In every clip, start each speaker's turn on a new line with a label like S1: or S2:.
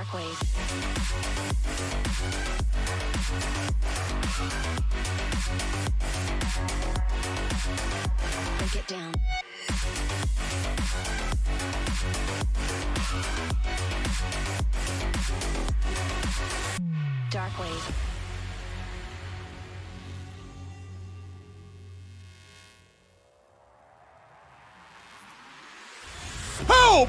S1: Dark wave. Break it down. Dark wave.
S2: Help!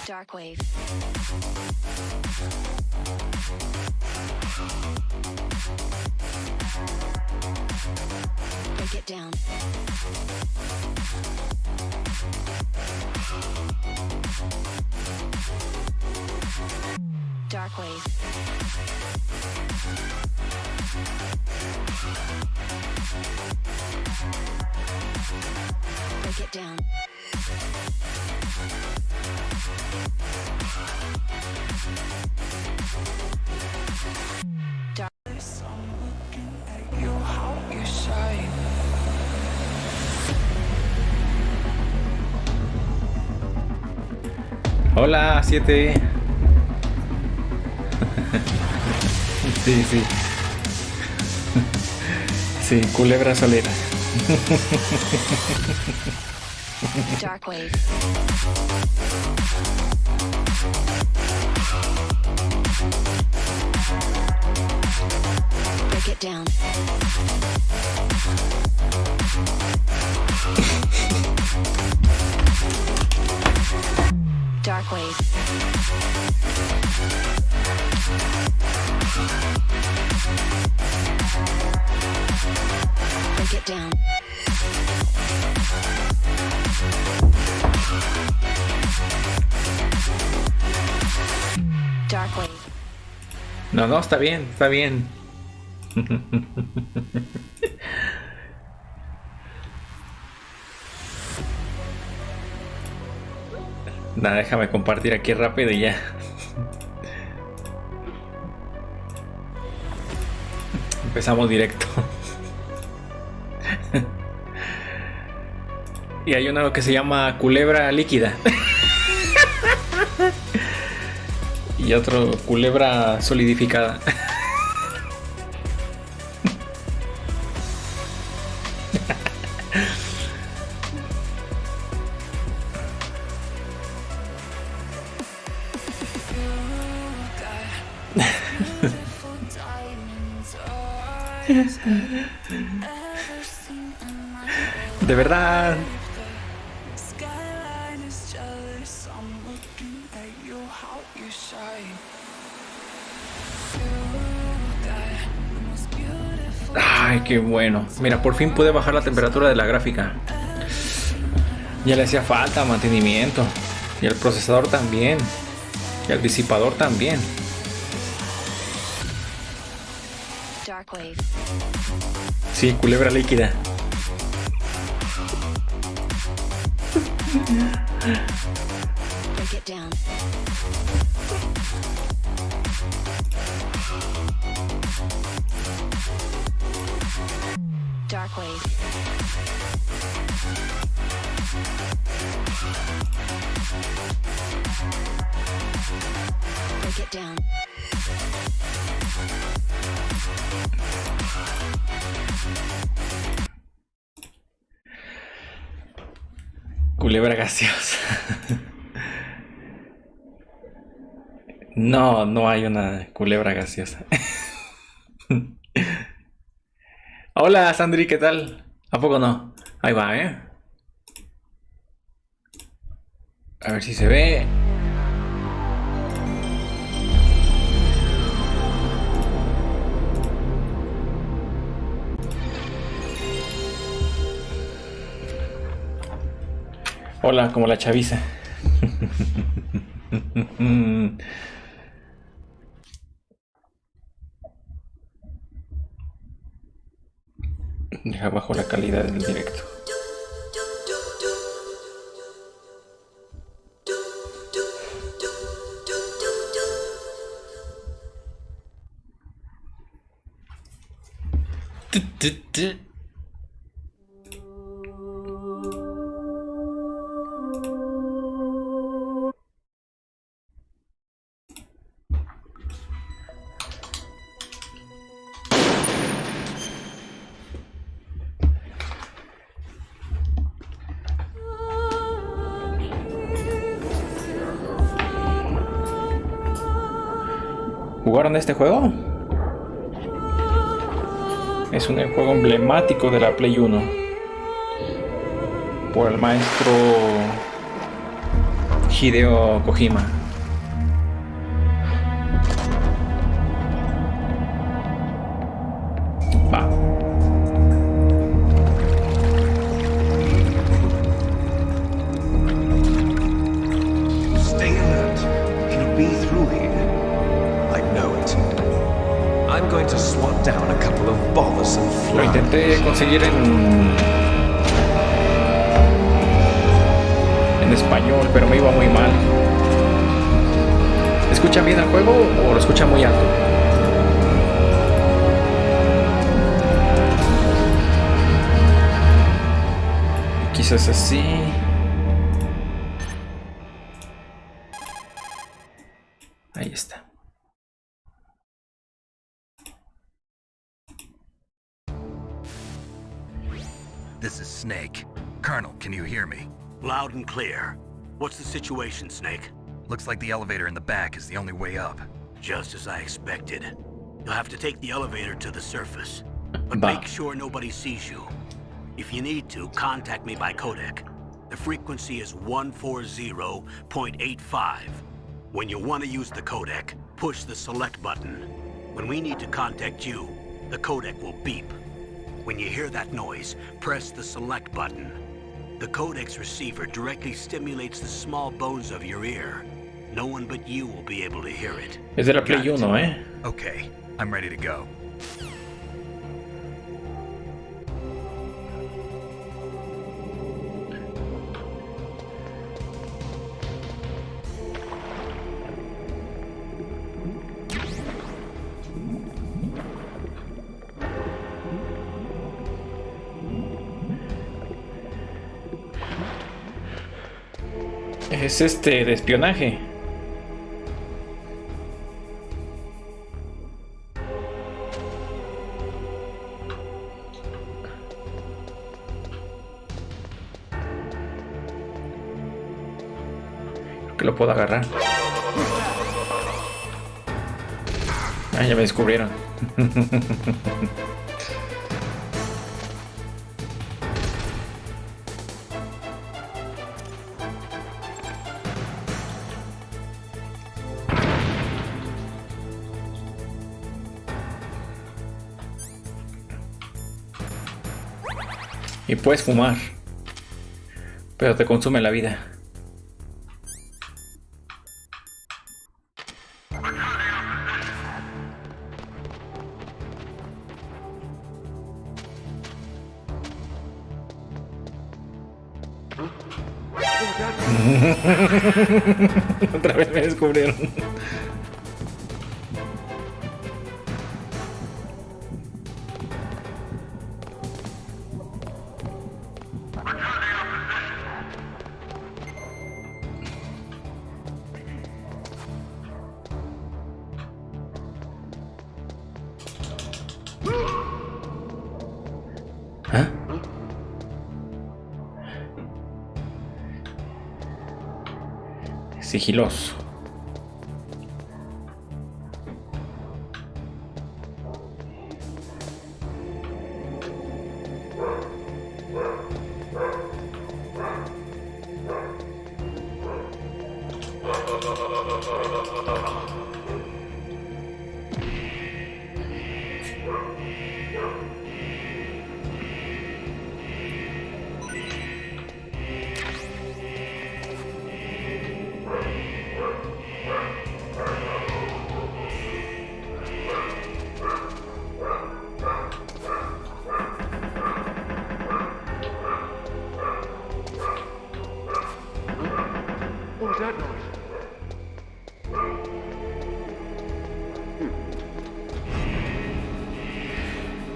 S1: Dark wave. Break it down. Dark wave. Break it down. Dark.
S3: Hola, 7. Sí, sí. Sí, Culebra Solida.
S1: Dark wave. Break it down. Dark wave. Break it down. Dark wave.
S3: No, no, está bien, está bien. Nada, déjame compartir aquí rápido y ya. Empezamos directo. Y hay uno que se llama Culebra líquida. Y otro Culebra solidificada. De verdad. Ay, qué bueno. Mira, por fin pude bajar la temperatura de la gráfica. Ya le hacía falta mantenimiento. Y el procesador también. Y el disipador también.
S1: Dark wave.
S3: Sí, culebra líquida.
S1: Break it down. Dark wave. Break it down.
S3: Culebra gaseosa. No, no hay una culebra gaseosa. Hola, Sandri, ¿qué tal? ¿A poco no? Ahí va, ¿eh? A ver si se ve. Hola, como la chaviza. Deja bajo la calidad del directo. ¿Jugaron este juego? Es un juego emblemático de la Play 1 por el maestro Hideo Kojima. Va.
S2: Stay alert. He'll be through here. I know it. I'm going to swat down a couple of bothersome
S3: Lo
S2: flies.
S3: intenté conseguir en español, pero me iba muy mal. ¿Escuchan bien el juego o lo escuchan muy alto? Quizás así. Ahí está.
S4: This is Snake. Colonel, can you hear me?
S5: Loud and clear. What's the situation, Snake?
S4: Looks like the elevator in the back is the only way up.
S5: Just as I expected. You'll have to take the elevator to the surface. But
S3: Bah.
S5: make sure nobody sees you. If you need to, contact me by codec. The frequency is 140.85. When you want to use the codec, push the select button. When we need to contact you, the codec will beep. When you hear that noise, press the select button. The codec's receiver directly stimulates the small bones of your ear. No one but you will be able to hear it.
S3: Es de la
S5: Got
S3: Play
S5: it?
S3: 1, ¿eh?
S4: Okay, I'm ready to go.
S3: Es de espionaje. Creo que lo puedo agarrar. Ah, ya me descubrieron. Y puedes fumar, pero te consume la vida. Otra vez me descubrieron. ¿Ah? sigiloso.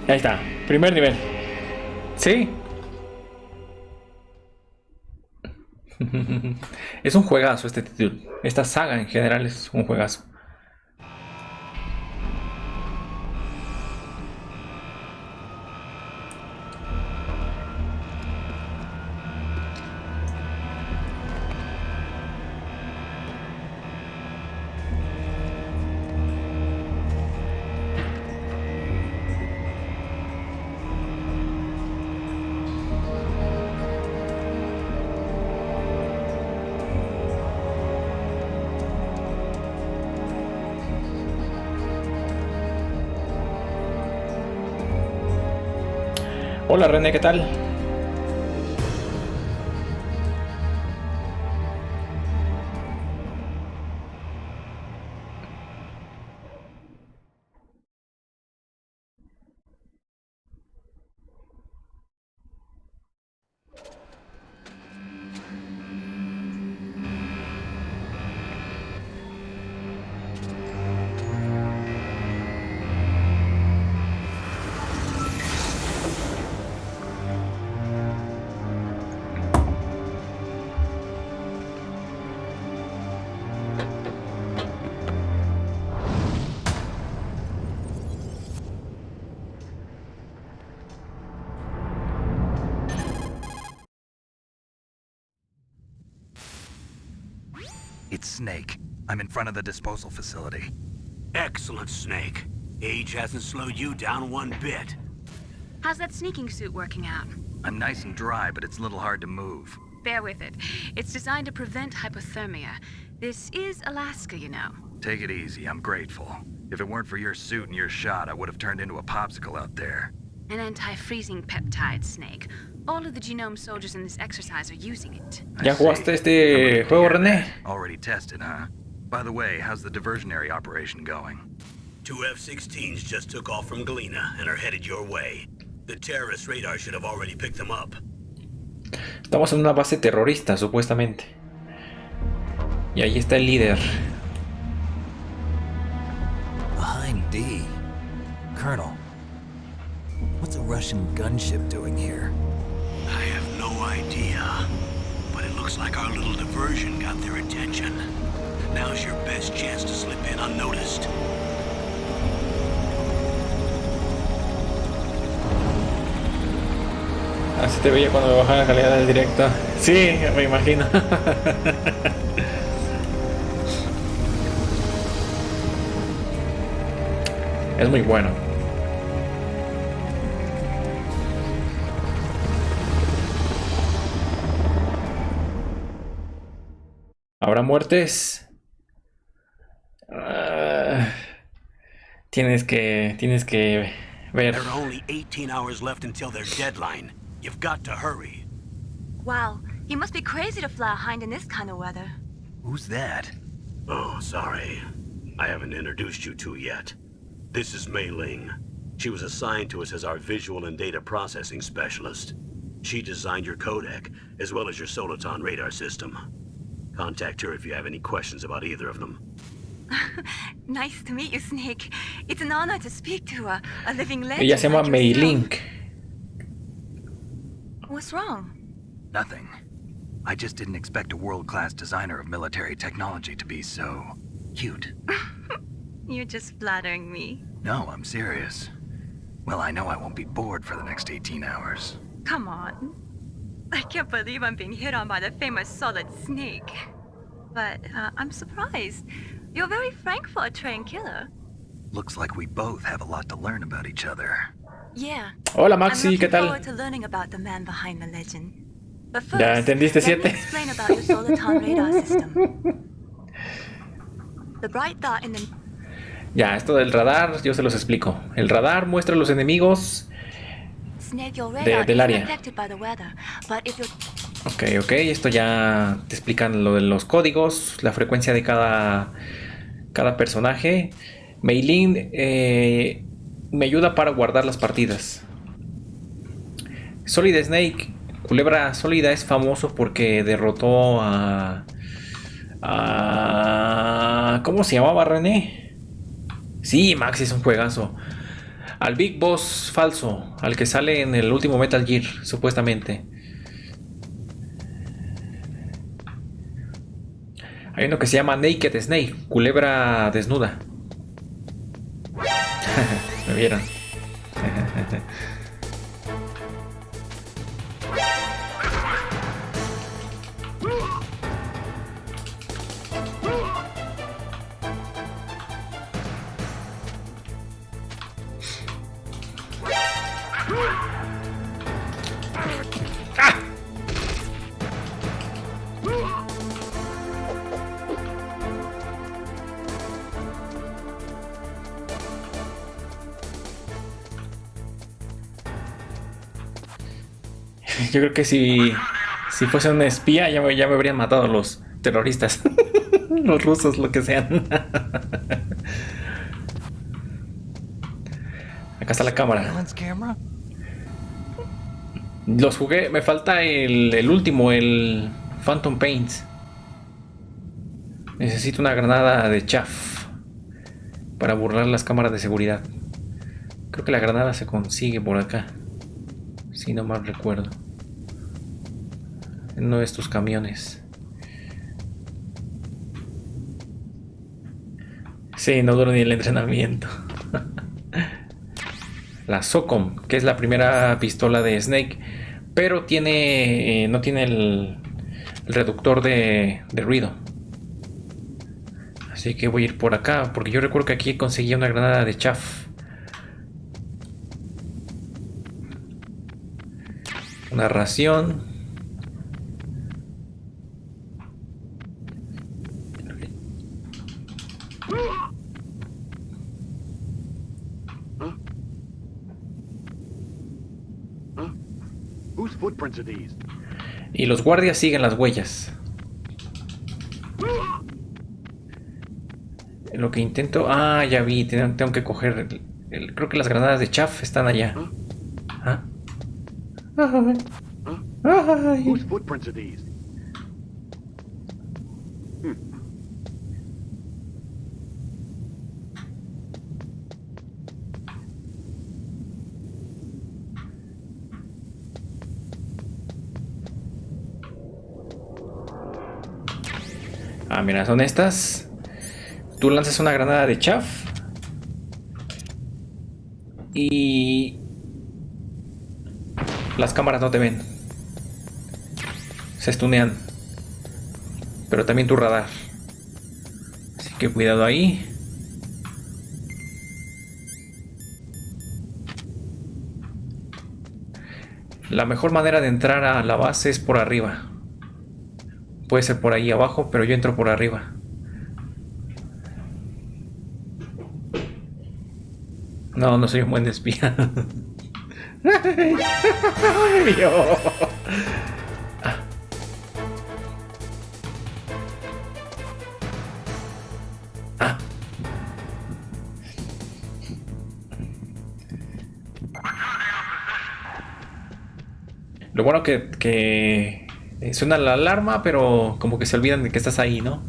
S3: Ahí está, primer nivel. Sí. Es un juegazo este título. Esta saga en general es un juegazo. Hola René, ¿qué tal?
S4: It's Snake. I'm in front of the disposal facility.
S5: Excellent, Snake. Age hasn't slowed you down one bit.
S6: How's that sneaking suit working out?
S4: I'm nice and dry, but it's a little hard to move.
S6: Bear with it. It's designed to prevent hypothermia. This is Alaska, you know.
S4: Take it easy, I'm grateful. If it weren't for your suit and your shot, I would have turned into a popsicle out there.
S6: An anti-freezing peptide, Snake. All of the genome soldiers in this exercise are using it.
S3: ¿Ya jugaste este juego, René?
S4: Already tested, huh? By the way, how's the diversionary operation going?
S5: 2 F-16s just took off from Galena and are headed your way. The terrorist radar should have already picked them up.
S3: Estamos en una base terrorista, supuestamente. Y ahí está el líder.
S7: Behind D. Colonel, what's a Russian gunship doing here?
S5: I have no idea, but it looks like our little diversion got their attention. Now's your best chance to slip in unnoticed.
S3: Así te veía cuando me bajaba la calidad del directo. Sí, me imagino. Es muy bueno. ¿Habrá muertes? Tienes que ver.
S5: There are only 18 hours left until their deadline. You've got to hurry.
S6: Wow, you must be crazy to fly a hind in this kind of weather.
S4: Who's that?
S5: Oh, sorry. I haven't introduced you to yet. This is Mei Ling. She was assigned to us as our visual and data processing specialist. She designed your codec, as well as your Soliton radar system. Contact her if you have any questions about either of them.
S6: Nice to meet you, Snake. It's an honor to speak to a living legend.
S3: Ella se llama
S6: like
S3: Mei
S6: yourself.
S3: Ling.
S6: What's wrong?
S4: Nothing. I just didn't expect a world-class designer of military technology to be so cute.
S6: You're just flattering me.
S4: No, I'm serious. Well, I know I won't be bored for the next 18 hours.
S6: Come on. I can't believe I'm being hit on by the famous Solid Snake.
S8: but I'm surprised. You're very frank for a trained killer.
S4: Looks like we both have a lot to learn about each other.
S8: Yeah.
S3: Hola
S8: I'm
S3: Maxi, ¿qué
S8: looking
S3: tal?
S8: forward to learning about the man behind the legend. But
S3: Ya
S8: first,
S3: entendiste
S8: let me
S3: 7.
S8: explain about your Soliton radar system. The bright dot in the
S3: Ya, esto del radar, yo se los explico. El radar muestra a los enemigos
S8: snake your radar
S3: del
S8: isn't
S3: área.
S8: affected by the weather, but if you're
S3: Ok, esto ya te explican lo de los códigos, la frecuencia de cada personaje. Meilin me ayuda para guardar las partidas. Solid Snake, Culebra Solida, es famoso porque derrotó ¿cómo se llamaba, René? Sí, Maxi, es un juegazo. Al Big Boss falso, al que sale en el último Metal Gear, supuestamente. Hay uno que se llama Naked Snake, culebra desnuda. Me vieron. Yo creo que si fuese un espía ya me habrían matado los terroristas. Los rusos, lo que sean. Acá está la cámara. Los jugué, me falta el último, el Phantom Paint. Necesito una granada de chaff para burlar las cámaras de seguridad. Creo que la granada se consigue por acá, si no mal recuerdo, en uno de estos camiones. Sí, no dura ni el entrenamiento. La SOCOM, que es la primera pistola de Snake, pero tiene no tiene el reductor de ruido. Así que voy a ir por acá, porque yo recuerdo que aquí conseguí una granada de chaff. Una ración.
S5: Whose footprints are these?
S3: Y los guardias siguen las huellas. Lo que intento... Ah, ya vi. Tengo que coger... creo que las granadas de chaff están allá. ¿Ah? Ay.
S5: Whose footprints are these?
S3: Ah, mira, son estas. Tú lanzas una granada de chaff y las cámaras no te ven. Se stunean. Pero también tu radar. Así que cuidado ahí. La mejor manera de entrar a la base es por arriba. Puede ser por ahí abajo, pero yo entro por arriba. No, no soy un buen espía. Ay, Dios. Ah. Lo bueno que suena la alarma, pero como que se olvidan de que estás ahí, ¿no?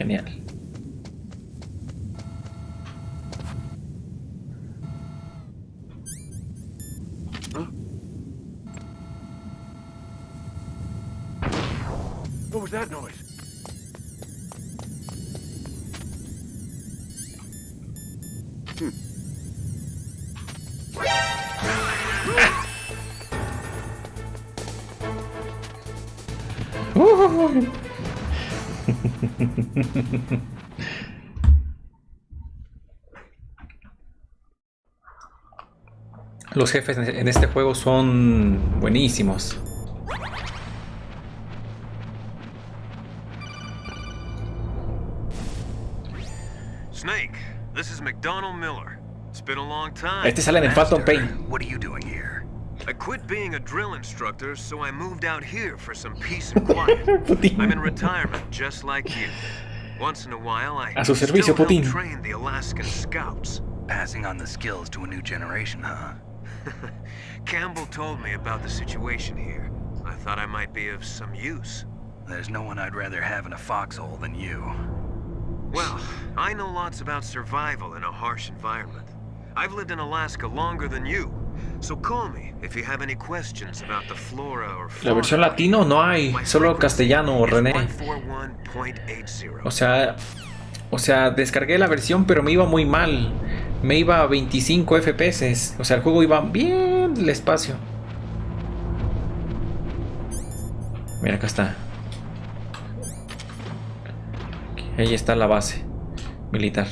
S3: Genial.
S5: What was that noise?
S3: Los jefes en este juego son buenísimos.
S9: Snake, this is McDonald Miller. It's been a long time.
S3: Este sale en el Phantom Pain.
S4: What are you doing here?
S9: I quit being a drill instructor, so I moved out here for some peace and quiet. I'm in retirement, just like you. Once in a while, I
S3: A su servicio,
S9: still help
S3: Putin.
S9: train the Alaskan Scouts.
S4: Passing on the skills to a new generation, huh?
S9: Campbell told me about the situation here. I thought I might be of some use.
S4: There's no one I'd rather have in a foxhole than you.
S9: Well, I know lots about survival in a harsh environment. I've lived in Alaska longer than you, so call me if you have any questions about the flora or fauna.
S3: La versión latino no hay, solo castellano, René.
S9: 141.80.
S3: O sea, descargué la versión, pero me iba muy mal. Me iba a 25 FPS. O sea, el juego iba bien despacio. Mira, acá está. Ahí está la base militar.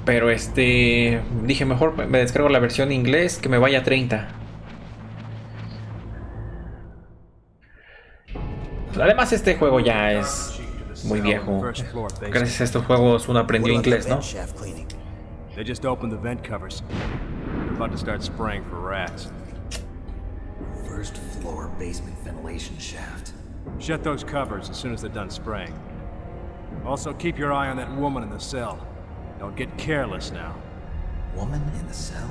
S3: Pero dije mejor me descargo la versión inglés que me vaya a 30. Además este juego ya es muy viejo. Gracias a estos juegos uno aprendió inglés, ¿no?
S10: They just opened the vent covers. They're about to start spraying for rats.
S7: First floor basement ventilation shaft.
S10: Shut those covers as soon as they're done spraying. Also, keep your eye on that woman in the cell. Don't get careless now.
S7: Woman in the cell?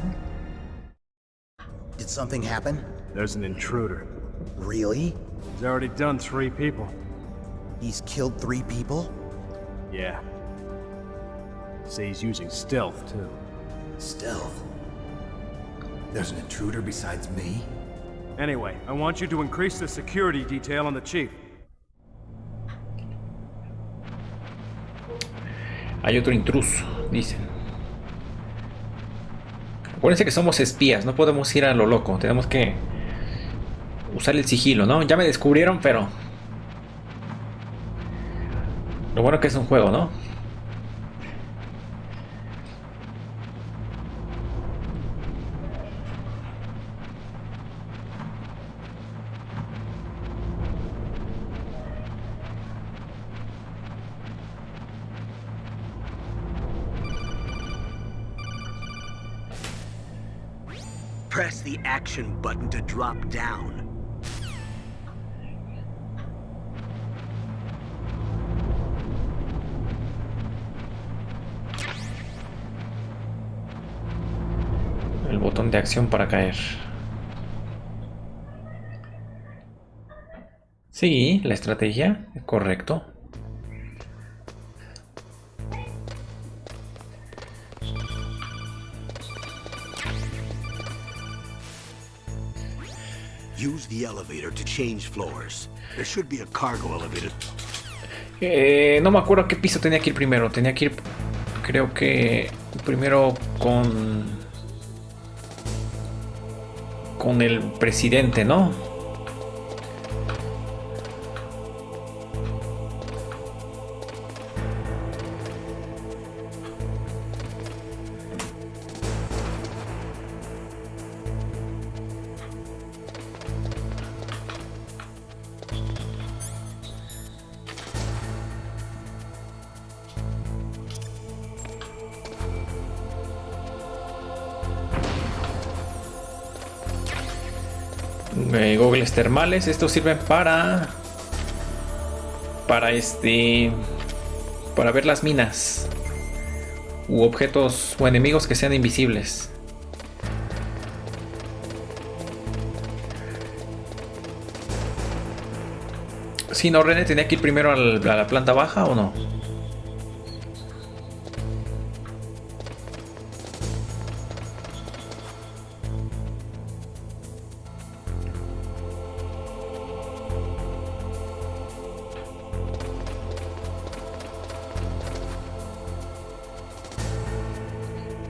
S7: Did something happen?
S10: There's an intruder.
S7: Really?
S10: He's already done 3 people.
S7: He's killed 3 people?
S10: Yeah. Say he's using stealth, too.
S7: Stealth? There's an intruder besides me?
S10: Anyway, I want you to increase the security detail on the chief.
S3: Hay otro intruso, dicen. Acuérdense que somos espías, no podemos ir a lo loco. Tenemos que usar el sigilo, ¿no? Ya me descubrieron, pero lo bueno que es un juego, ¿no?
S5: Press the action button to drop down.
S3: El botón de acción para caer. Sí, la estrategia, correcto.
S5: Use the elevator to change floors. There should be a cargo elevator.
S3: No me acuerdo a qué piso tenía que ir primero. Tenía que ir, creo que primero con el presidente, ¿no? Gogles termales, estos sirven para ver las minas u objetos o enemigos que sean invisibles. Sí, no, René tenía que ir primero a la planta baja o no.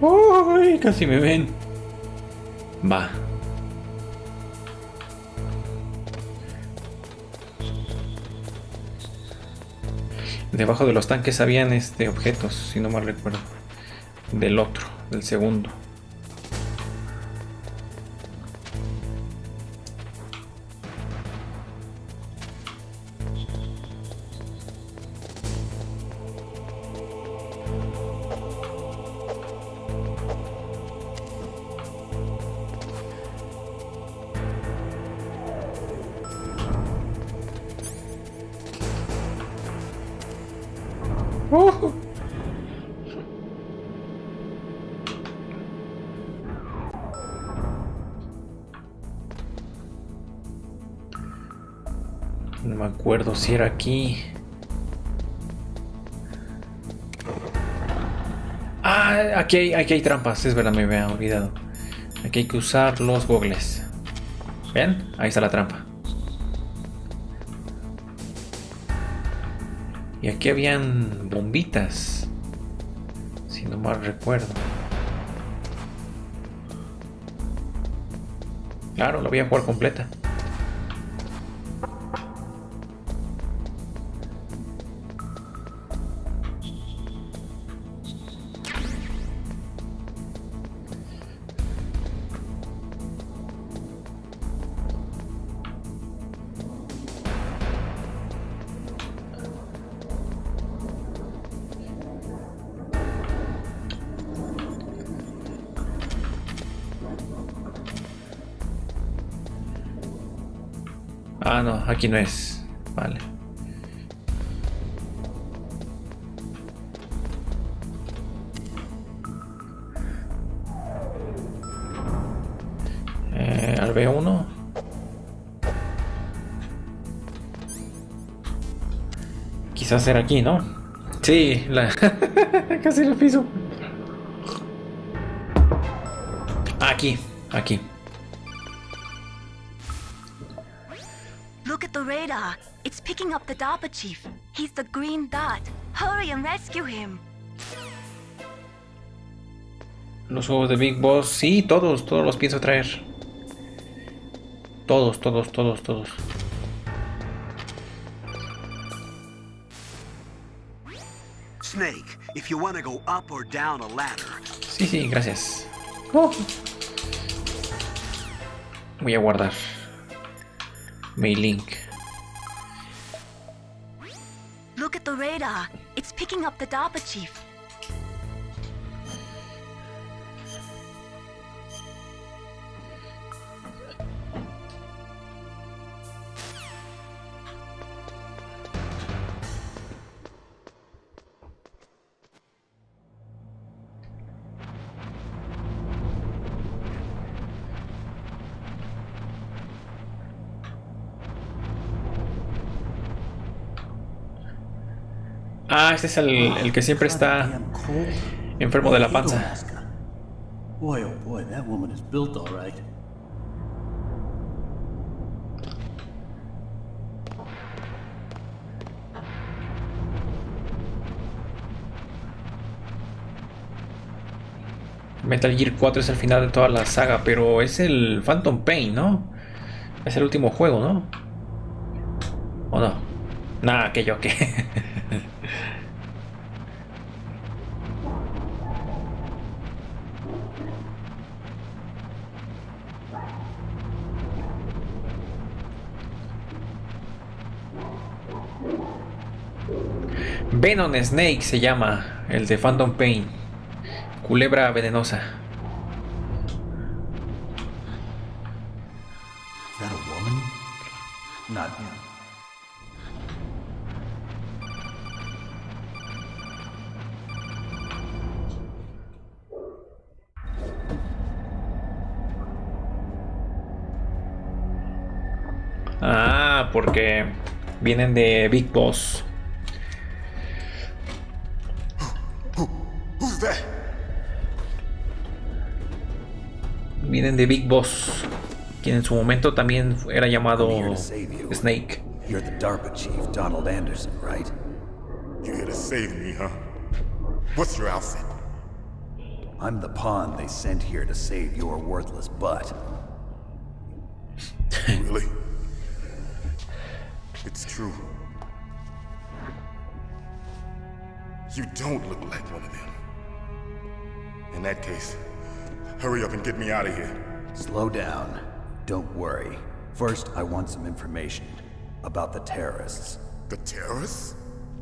S3: ¡Uy! Casi me ven. Va. Debajo de los tanques habían objetos, si no mal recuerdo. Del otro, del segundo. No me acuerdo si era aquí. Ah, aquí hay trampas, es verdad, me había olvidado. Aquí hay que usar los gogles. ¿Ven? Ahí está la trampa. Y aquí habían bombitas, si no mal recuerdo. Claro, la voy a jugar completa. Ah, no, aquí no es. Vale. Al B1. Quizás ser aquí, ¿no? Sí, casi lo piso. Aquí, aquí.
S8: Look at the radar. It's picking up the DARPA chief. He's the green dot. Hurry and rescue him.
S3: Los juegos de Big Boss, sí, todos los pienso traer. Todos.
S5: Snake, if you want to go up or down a ladder.
S3: Sí, gracias. Voy a guardar. Mailink.
S8: Look at the radar. It's picking up the DARPA chief.
S3: Ah, este es el que siempre está enfermo de la panza.
S11: Boy, oh boy, that woman is built all right.
S3: Metal Gear 4 es el final de toda la saga, pero es el Phantom Pain, ¿no? Es el último juego, ¿no? ¿O no? Nada, que yo que. Venom Snake se llama, el de Phantom Pain. Culebra venenosa.
S7: Is that a woman? Not him.
S3: Ah, porque Vienen de Big Boss.
S12: Who's that?
S3: Vienen de Big Boss, quien en su momento también era llamado Snake.
S4: You're the DARPA chief, Donald Anderson, right?
S12: You're here to save me, huh? What's your outfit?
S4: I'm the pawn they sent here to save your worthless butt.
S12: Really? It's true. You don't look like one of them. In that case, hurry up and get me out of here.
S4: Slow down. Don't worry. First, I want some information about the terrorists.
S12: The terrorists?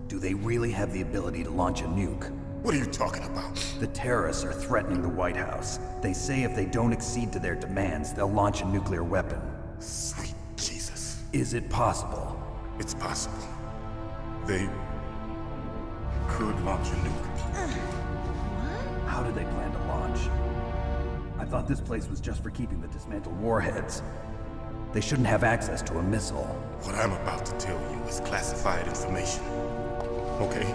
S4: Do they really have the ability to launch a nuke?
S12: What are you talking about?
S4: The terrorists are threatening the White House. They say if they don't accede to their demands, they'll launch a nuclear weapon.
S12: Sweet Jesus.
S4: Is it possible?
S12: It's possible. They could launch a nuke.
S4: How do they plan to launch? I thought this place was just for keeping the dismantled warheads. They shouldn't have access to a missile.
S12: What I'm about to tell you is classified information. Okay?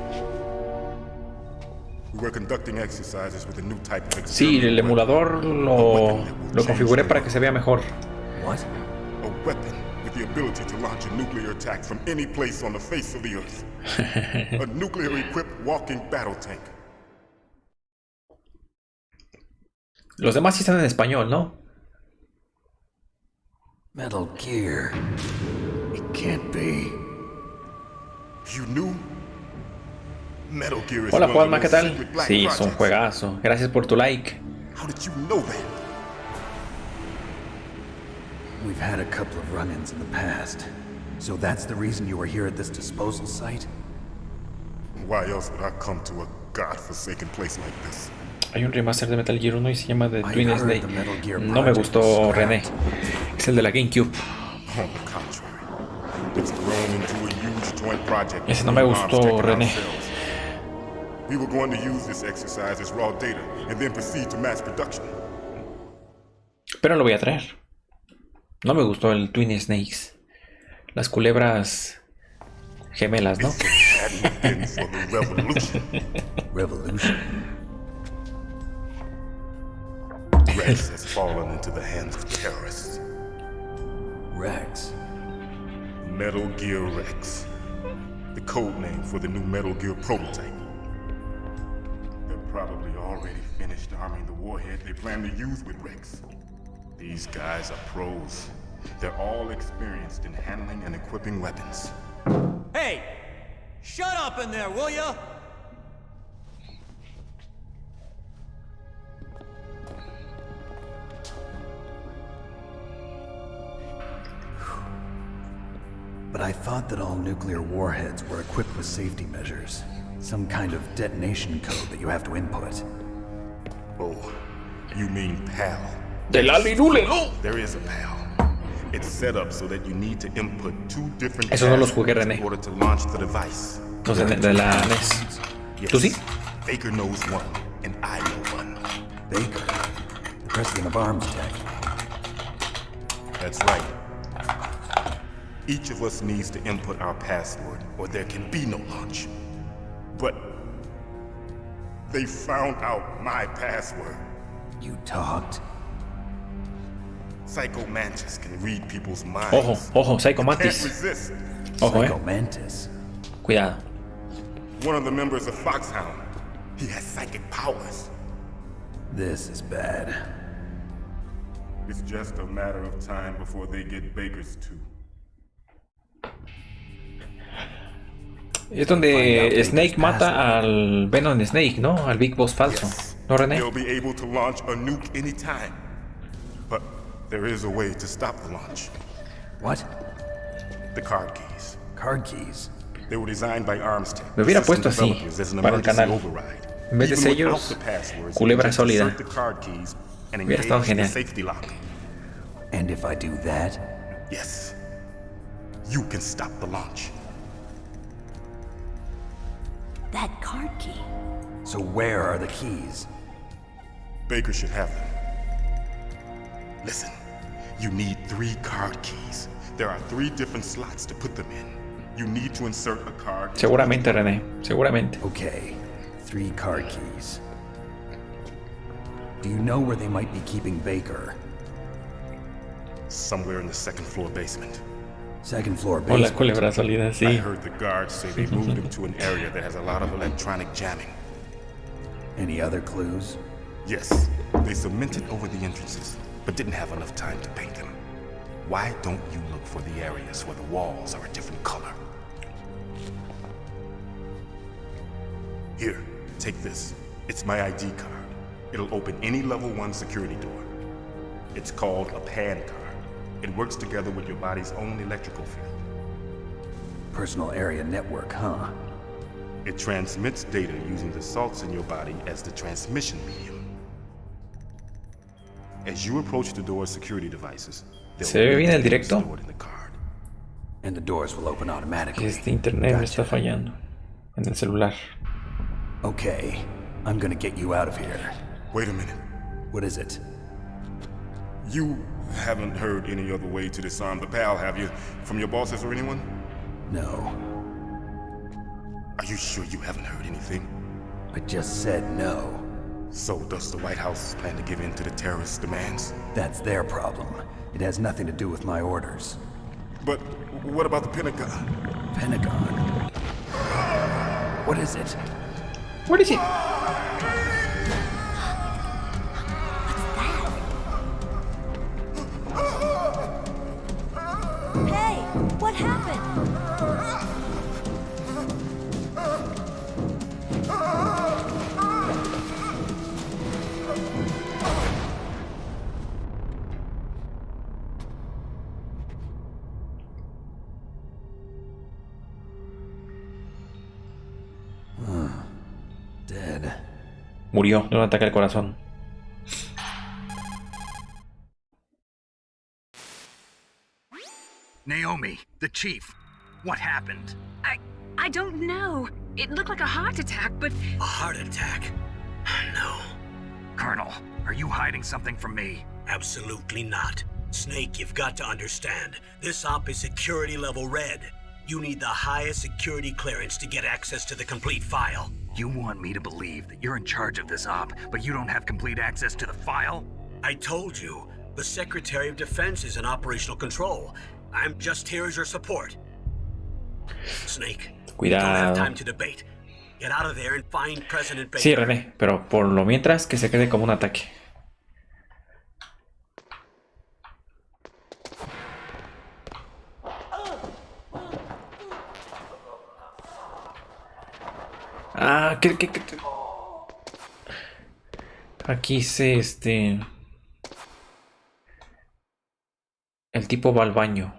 S12: We were conducting exercises with a new type of
S3: Sí, el emulador lo configuré para que se vea mejor.
S4: What?
S12: A weapon with the ability to launch a nuclear attack from any place on the face of the earth. A nuclear-equipped walking battle tank.
S3: Los demás sí están en español, ¿no?
S4: Metal Gear. It can't be.
S12: You knew? Metal Gear is
S3: Hola
S12: one of
S3: Juanma,
S12: the
S3: ¿qué
S12: most
S3: tal?
S12: secret black
S3: Sí, es un
S12: projects.
S3: juegazo. Gracias por tu like.
S12: How did you know that?
S4: We've had a couple of run-ins in the past. So that's the reason you were here at this disposal site?
S12: Why else would I come to a godforsaken place like this?
S3: Hay un remaster de Metal Gear 1 y se llama The Twin
S4: heard
S3: Snake.
S4: the Metal Gear
S3: No me
S4: project
S3: gustó,
S4: was
S3: René. Es el de la GameCube.
S12: On the contrary, it's grown into a huge joint project.
S3: Ese no me
S12: between
S3: gustó,
S12: Armstrong and
S3: René.
S12: ourselves. We were going to use this exercise as raw data and then proceed to mass production.
S3: Pero lo voy a traer. No me gustó el Twin Snakes. Las culebras gemelas, ¿no?
S12: If it hadn't been for the revolution,
S4: Revolution?
S12: Rex has fallen into the hands of terrorists.
S4: Rex.
S12: Metal Gear Rex. The code name for the new Metal Gear prototype. They're probably already finished arming the warhead they plan to use with Rex. These guys are pros. They're all experienced in handling and equipping weapons.
S13: Hey! Shut up in there, will ya?
S4: But I thought that all nuclear warheads were equipped with safety measures. Some kind of detonation code that you have to input.
S12: Oh, you mean PAL?
S3: Del alirule, ¿no?
S12: There is a PAL. It's set up so that you need to input two different
S3: Esos no los jugué,
S12: passwords
S3: René.
S12: in order to launch the device.
S3: Los de la NES.
S12: Yes.
S3: ¿Tú sí?
S12: Baker knows one, and I know one.
S4: Baker, the president of Arms Tech.
S12: That's right. Each of us needs to input our password, or there can be no launch. But they found out my password.
S4: You talked?
S12: Psycho Mantis can read people's minds.
S3: Ojo, ojo, Psycho
S12: Can't
S3: Mantis.
S12: resist.
S3: Ojo,
S4: Psycho Mantis.
S3: Cuidado.
S12: One of the members of Foxhound. He has psychic powers.
S4: This is bad.
S12: It's just a matter of time before they get Baker's too.
S3: Es donde Snake mata al Venom Snake, ¿no? Al Big Boss falso. ¿No, René?
S12: They'll be able to launch a nuke anytime. But there is a way to stop the launch.
S4: What?
S12: The card keys.
S4: Card keys?
S12: They were designed by Arms Tech.
S3: Me hubiera
S12: system
S3: puesto así
S12: developers as an
S3: para el
S12: emergency
S3: canal.
S12: override.
S3: En vez de
S12: Even without
S3: sellos,
S12: the passwords,
S3: Culebra
S12: you just
S3: Solida.
S12: insert the card keys and
S3: Hubiera
S12: engage
S3: estado
S12: the
S3: genial.
S12: safety lock.
S4: And if I do that?
S12: Yes. You can stop the launch.
S8: That card key.
S4: So where are the keys?
S12: Baker should have them. Listen, you need 3 card keys. There are 3 different slots to put them in. You need to insert a card.
S3: Seguramente, René. Seguramente.
S4: Okay, 3 card keys. Do you know where they might be keeping Baker?
S12: Somewhere in the second floor basement.
S4: Second floor
S3: Hola,
S4: basement?
S3: Culebra, Solida,
S12: I
S3: sí.
S12: heard the guards say they moved him to an area that has a lot of electronic jamming.
S4: Any other clues?
S12: Yes, they cemented over the entrances, but didn't have enough time to paint them. Why don't you look for the areas where the walls are a different color? Here, take this. It's my ID card. It'll open any level 1 security door. It's called a PAN card. It works together with your body's own electrical field.
S4: Personal area network, huh?
S12: It transmits data using the salts in your body as the transmission medium. As you approach the door's security devices,
S3: ¿Se ve bien el directo?
S4: And the doors will open automatically.
S3: Este internet me está fallando en el celular.
S4: Okay, I'm gonna get you out of here.
S12: Wait a minute.
S4: What is it?
S12: You haven't heard any other way to disarm the PAL, have you? From your bosses or anyone?
S4: No.
S12: Are you sure you haven't heard anything?
S4: I just said no.
S12: So does the White House plan to give in to the terrorists' demands?
S4: That's their problem. It has nothing to do with my orders.
S12: But what about the Pentagon?
S4: Pentagon? What is it?
S3: What is it?
S8: Hey, what happened?
S4: Dead.
S3: Murió de un ataque al corazón.
S13: Naomi, the chief. What happened?
S6: I don't know. It looked like a heart attack, but...
S5: A heart attack? No.
S13: Colonel, are you hiding something from me?
S5: Absolutely not. Snake, you've got to understand. This op is security level red. You need the highest security clearance to get access to the complete file.
S13: You want me to believe that you're in charge of this op, but you don't have complete access to the file?
S5: I told you, the Secretary of Defense is in operational control. I'm just here as your support. Snake, we don't have time to debate. Get out of there and find President Baker.
S3: Sí, René, pero por lo mientras que se quede como un ataque. Ah, ¿qué? Aquí se el tipo va al baño.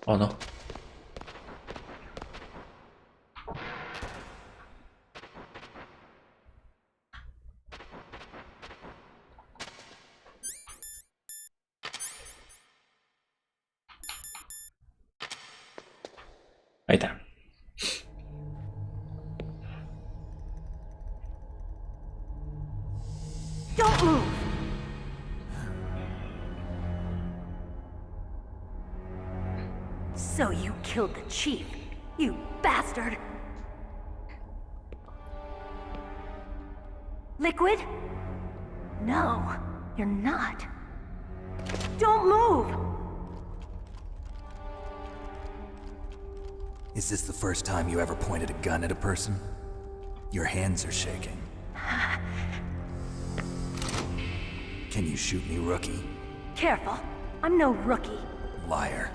S3: ¿O no? Ahí está.
S8: Don't move! So you killed the chief, you bastard! Liquid? No, you're not. Don't move!
S4: Is this the first time you ever pointed a gun at a person? Your hands are shaking. Can you shoot me, rookie?
S8: Careful, I'm no rookie.
S4: Liar.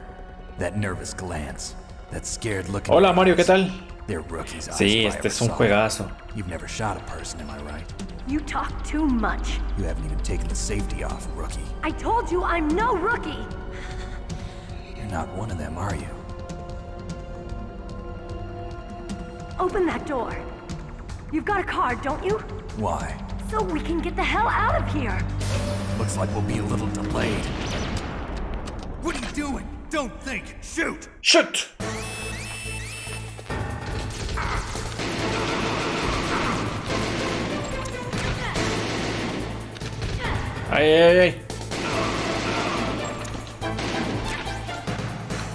S4: That nervous glance. That scared look.
S3: Hola Mario, ¿qué tal?
S4: They're rookies.
S3: Sí, este es un juegazo.
S4: You've never shot a person, am I right?
S8: You talk too much.
S4: You haven't even taken the safety off, rookie.
S8: I told you I'm no rookie!
S4: You're not one of them, are you?
S8: Open that door. You've got a card, don't you?
S4: Why?
S8: So we can get the hell out of here.
S4: Looks like we'll be a little delayed.
S13: What are you doing? Don't think. Shoot!
S3: Shoot! Ay, ay, ay.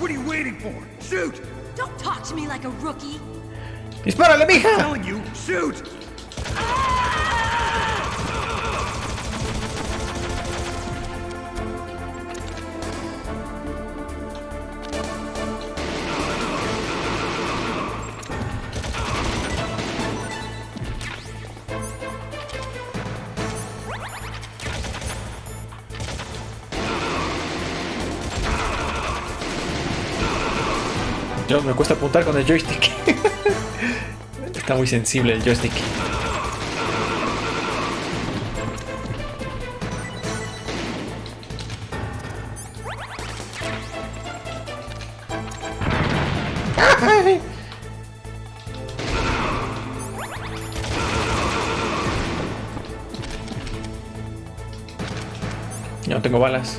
S4: What are you waiting for? Shoot!
S8: Don't talk to me like a rookie.
S3: ¡Dispárale, mija!
S4: I'm telling you, shoot!
S3: Dios, me cuesta apuntar con el joystick. Está muy sensible el joystick. Yo no tengo balas.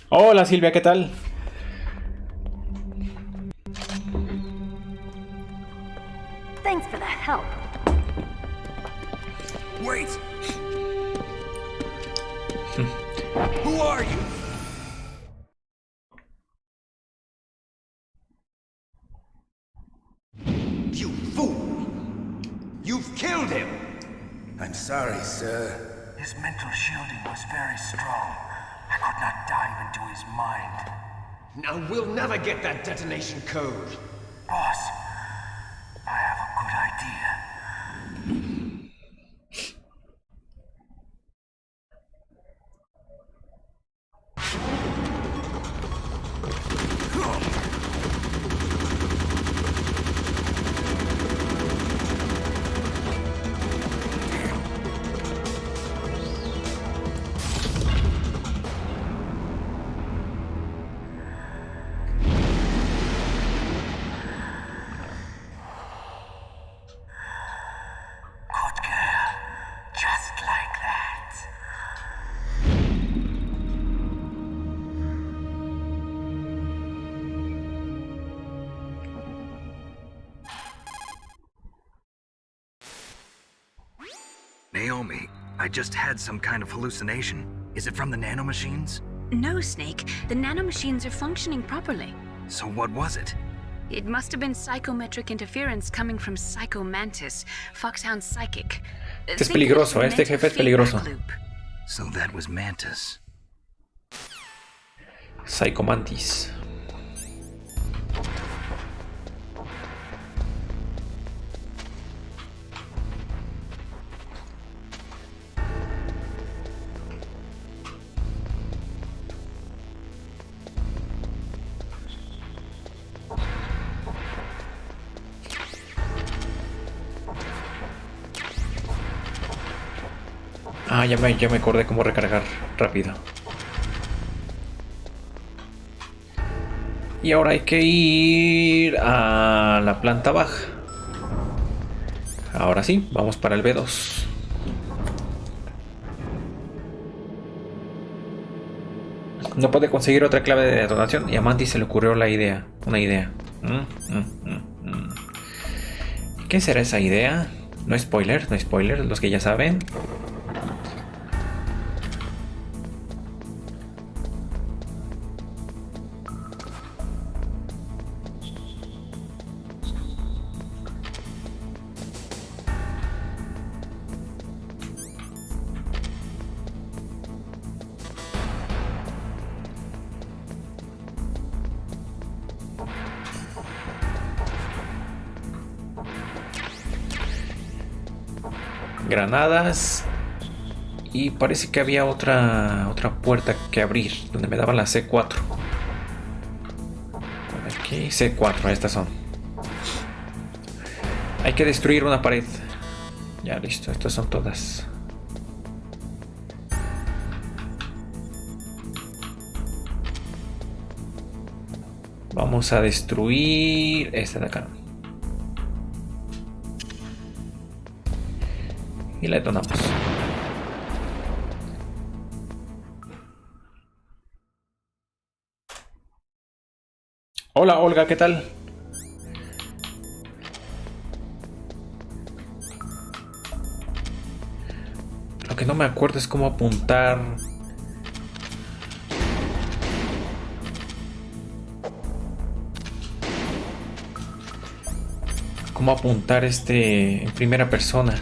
S3: Hola Silvia, ¿qué tal?
S8: Thanks for the help.
S4: Wait! Who are you?
S2: You fool! You've killed him!
S7: I'm sorry, sir.
S13: His mental shielding was very strong. I could not dive into his mind.
S2: Now we'll never get that detonation code.
S13: Boss, I have a good idea. Naomi, I just had some kind of hallucination. Is it from the nanomachines?
S6: No, Snake. The nanomachines are functioning properly.
S13: So what was it?
S6: It must have been psychometric interference coming from Psycho Mantis, Foxhound Psychic.
S3: Este es peligroso, este jefe es peligroso.
S13: So that was Mantis.
S3: Psycho Mantis. Ah, ya me acordé cómo recargar rápido. Y ahora hay que ir a la planta baja. Ahora sí, vamos para el B2. No puede conseguir otra clave de detonación y a Mandy se le ocurrió una idea. ¿Qué será esa idea? No spoiler, los que ya saben. Granadas. Y parece que había otra puerta que abrir, donde me daban la C4. Aquí, C4, estas son. Hay que destruir una pared. Ya listo, estas son todas. Vamos a destruir esta de acá. Y la detonamos. Hola Olga, ¿qué tal? Lo que no me acuerdo es cómo apuntar cómo apuntar en primera persona.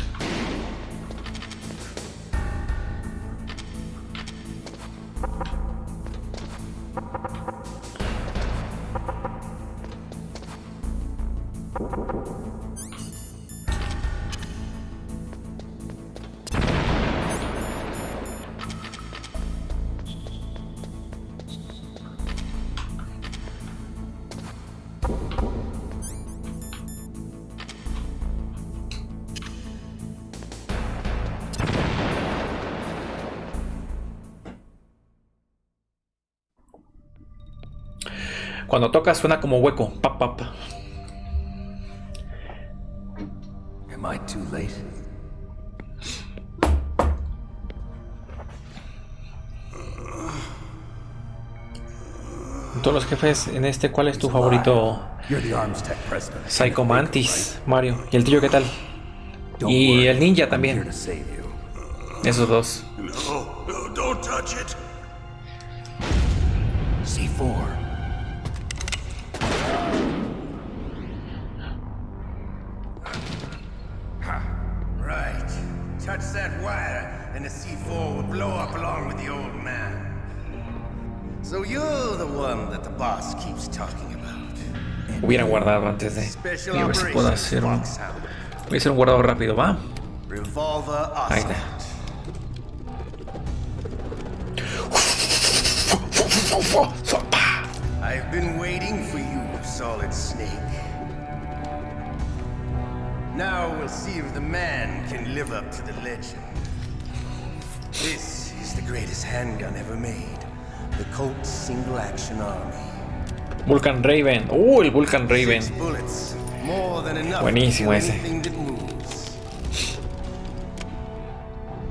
S3: Cuando toca suena como hueco. Pap, pap.
S7: Am I too late?
S3: Todos los jefes en ¿cuál es tu favorito? Psycho Mantis, Mario. ¿Y el tuyo qué tal? Y el ninja también. Esos dos.
S5: No, don't touch it.
S7: C4. Right. Touch that wire and the C4 will blow up along with the old man. So you're the one that the boss keeps talking about.
S3: Hubiera guardado antes de... Y a ver si puedo hacer un... Voy a hacer un guardado rápido, ¿va? Ahí está.
S7: I've been waiting for you, Solid Snake. Now we'll see if the man can live up to the legend. This is the greatest handgun ever made. The Colt Single Action Army.
S3: Vulcan Raven. El Vulcan Raven. Buenísimo ese.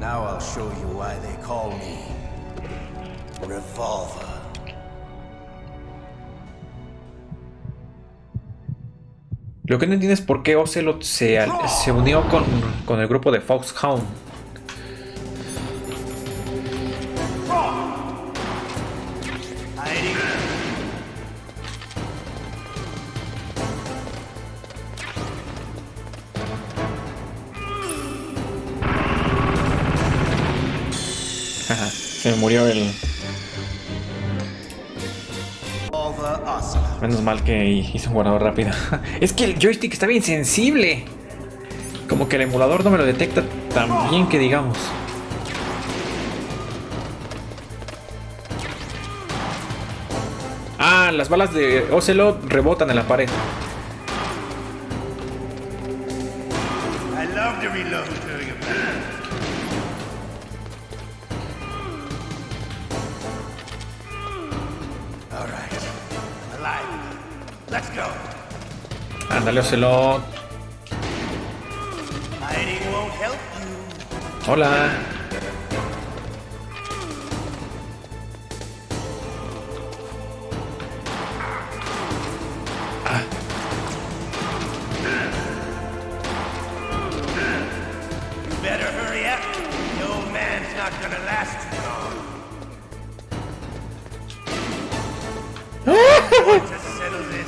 S7: Now I'll show you why they call me Revolver.
S3: Lo que no entiendo es por qué Ocelot se unió con el grupo de Foxhound. Se me murió el... Menos mal que hice un guardado rápido. Es que el joystick está bien sensible. Como que el emulador no me lo detecta tan bien que digamos. Ah, las balas de Ocelot rebotan en la pared. Ándale, Ocelot. Hola.
S7: You better hurry up. The old man's not gonna last too long. I want to settle this.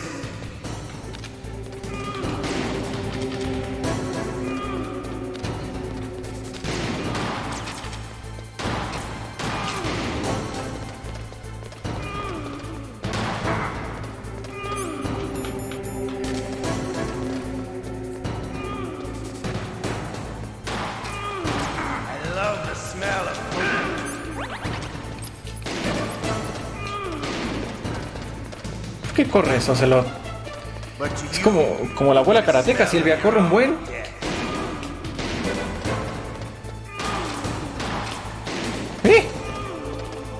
S3: ¿Qué corre eso, Ocelot? Es como la abuela karateca, Silvia, corre un buen.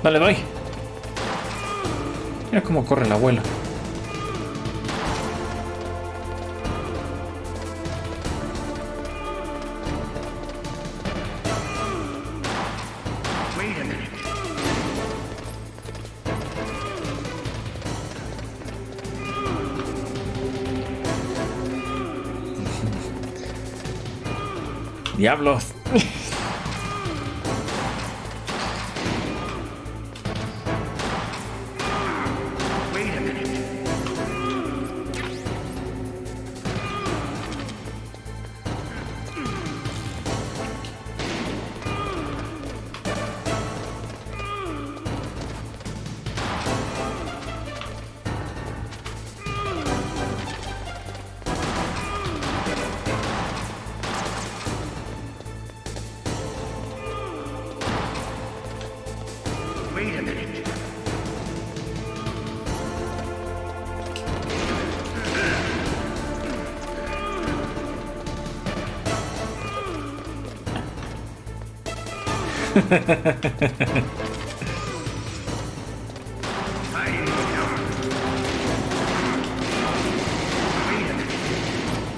S3: No le doy. Mira cómo corre el abuelo. Diablos.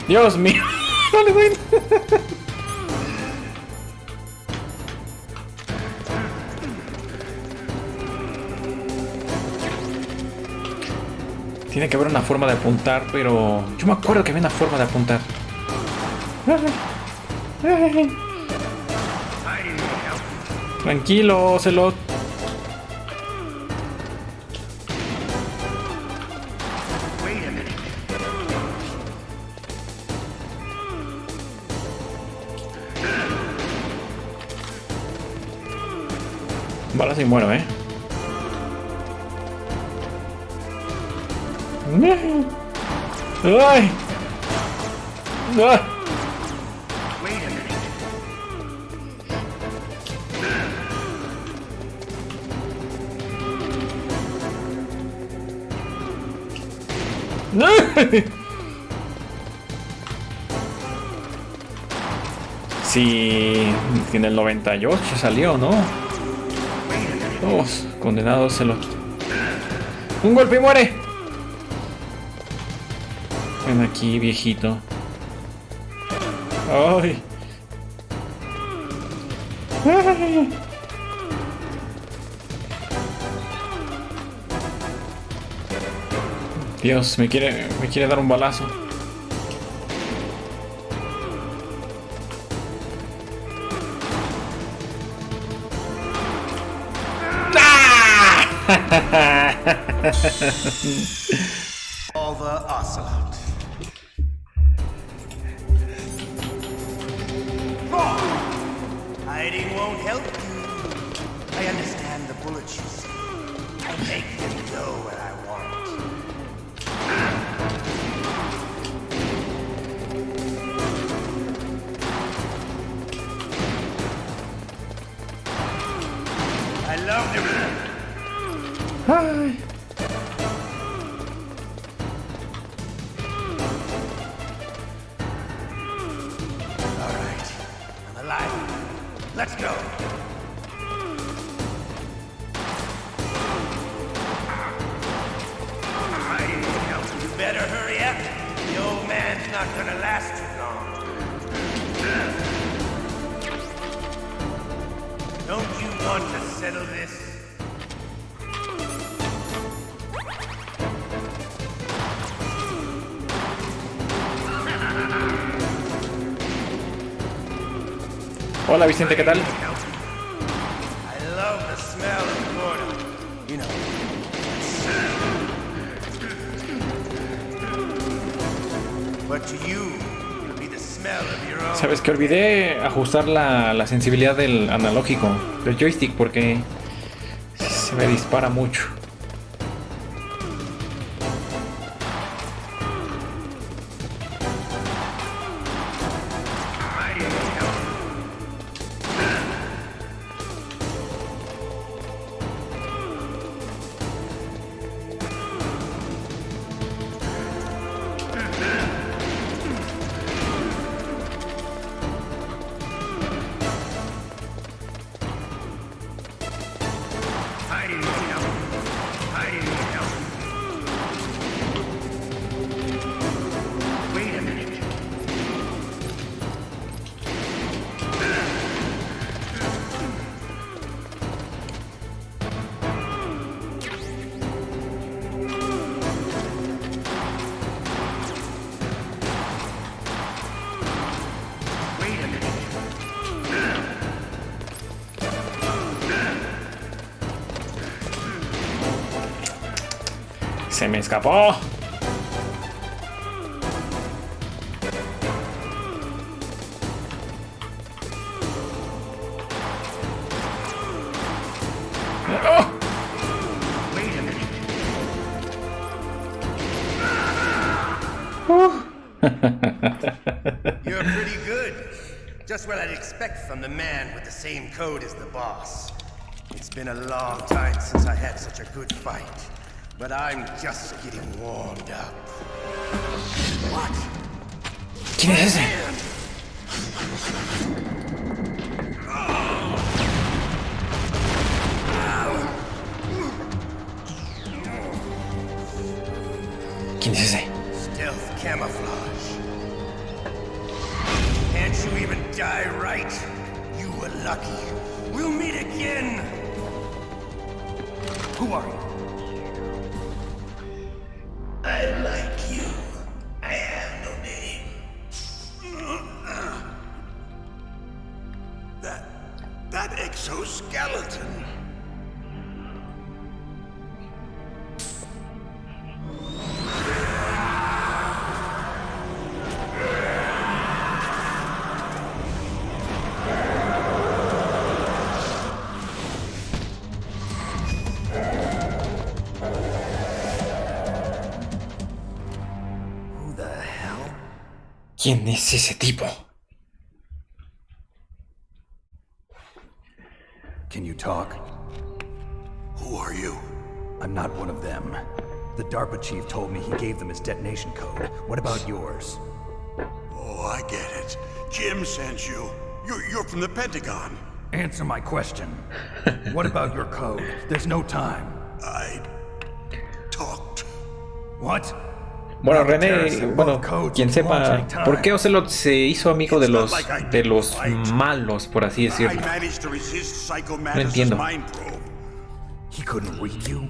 S3: Dios mío. Vale, bueno. Tiene que haber una forma de apuntar, pero yo me acuerdo que había una forma de apuntar. Tranquilo, Ocelot. Balas y muero, ¿eh? ¡Ay! ¡Ah! Sí, en el 98 salió, ¿no? Todos condenados se lo... ¡Un golpe y muere! Ven aquí, viejito. ¡Ay! ¡Ay! Dios, me quiere dar un balazo.
S7: All the ocelot. Hiding won't help you. I understand the bullets you see. I make them go where I want. I love them.
S3: Hi.
S7: All right, I'm alive. Let's go. You better hurry up. The old man's not gonna last too long. Don't you want to settle this?
S3: Hola Vicente, ¿qué tal?
S7: I love the smell of boredom. You know. But to you, it'll be the smell of your own.
S3: Sabes que olvidé ajustar la sensibilidad del analógico, del joystick, porque se me dispara mucho. Se me escapó.
S7: You're pretty good. Just what I'd expect from the man with the same code as the boss. It's been a long time since I had such a good fight. But I'm just getting warmed up. What?
S3: ¿Quién es ese?
S7: die right. You were lucky. We'll meet again.
S4: Who are you?
S7: I like you. I have no name. That exoskeleton.
S3: ¿Quién es ese tipo?
S4: Can you talk?
S7: Who are you?
S4: I'm not one of them. The DARPA chief told me he gave them his detonation code. What about yours?
S7: Oh, I get it. Jim sent you. You're from the Pentagon.
S4: Answer my question. What about your code? There's no time.
S7: I talked.
S4: What?
S3: Bueno, René, bueno, quien sepa, ¿por qué Ocelot se hizo amigo de los malos, por así decirlo? No entiendo.
S4: He couldn't read you?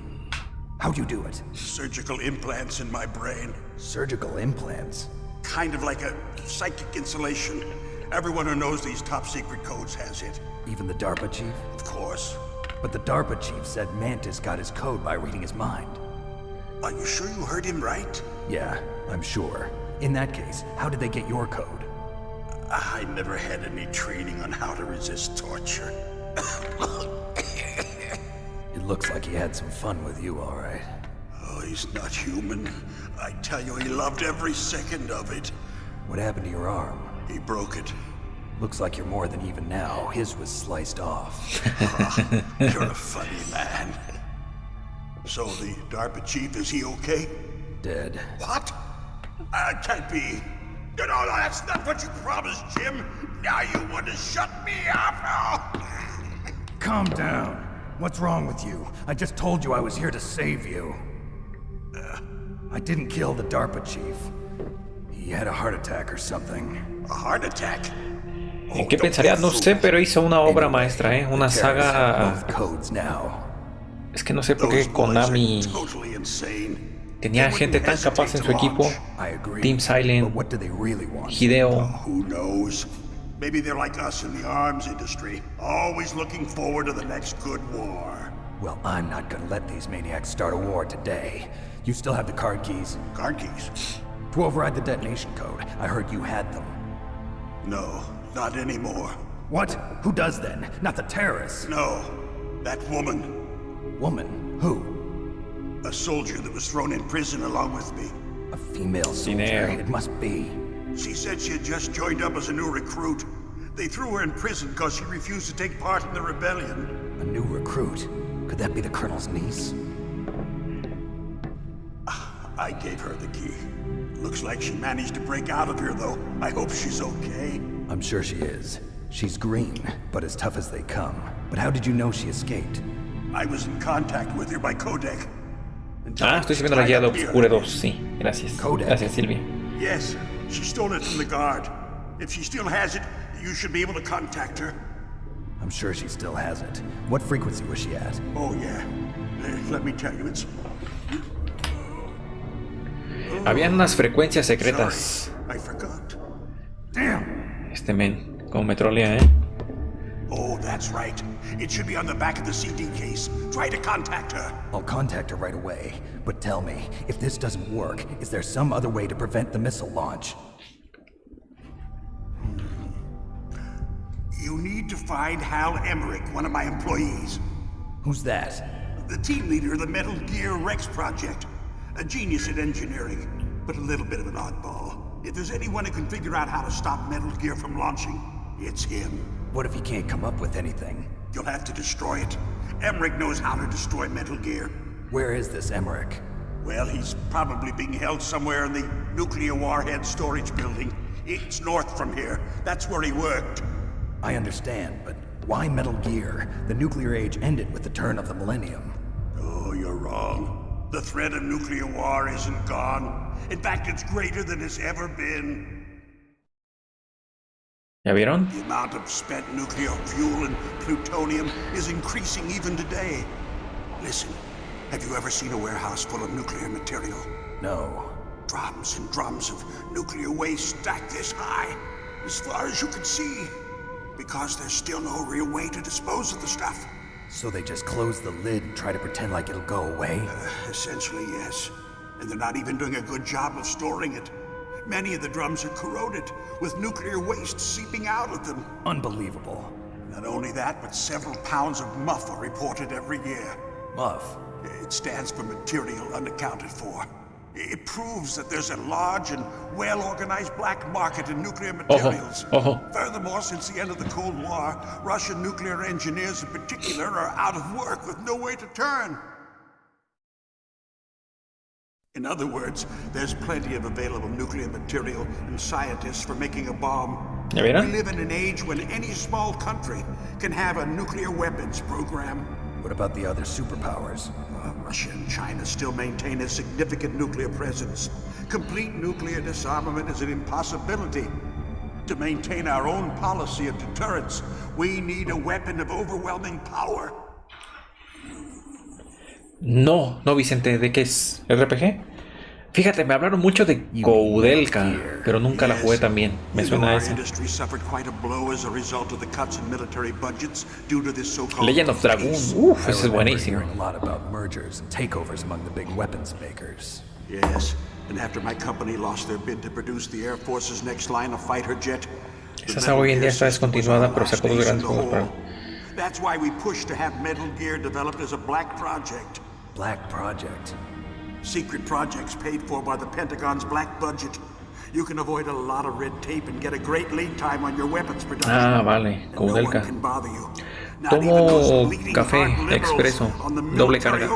S4: How'd you do it?
S7: Surgical implants in my brain.
S4: Surgical implants?
S7: Kind of like a psychic insulation. Everyone who knows these top secret codes has it.
S4: Even the DARPA chief?
S7: Of course.
S4: But the DARPA chief said Mantis got his code by reading his mind.
S7: Are you sure you heard him right?
S4: Yeah, I'm sure. In that case, how did they get your code?
S7: I never had any training on how to resist torture.
S4: It looks like he had some fun with you, all right.
S7: Oh, he's not human. I tell you, he loved every second of it.
S4: What happened to your arm?
S7: He broke it.
S4: Looks like you're more than even now. His was sliced off.
S7: Oh, you're a funny man. So the DARPA chief, is he okay?
S4: Dead.
S7: What? Can't be. No, that's not what you promised, Jim. Now you want to shut me up?
S4: Calm down. What's wrong with you? I just told you I was here to save you. I didn't kill the DARPA chief. He had a heart attack or something.
S7: A heart attack?
S3: ¿En qué pensaría? No sé, pero hizo una obra maestra, una saga. Es que no sé por qué Konami tenía gente tan capaz en su equipo. Team Silent, Hideo.
S7: Who knows? Maybe they're like us in the arms industry, always looking forward to the next good war.
S4: Well, I'm not gonna let these maniacs start a war today. You still have the card keys?
S7: Card keys?
S4: To override the detonation code. I heard you had them.
S7: No, not anymore.
S4: What? Who does then? Not the terrorists?
S7: No, that woman.
S4: Woman? Who?
S7: A soldier that was thrown in prison along with me.
S4: A female soldier? It must be.
S7: She said she had just joined up as a new recruit. They threw her in prison because she refused to take part in the rebellion.
S4: A new recruit? Could that be the Colonel's niece?
S7: I gave her the key. Looks like she managed to break out of here, though. I hope she's okay.
S4: I'm sure she is. She's green, but as tough as they come. But how did you know she escaped?
S7: I was in contact with her by codec.
S3: Estoy sirviendo la guía de Obscure 2, sí. Gracias.
S4: Codec.
S3: Gracias, Silvia.
S7: Yes, she stole it from the guard. If she still has it, you should be able to contact her.
S4: I'm sure she still has it. What frequency was she at?
S7: Oh, yeah. Let me tell you, it's...
S3: Habían unas frecuencias secretas.
S7: I forgot.
S4: Damn.
S3: Este men, como me trolea,
S7: Oh, that's right. It should be on the back of the CD case. Try to contact her.
S4: I'll contact her right away. But tell me, if this doesn't work, is there some other way to prevent the missile launch?
S7: You need to find Hal Emmerich, one of my employees.
S4: Who's that?
S7: The team leader of the Metal Gear Rex project. A genius at engineering, but a little bit of an oddball. If there's anyone who can figure out how to stop Metal Gear from launching, it's him.
S4: What if he can't come up with anything?
S7: You'll have to destroy it. Emmerich knows how to destroy Metal Gear.
S4: Where is this Emmerich?
S7: Well, he's probably being held somewhere in the nuclear warhead storage building. It's north from here. That's where he worked.
S4: I understand, but why Metal Gear? The nuclear age ended with the turn of the millennium.
S7: Oh, you're wrong. The threat of nuclear war isn't gone. In fact, it's greater than it's ever been.
S3: ¿Ya vieron?
S5: The amount of spent nuclear fuel and plutonium is increasing even today. Listen, have you ever seen a warehouse full of nuclear material?
S4: No.
S5: Drums and drums of nuclear waste stacked this high, as far as you can see, because there's still no real way to dispose of the stuff.
S13: So they just close the lid and try to pretend like it'll go away?
S5: Essentially, yes. And they're not even doing a good job of storing it. Many of the drums are corroded, with nuclear waste seeping out of them.
S13: Unbelievable.
S5: Not only that, but several pounds of muff are reported every year.
S13: Muff?
S5: It stands for material unaccounted for. It proves that there's a large and well-organized black market in nuclear materials. Furthermore, since the end of the Cold War, Russian nuclear engineers in particular are out of work with no way to turn. In other words, there's plenty of available nuclear material and scientists for making a bomb.
S3: ¿Ya
S5: We
S3: vieron?
S5: live in an age when any small country can have a nuclear weapons program.
S13: What about the other superpowers?
S5: Russia and China still maintain a significant nuclear presence. Complete nuclear disarmament is an impossibility. To maintain our own policy of deterrence, we need a weapon of overwhelming power.
S3: No, no, Vicente, ¿de qué es? ¿RPG? Fíjate, me hablaron mucho de Koudelka, pero nunca la jugué tan bien. Me suena a esa. Legend of Dragoon. Uf, ese es buenísimo.
S5: Yes, and after my company lost their bid to produce the Air Force's next line of fighter jet,
S3: Esa saga hoy en día está descontinuada, pero sacó dos grandes juegos para...
S5: That's why we pushed to have Metal Gear developed as a black project.
S13: Black project?
S5: Secret projects paid for by the Pentagon's black budget. You can avoid a lot of red tape and get a great lead time on your weapons production.
S3: Ah, vale, Koudelka. Tomo café expreso, doble carga.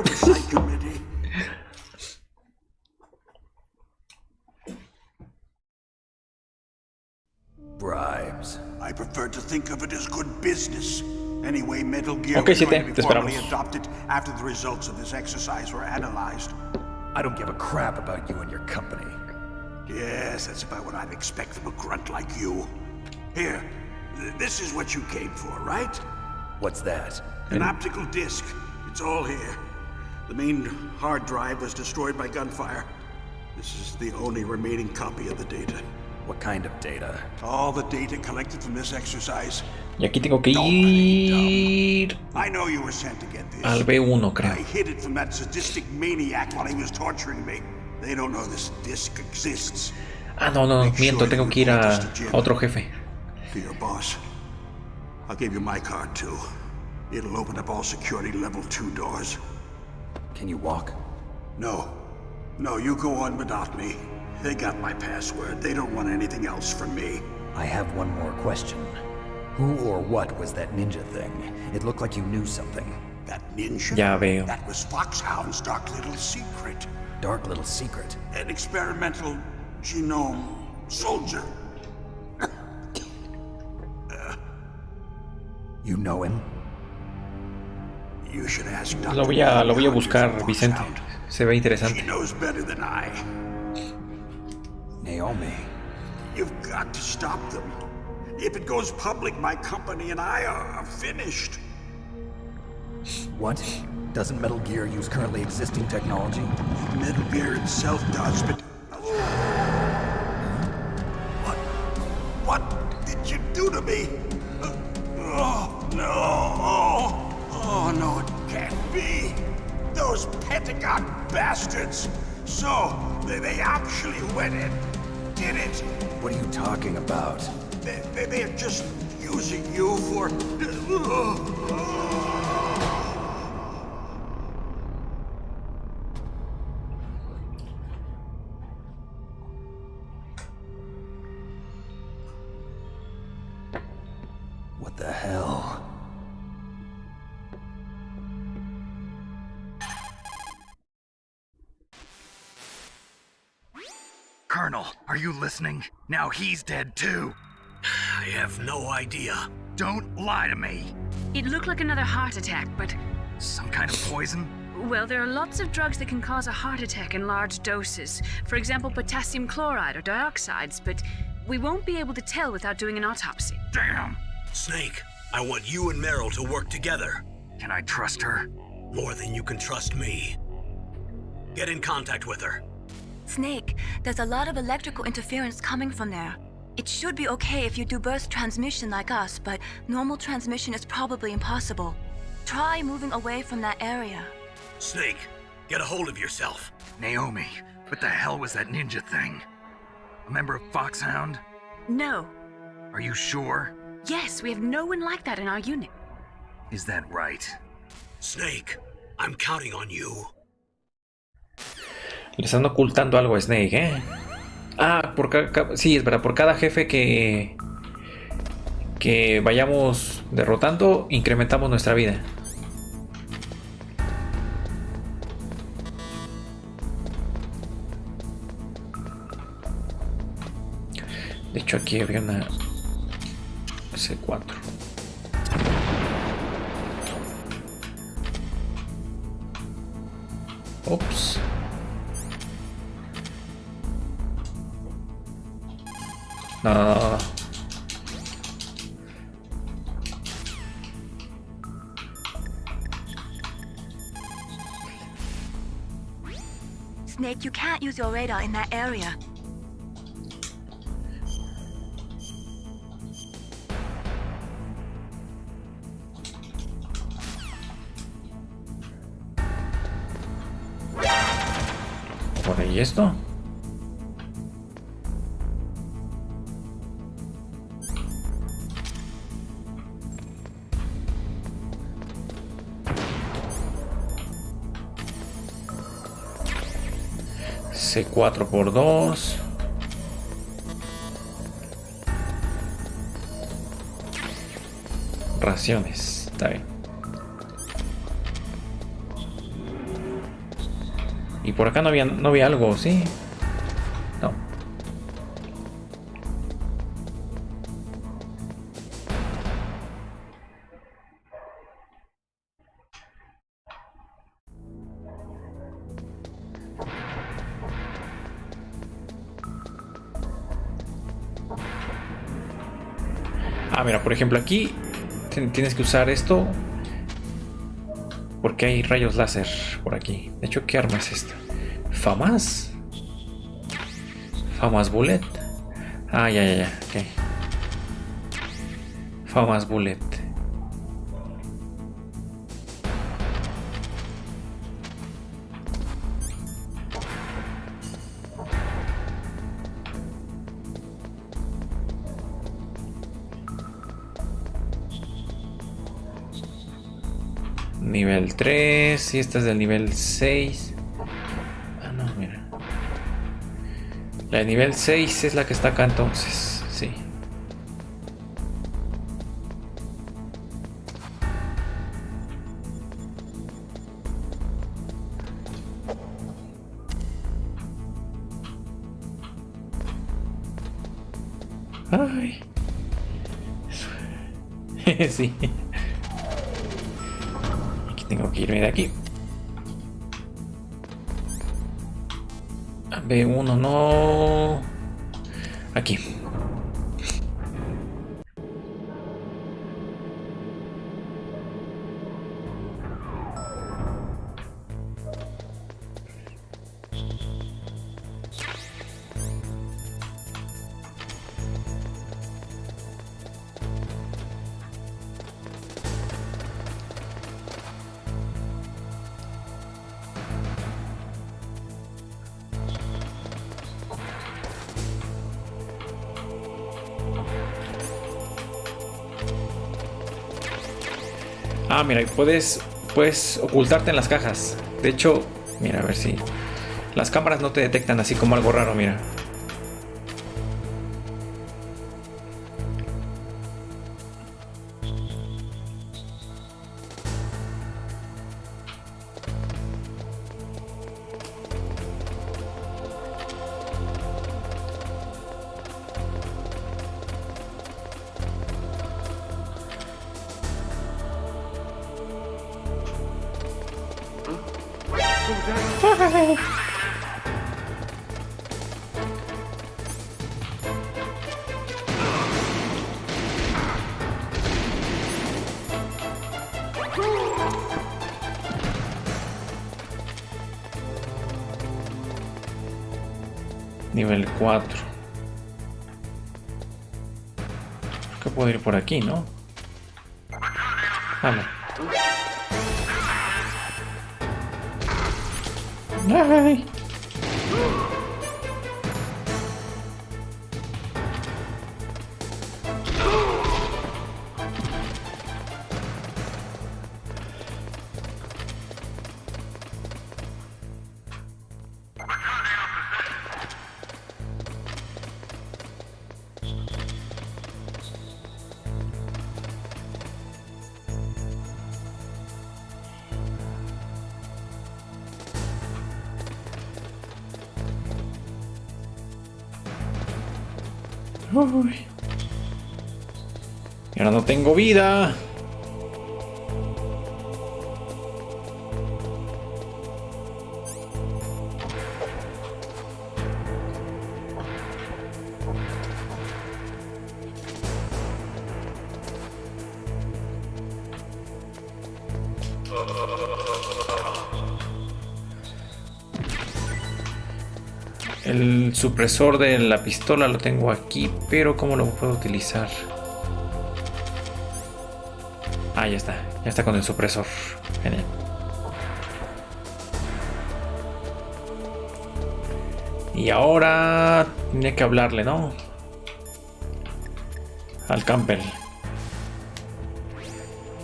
S5: Bribes. I prefer to think of it as good business. Anyway, Metal Gear
S3: Okay,
S5: was going to
S3: te
S5: be formally
S3: esperamos.
S5: adopted after the results of this exercise were analyzed.
S13: I don't give a crap about you and your company.
S5: Yes, that's about what I'd expect from a grunt like you. Here, this is what you came for, right?
S13: What's that?
S5: An optical disc. It's all here. The main hard drive was destroyed by gunfire. This is the only remaining copy of the data.
S13: What kind of data?
S5: All the data collected from this exercise.
S3: Y aquí tengo que ir
S5: I know you were sent to get this.
S3: al B1,
S5: I
S3: creo.
S5: hid it from that sadistic maniac while he was torturing me. They don't know this disc exists.
S3: Ah, no, no, miento, tengo que ir a otro jefe.
S5: To your boss. I'll give you my card too. It'll open up all security level 2 doors.
S13: Can you walk?
S5: No. No, you go on without me. They got my password. They don't want anything else from me.
S13: I have one more question. Who or what was that ninja thing? It looked like you knew something.
S5: That ninja?
S3: Ya veo.
S5: That was Foxhound's dark little secret.
S13: Dark little secret?
S5: An experimental genome soldier.
S13: You know him?
S5: You should ask Dr.
S3: Lo voy a buscar, Vicente. Se ve interesante.
S5: She knows better than I.
S13: Naomi.
S5: You've got to stop them. If it goes public, my company and I are finished.
S13: What? Doesn't Metal Gear use currently existing technology?
S5: Metal Gear itself does, but... What did you do to me? Oh, no. Oh, no, it can't be. Those Pentagon bastards. So, they actually went and did it.
S13: What are you talking about?
S5: They're just using you for...
S13: What the hell?
S7: Colonel, are you listening? Now he's dead too.
S5: I have no idea.
S7: Don't lie to me.
S6: It looked like another heart attack, but...
S7: Some kind of poison?
S6: Well, there are lots of drugs that can cause a heart attack in large doses. For example, potassium chloride or dioxides, but We won't be able to tell without doing an autopsy.
S13: Damn!
S5: Snake, I want you and Meryl to work together.
S13: Can I trust her?
S5: More than you can trust me. Get in contact with her.
S8: Snake, there's a lot of electrical interference coming from there. It should be okay if you do burst transmission like us, but normal transmission is probably impossible. Try moving away from that area.
S5: Snake, get a hold of yourself.
S13: Naomi, what the hell was that ninja thing? A member of Foxhound?
S6: No.
S13: Are you sure?
S6: Yes, we have no one like that in our unit.
S13: Is that right?
S5: Snake, I'm counting on you.
S3: Le están ocultando algo a Snake, ¿eh? Ah, sí, es verdad, por cada jefe que vayamos derrotando, incrementamos nuestra vida. De hecho, aquí había una C4. Ups. No.
S8: Snake, you can't use your radar in that area.
S3: ¿Por ahí esto? C4x2. Raciones, está bien. Y por acá no había algo, ¿sí? No. Ah, mira, por ejemplo, aquí tienes que usar esto porque hay rayos láser por aquí. De hecho, ¿qué arma es esta? ¿FAMAS? ¿FAMAS Bullet? Ah, ya, ok. FAMAS Bullet. Nivel 3 y esta es del nivel 6. Ah, no, mira. La de nivel 6 es la que está acá entonces, sí. Ay. Sí. Tengo que irme de aquí. B1 no. Aquí. Ah, mira, y puedes ocultarte en las cajas. De hecho, mira, a ver si las cámaras no te detectan así como algo raro, mira. Nivel 4. Creo que puedo ir por aquí, ¿no? Vale. ¡Ay! Uy. Y ahora no tengo vida. El supresor de la pistola lo tengo aquí, pero ¿cómo lo puedo utilizar? Ah, ya está con el supresor. Genial. Y ahora tenía que hablarle, ¿no? Al camper.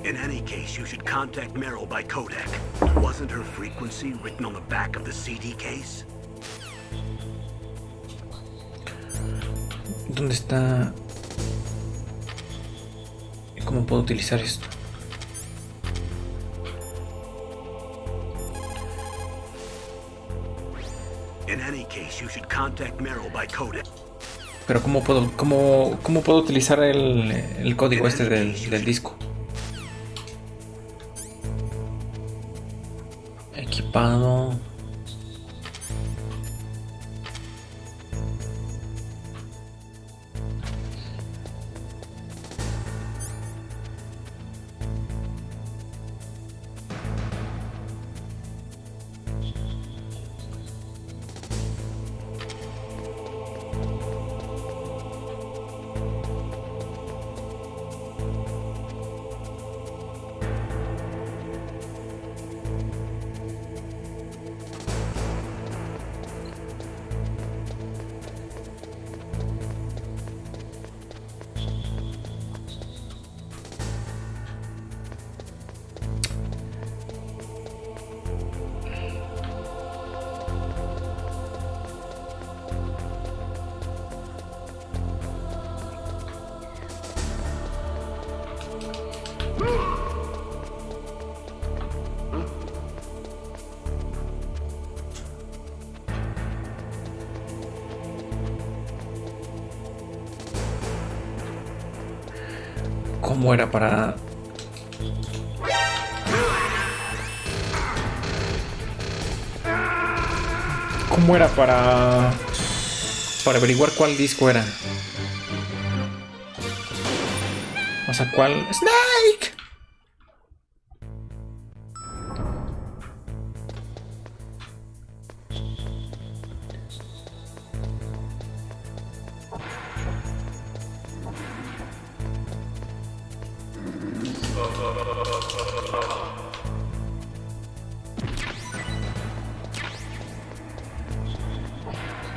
S5: In any case, you should contact Meryl by codec. Wasn't her frequency written on the back of the CD case?
S3: ¿Dónde está? ¿Cómo puedo utilizar esto?
S5: In any case, you should contact Meryl by codec.
S3: Pero ¿cómo puedo utilizar el código este del disco? Equipado. ¿Cómo era para...? ¿Cómo era para averiguar cuál disco era? O sea, ¿cuál? ¡Snake!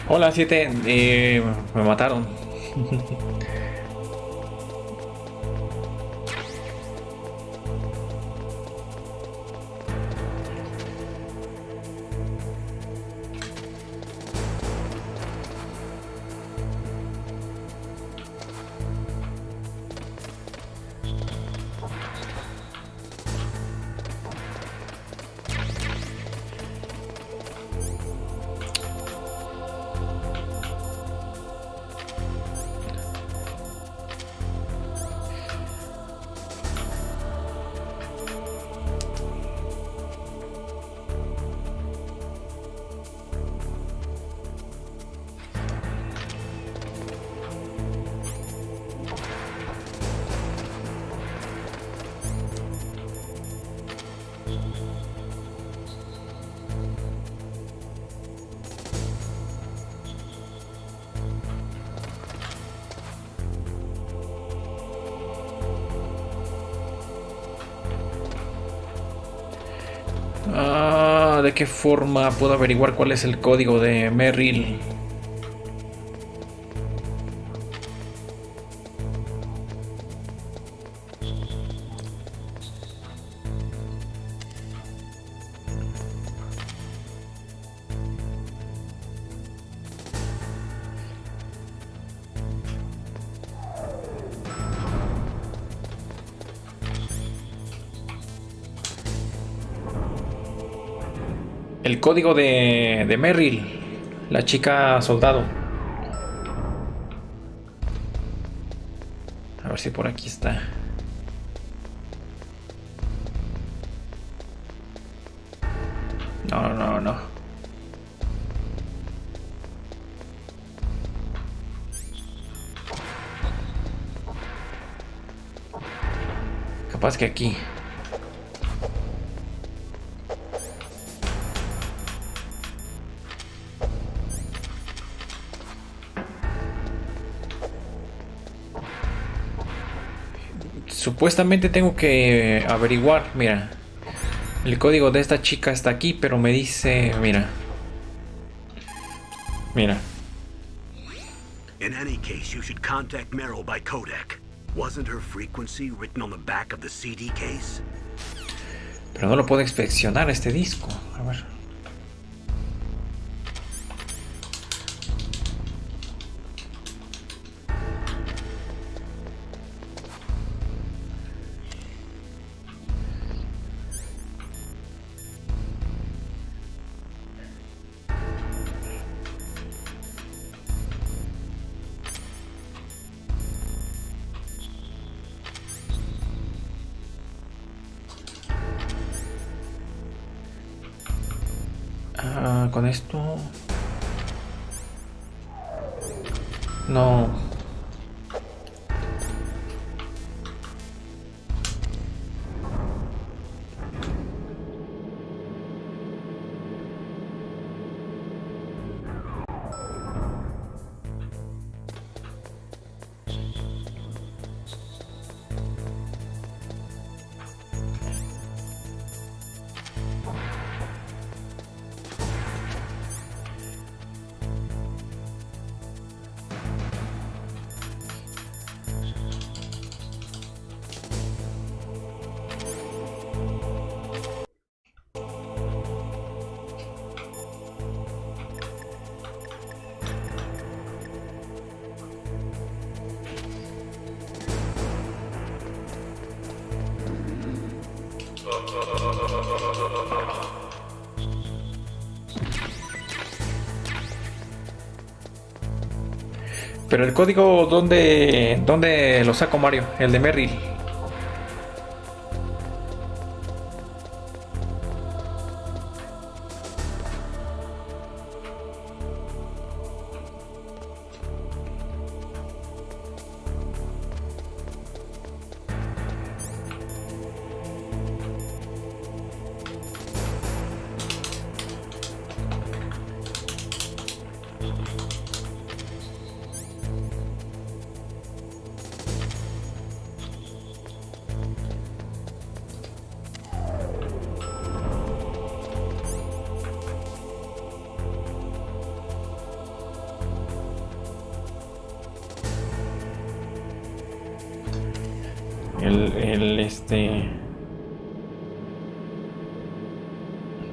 S3: Hola, 7. Me mataron. ¿De qué forma puedo averiguar cuál es el código de Merrill? El código de Merrill, la chica soldado. A ver si por aquí está. No. Capaz que aquí. Supuestamente tengo que averiguar, mira. El código de esta chica está aquí, pero me dice, mira.
S5: In any case, you should contact Meryl by codec. Wasn't her frequency written on the back of the CD case?
S3: Pero no lo puedo inspeccionar este disco. A ver. Con esto no. Pero el código, ¿dónde lo saco, Mario? El de Merrill.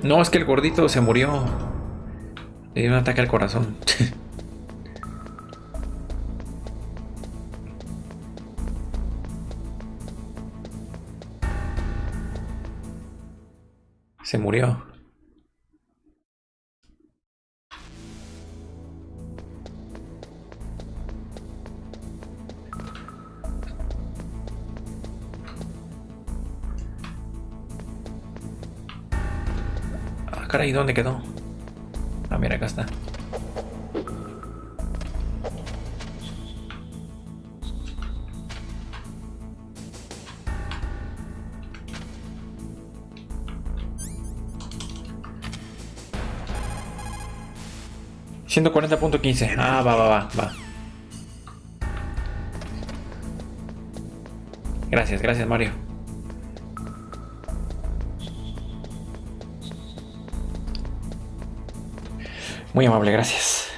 S3: No, es que el gordito se murió. Le dio un ataque al corazón. Se murió. Caray, ¿dónde quedó? Ah, mira, acá está. $140.15. Ah, va. Gracias, Mario. Muy amable, gracias.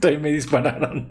S3: Todavía me dispararon.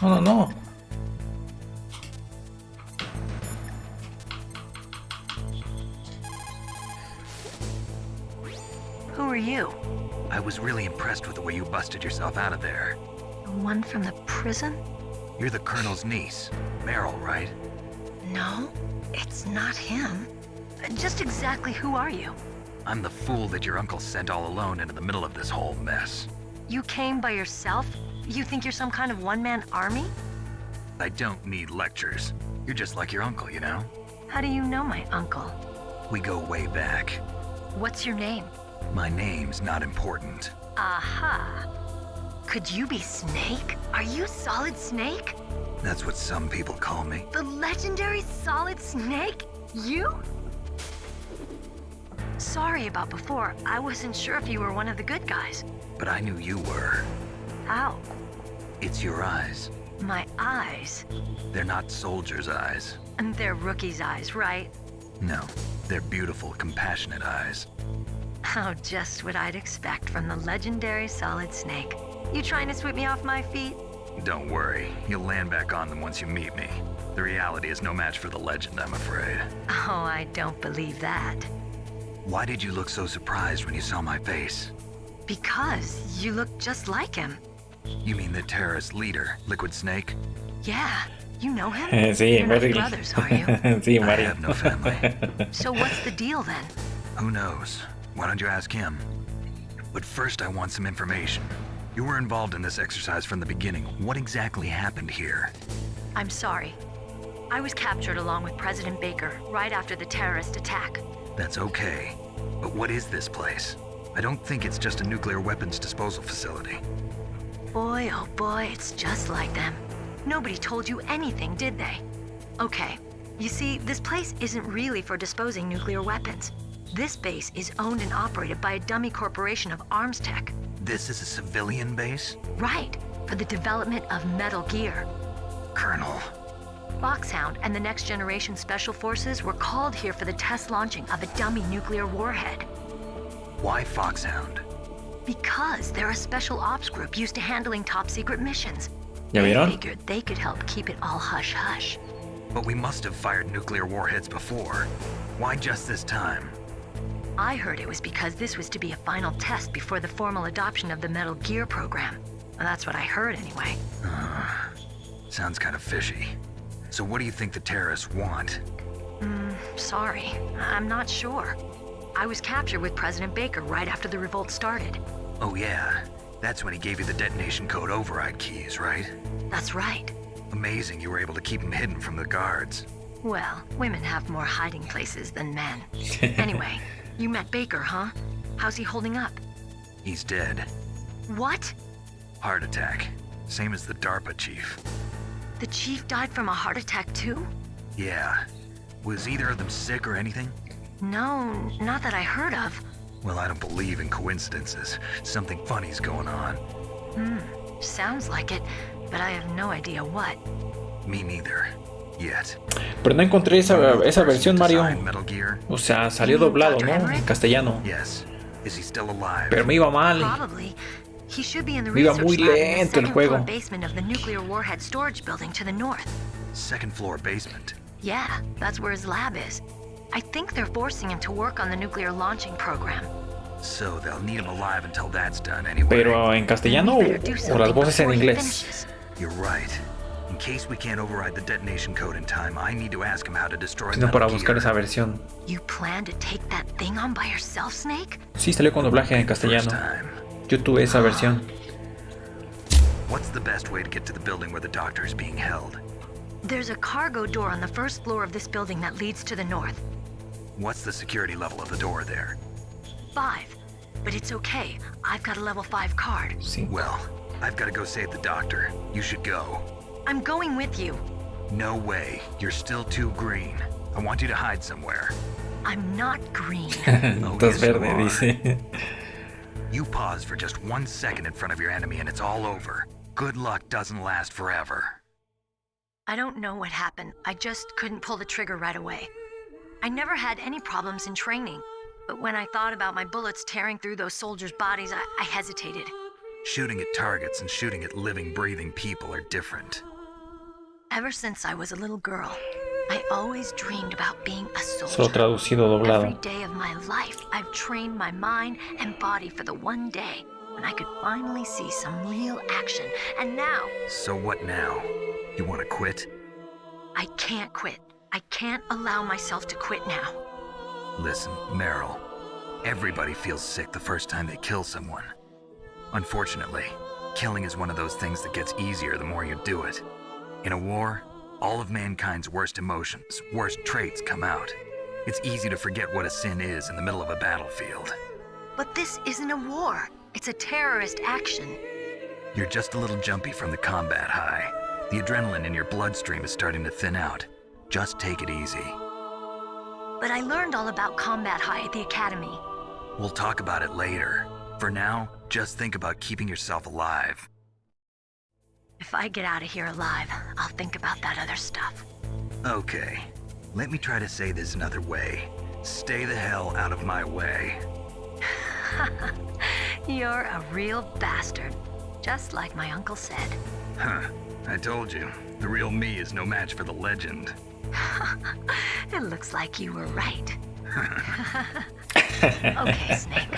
S3: No, no, no.
S13: Who are you? I was really impressed with the way you busted yourself out of there.
S8: The one from the prison?
S13: You're the Colonel's niece, Meryl, right?
S8: No, it's not him. Just exactly who are you?
S13: I'm the fool that your uncle sent all alone into the middle of this whole mess.
S8: You came by yourself? You think you're some kind of one-man army?
S13: I don't need lectures. You're just like your uncle, you know?
S8: How do you know my uncle?
S13: We go way back.
S8: What's your name?
S13: My name's not important.
S8: Aha. Could you be Snake? Are you Solid Snake?
S13: That's what some people call me.
S8: The legendary Solid Snake? You? Sorry about before. I wasn't sure if you were one of the good guys.
S13: But I knew you were.
S8: How?
S13: It's your eyes.
S8: My eyes?
S13: They're not soldiers' eyes.
S8: And they're rookies' eyes, right?
S13: No, they're beautiful, compassionate eyes.
S8: Oh, just what I'd expect from the legendary Solid Snake. You trying to sweep me off my feet?
S13: Don't worry, you'll land back on them once you meet me. The reality is no match for the legend, I'm afraid.
S8: Oh, I don't believe that.
S13: Why did you look so surprised when you saw my face?
S8: Because you look just like him.
S13: You mean the terrorist leader, Liquid Snake?
S8: Yeah, you know him?
S3: Sí,
S8: You're not
S3: very.
S8: brothers, are you?
S3: Sí,
S13: I
S3: Mario.
S13: have no family.
S8: So what's the deal then?
S13: Who knows? Why don't you ask him? But first I want some information. You were involved in this exercise from the beginning. What exactly happened here?
S8: I'm sorry. I was captured along with President Baker right after the terrorist attack.
S13: That's okay. But what is this place? I don't think it's just a nuclear weapons disposal facility.
S8: Boy, oh boy, it's just like them. Nobody told you anything, did they? Okay, you see, this place isn't really for disposing nuclear weapons. This base is owned and operated by a dummy corporation of arms tech.
S13: This is a civilian base?
S8: Right, for the development of Metal Gear.
S13: Colonel.
S8: Foxhound and the Next Generation Special Forces were called here for the test launching of a dummy nuclear warhead.
S13: Why Foxhound?
S8: Because they're a special ops group used to handling top secret missions.
S3: ¿Ya
S8: They
S3: vieron?
S8: figured they could help keep it all hush-hush.
S13: But we must have fired nuclear warheads before. Why just this time?
S8: I heard it was because this was to be a final test before the formal adoption of the Metal Gear program. Well, that's what I heard anyway.
S13: Sounds kind of fishy. So what do you think the terrorists want?
S8: Sorry, I'm not sure. I was captured with President Baker right after the revolt started.
S13: Oh yeah, that's when he gave you the detonation code override keys, right?
S8: That's right.
S13: Amazing you were able to keep them hidden from the guards.
S8: Well, women have more hiding places than men. Anyway, you met Baker, huh?
S6: How's he holding up?
S13: He's dead.
S6: What?
S13: Heart attack. Same as the DARPA chief.
S6: The chief died from a heart attack too?
S13: Yeah. Was either of them sick or anything?
S6: No, not that I heard of.
S13: Well, I don't believe in coincidences. Something funny's going on.
S6: Sounds like it, but I have no idea what.
S13: Me neither. Yet.
S3: Pero no encontré esa versión, Mario.
S13: Metal Gear?
S3: O sea, salió doblado, ¿no? En castellano.
S13: Yes. Is he still alive?
S3: Pero me iba mal.
S6: Probably. He should be in the
S3: Me iba
S6: research
S3: muy
S6: lab in the
S3: lento el
S6: second floor
S3: juego.
S6: basement of the nuclear warhead storage building to the north.
S13: Second floor basement.
S6: Yeah, that's where his lab is. I think they're forcing him to work on the nuclear launching program.
S13: So they'll need him alive until that's done anyway.
S3: Pero en castellano o las voces en inglés.
S13: You're right. In case we can't override the detonation code in time, I need to ask him how to destroy
S3: Sino para
S13: Metal
S3: buscar
S13: Gear.
S3: esa versión.
S6: You plan to take that thing on by yourself, Snake?
S3: Sí, salió con doblaje en castellano. Yo tuve esa versión.
S13: What's the best way to get to the building where the doctor is being held?
S6: There's a cargo door on the first floor of this building that leads to the north.
S13: What's the security level of the door there?
S6: 5. But it's okay. I've got a level 5 card.
S3: Sí.
S13: Well, I've got to go save the doctor. You should go.
S6: I'm going with you.
S13: No way. You're still too green. I want you to hide somewhere.
S6: I'm not green.
S3: Estás verde, dice.
S13: You pause for just 1 second in front of your enemy and it's all over. Good luck doesn't last forever.
S6: I don't know what happened. I just couldn't pull the trigger right away. I never had any problems in training, but when I thought about my bullets tearing through those soldiers' bodies, I hesitated.
S13: Shooting at targets and shooting at living, breathing people are different.
S6: Ever since I was a little girl, I always dreamed about being a soldier.
S3: Solo traducido, doblado.
S6: Every day of my life, I've trained my mind and body for the one day when I could finally see some real action. And now...
S13: So what now? You want to quit?
S6: I can't quit. I can't allow myself to quit now.
S13: Listen, Meryl. Everybody feels sick the first time they kill someone. Unfortunately, killing is one of those things that gets easier the more you do it. In a war, all of mankind's worst emotions, worst traits come out. It's easy to forget what a sin is in the middle of a battlefield.
S6: But this isn't a war. It's a terrorist action.
S13: You're just a little jumpy from the combat high. The adrenaline in your bloodstream is starting to thin out. Just take it easy.
S6: But I learned all about combat high at the academy.
S13: We'll talk about it later. For now, just think about keeping yourself alive.
S6: If I get out of here alive, I'll think about that other stuff.
S13: Okay, let me try to say this another way. Stay the hell out of my way.
S6: You're a real bastard, just like my uncle said.
S13: Huh, I told you, the real me is no match for the legend.
S6: It looks like you were right. Okay, Snake.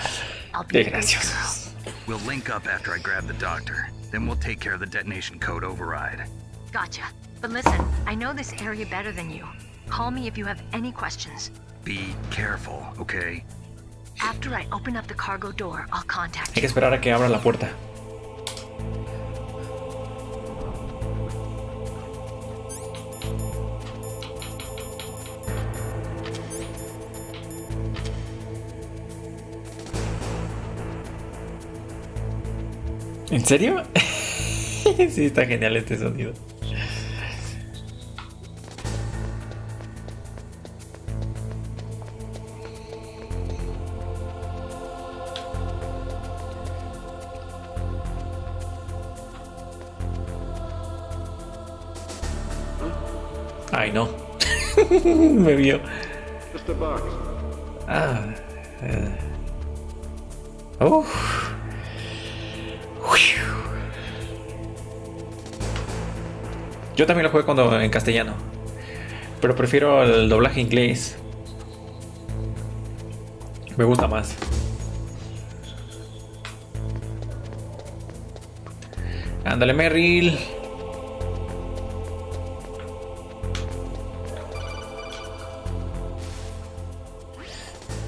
S6: I'll be a good girl.
S13: We'll link up after I grab the doctor. Then we'll take care of the detonation code override.
S6: Gotcha. But listen, I know this area better than you. Call me if you have any questions.
S13: Be careful, okay?
S6: After I open up the cargo door, I'll contact
S3: Hay que
S6: you.
S3: esperar a que abra la puerta. ¿En serio? Sí, está genial este sonido. Ay, no. Me vio. Ah. Yo también lo jugué cuando en castellano, pero prefiero el doblaje inglés. Me gusta más. Ándale, Merrill.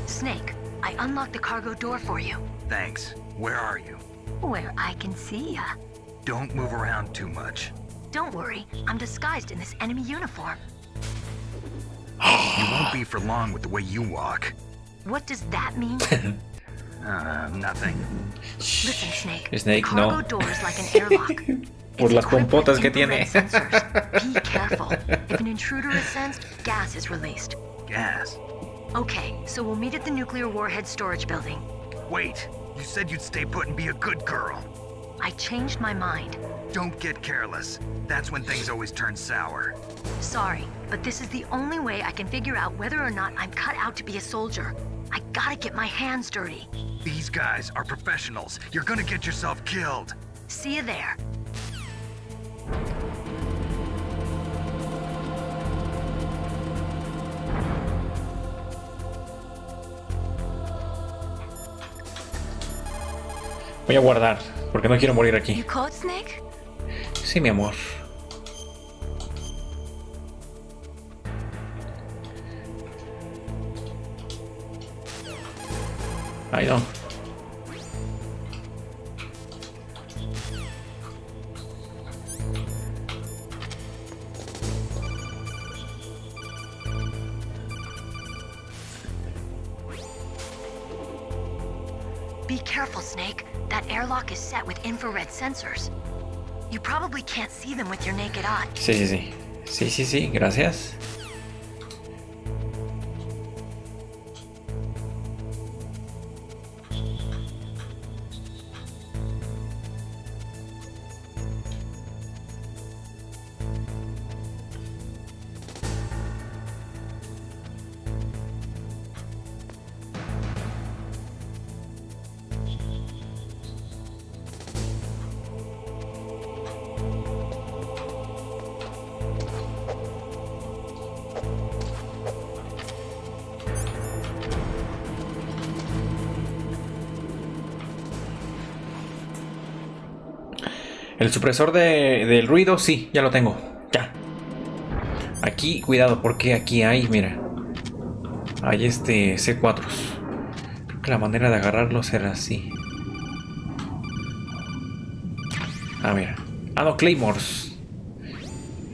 S6: Snake, I unlocked the cargo door for you.
S13: Thanks. Where are you?
S6: Where I can see ya.
S13: Don't move around too much.
S6: Don't worry, I'm disguised in this enemy uniform.
S13: You won't be for long with the way you walk.
S6: What does that mean?
S13: Nothing.
S6: Listen, Snake.
S3: Snake,
S6: the cargo
S3: no.
S6: door is like an airlock.
S3: Por
S6: It's
S3: las
S6: equipped
S3: pompotas
S6: with
S3: que tiene.
S6: infrared sensors. Be careful. If an intruder is sensed, gas is released.
S13: Gas.
S6: Okay, so we'll meet at the nuclear warhead storage building.
S13: Wait, you said you'd stay put and be a good girl.
S6: I changed my mind.
S13: Don't get careless. That's when things always turn sour.
S6: Sorry, but this is the only way I can figure out whether or not I'm cut out to be a soldier. I gotta get my hands dirty.
S13: These guys are professionals. You're gonna get yourself killed.
S6: See you there.
S3: Voy a guardar, porque no quiero morir aquí.
S8: You caught Snake?
S3: Sí, mi amor. Ay, no.
S6: Be careful, Snake. That airlock is set with infrared sensors. You probably can't see them with your naked eye.
S3: Sí, sí, sí. Sí, sí, sí, gracias. El supresor del ruido, sí, ya lo tengo. Ya. Aquí, cuidado, porque aquí hay, mira. Hay C4s. Creo que la manera de agarrarlos era así. Ah, mira. Ah, no, Claymores.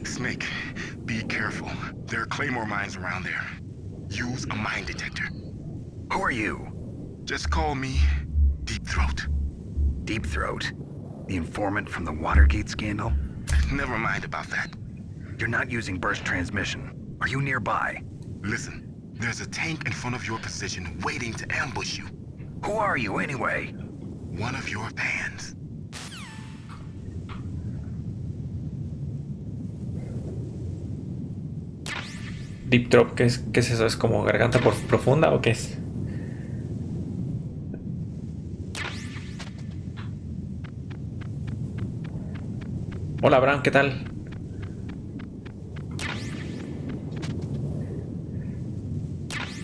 S12: Snake, be careful. There are claymore mines around there. Use a mine detector.
S13: Who are you?
S12: Just call me Deep Throat.
S13: Deep Throat? The informant from the Watergate scandal?
S12: Never mind about that.
S13: You're not using burst transmission. Are you nearby?
S12: Listen, there's a tank in front of your position waiting to ambush you.
S13: Who are you anyway?
S12: One of your fans.
S3: Deep Drop, ¿qué es eso? ¿Es como garganta profunda o qué es? Hola, Abraham, ¿qué tal?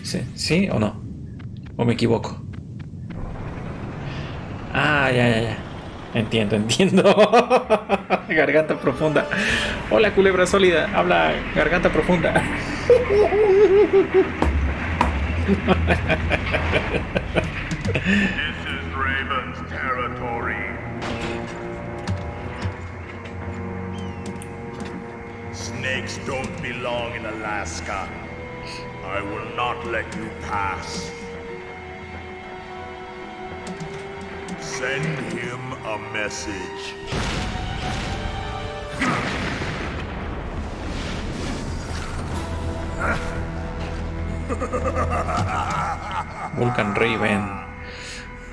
S3: ¿Sí? ¿Sí o no? ¿O me equivoco? Ah, ya. Entiendo. Garganta profunda. Hola, Culebra Solida. Habla garganta profunda.
S14: This is Raven's territory. Snakes don't belong in Alaska. I will not let you pass. Send him a message.
S3: Vulcan Raven.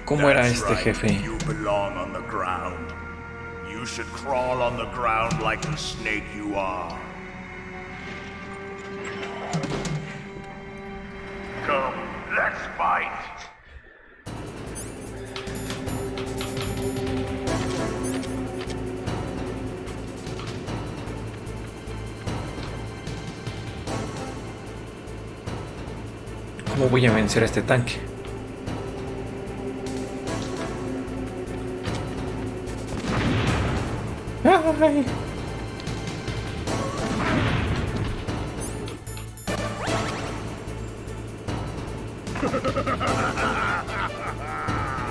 S3: ¿Cómo era este jefe?
S14: You belong on the ground. You should crawl on the ground like the snake you are. Come, let's fight.
S3: ¿Cómo voy a vencer a este tanque? ¡Ay!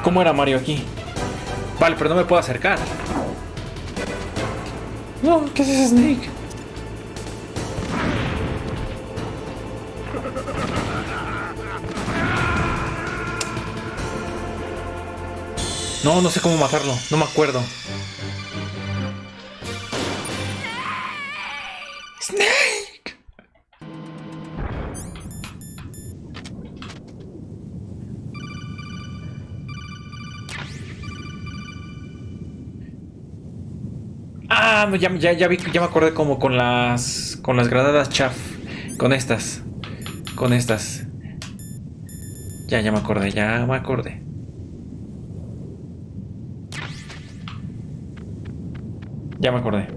S3: ¿Cómo era Mario aquí? Vale, pero no me puedo acercar. No, ¿qué es ese Snake? No, no sé cómo matarlo. No me acuerdo. ¡Snake! Ah, no, ya vi, ya me acordé como con las granadas chaff. Con estas. Ya me acordé. Ya me acordé.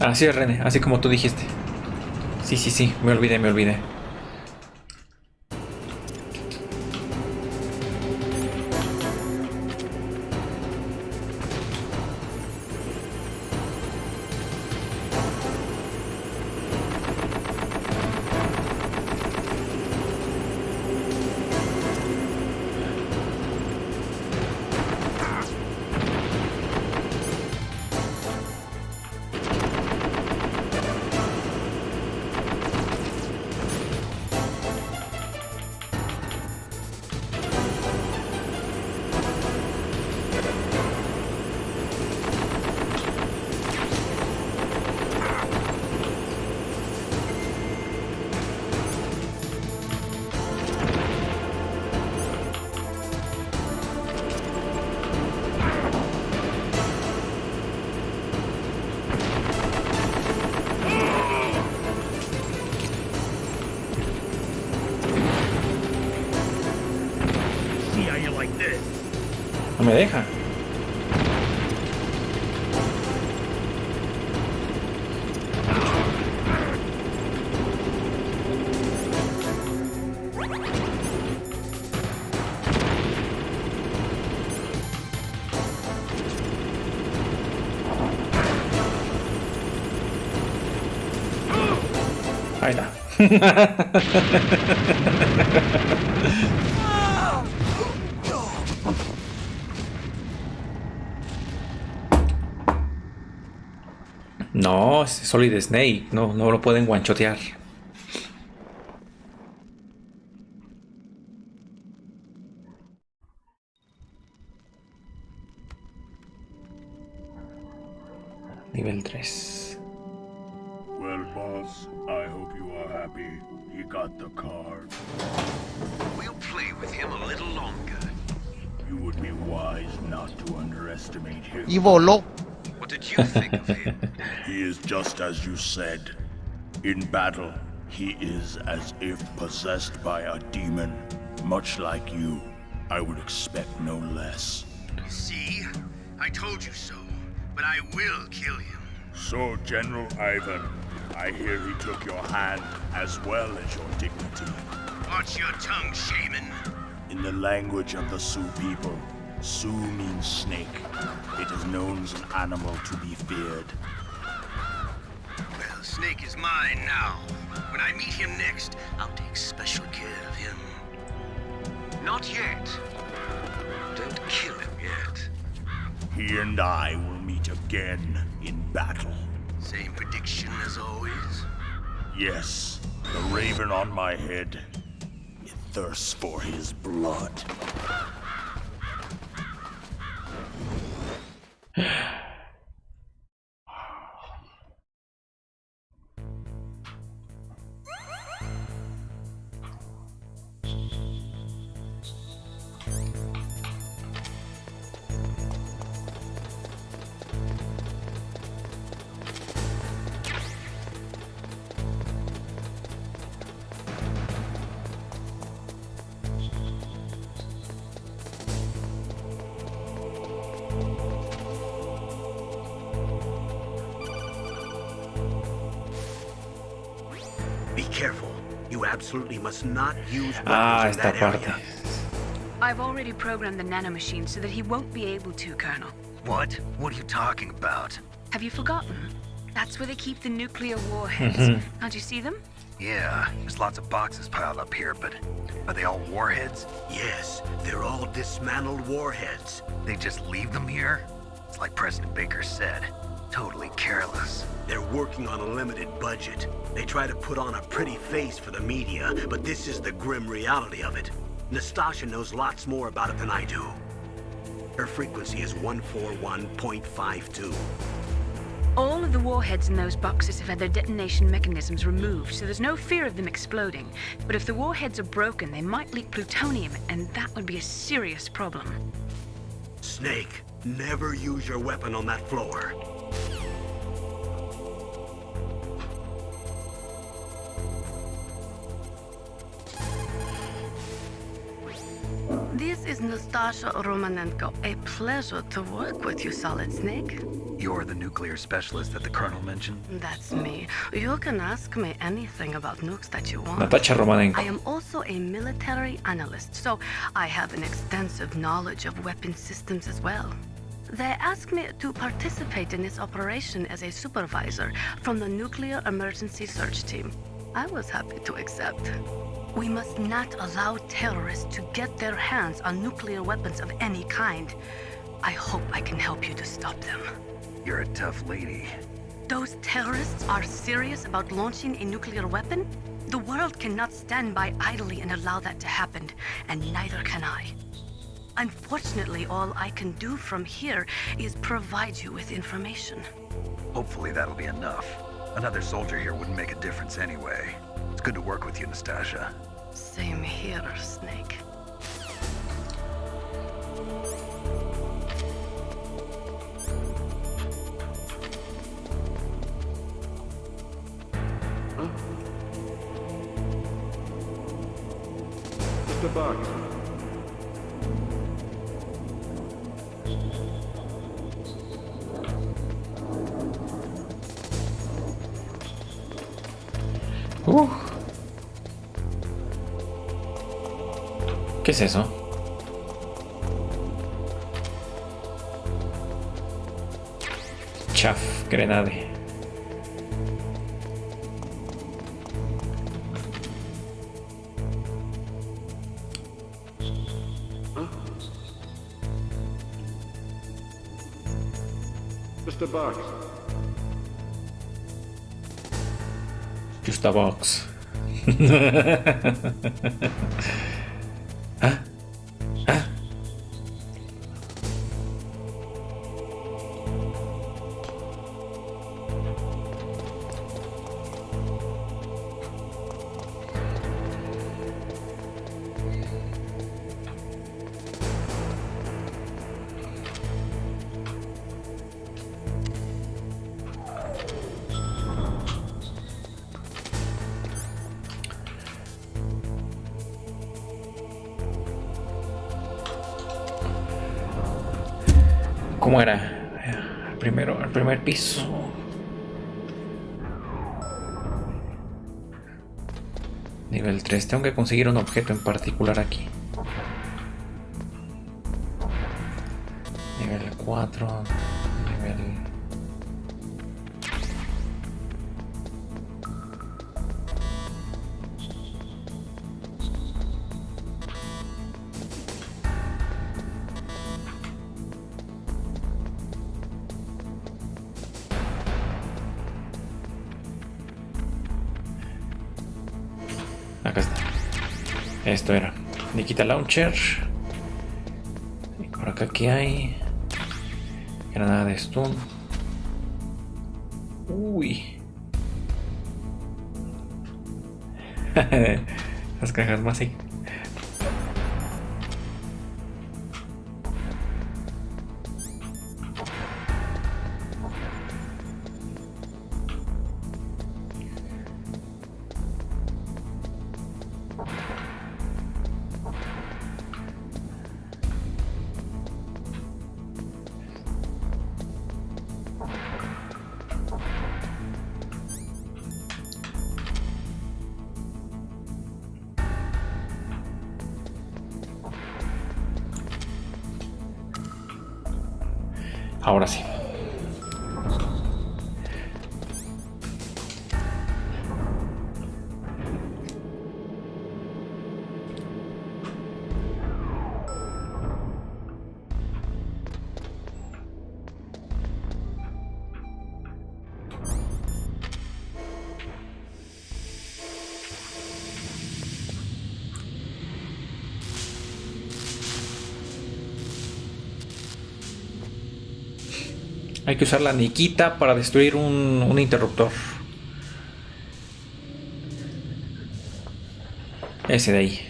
S3: Así es, René, así como tú dijiste. Sí, me olvidé. No me deja. Ahí está. No, es Solid Snake. No lo pueden guanchotear. Nivel 3.
S14: Well, boss, I hope you are happy. He got the card.
S9: We'll play with him a little longer.
S14: You would be wise not to underestimate him.
S15: Y voló.
S9: What did you think of him?
S14: He is just as you said. In battle, he is as if possessed by a demon. Much like you, I would expect no less.
S7: See? I told you so. But I will kill him.
S14: So, General Ivan, I hear he took your hand as well as your dignity.
S7: Watch your tongue, shaman.
S14: In the language of the Sioux people, Sioux means snake. It is known as an animal to be feared.
S7: Well, Snake is mine now. When I meet him next, I'll take special care of him.
S9: Not yet. Don't kill him yet.
S14: He and I will meet again in battle.
S7: Same prediction as always?
S14: Yes, the raven on my head. It thirsts for his blood.
S5: Be careful. You absolutely must not use weapons in
S3: Esta
S5: that
S3: parte.
S5: area.
S16: I've already programmed the nanomachine so that he won't be able to, Colonel.
S13: What? What are you talking about?
S16: Have you forgotten? That's where they keep the nuclear warheads. Can't you see them?
S13: Yeah, there's lots of boxes piled up here, but are they all warheads?
S5: Yes, they're all dismantled warheads.
S13: They just leave them here? It's like President Baker said. totally careless.
S5: They're working on a limited budget. They try to put on a pretty face for the media, but this is the grim reality of it. Nastasha knows lots more about it than I do. Her frequency is 141.52.
S16: All of the warheads in those boxes have had their detonation mechanisms removed, so there's no fear of them exploding. But if the warheads are broken, they might leak plutonium, and that would be a serious problem.
S5: Snake, never use your weapon on that floor.
S15: This is Nastasha Romanenko. A pleasure to work with you, Solid Snake.
S13: You're the nuclear specialist that the Colonel mentioned?
S15: That's me. You can ask me anything about nukes that you want.
S3: Natasha Romanenko.
S15: I am also a military analyst, so I have an extensive knowledge of weapon systems as well. They asked me to participate in this operation as a supervisor from the Nuclear Emergency Search Team. I was happy to accept. We must not allow terrorists to get their hands on nuclear weapons of any kind. I hope I can help you to stop them.
S13: You're a tough lady.
S15: Those terrorists are serious about launching a nuclear weapon? The world cannot stand by idly and allow that to happen, and neither can I. Unfortunately, all I can do from here is provide you with information.
S13: Hopefully that'll be enough. Another soldier here wouldn't make a difference anyway. It's good to work with you, Nastasha.
S15: Same here, Snake.
S12: Mr. Buck.
S3: ¿Qué es eso? Chaff, grenade.
S12: Mr. Box.
S3: Just a box. ¿Ah? ¿Ah? ¿Cómo era? El primer piso. Nivel 3. Tengo que conseguir un objeto en particular aquí. Nivel 4. Nivel... Acá está. Esto era. Nikita Launcher. Y por acá, ¿qué hay? Granada de stun. Uy. Las cajas más así. Ahora sí. Hay que usar la Nikita para destruir un interruptor. Ese de ahí.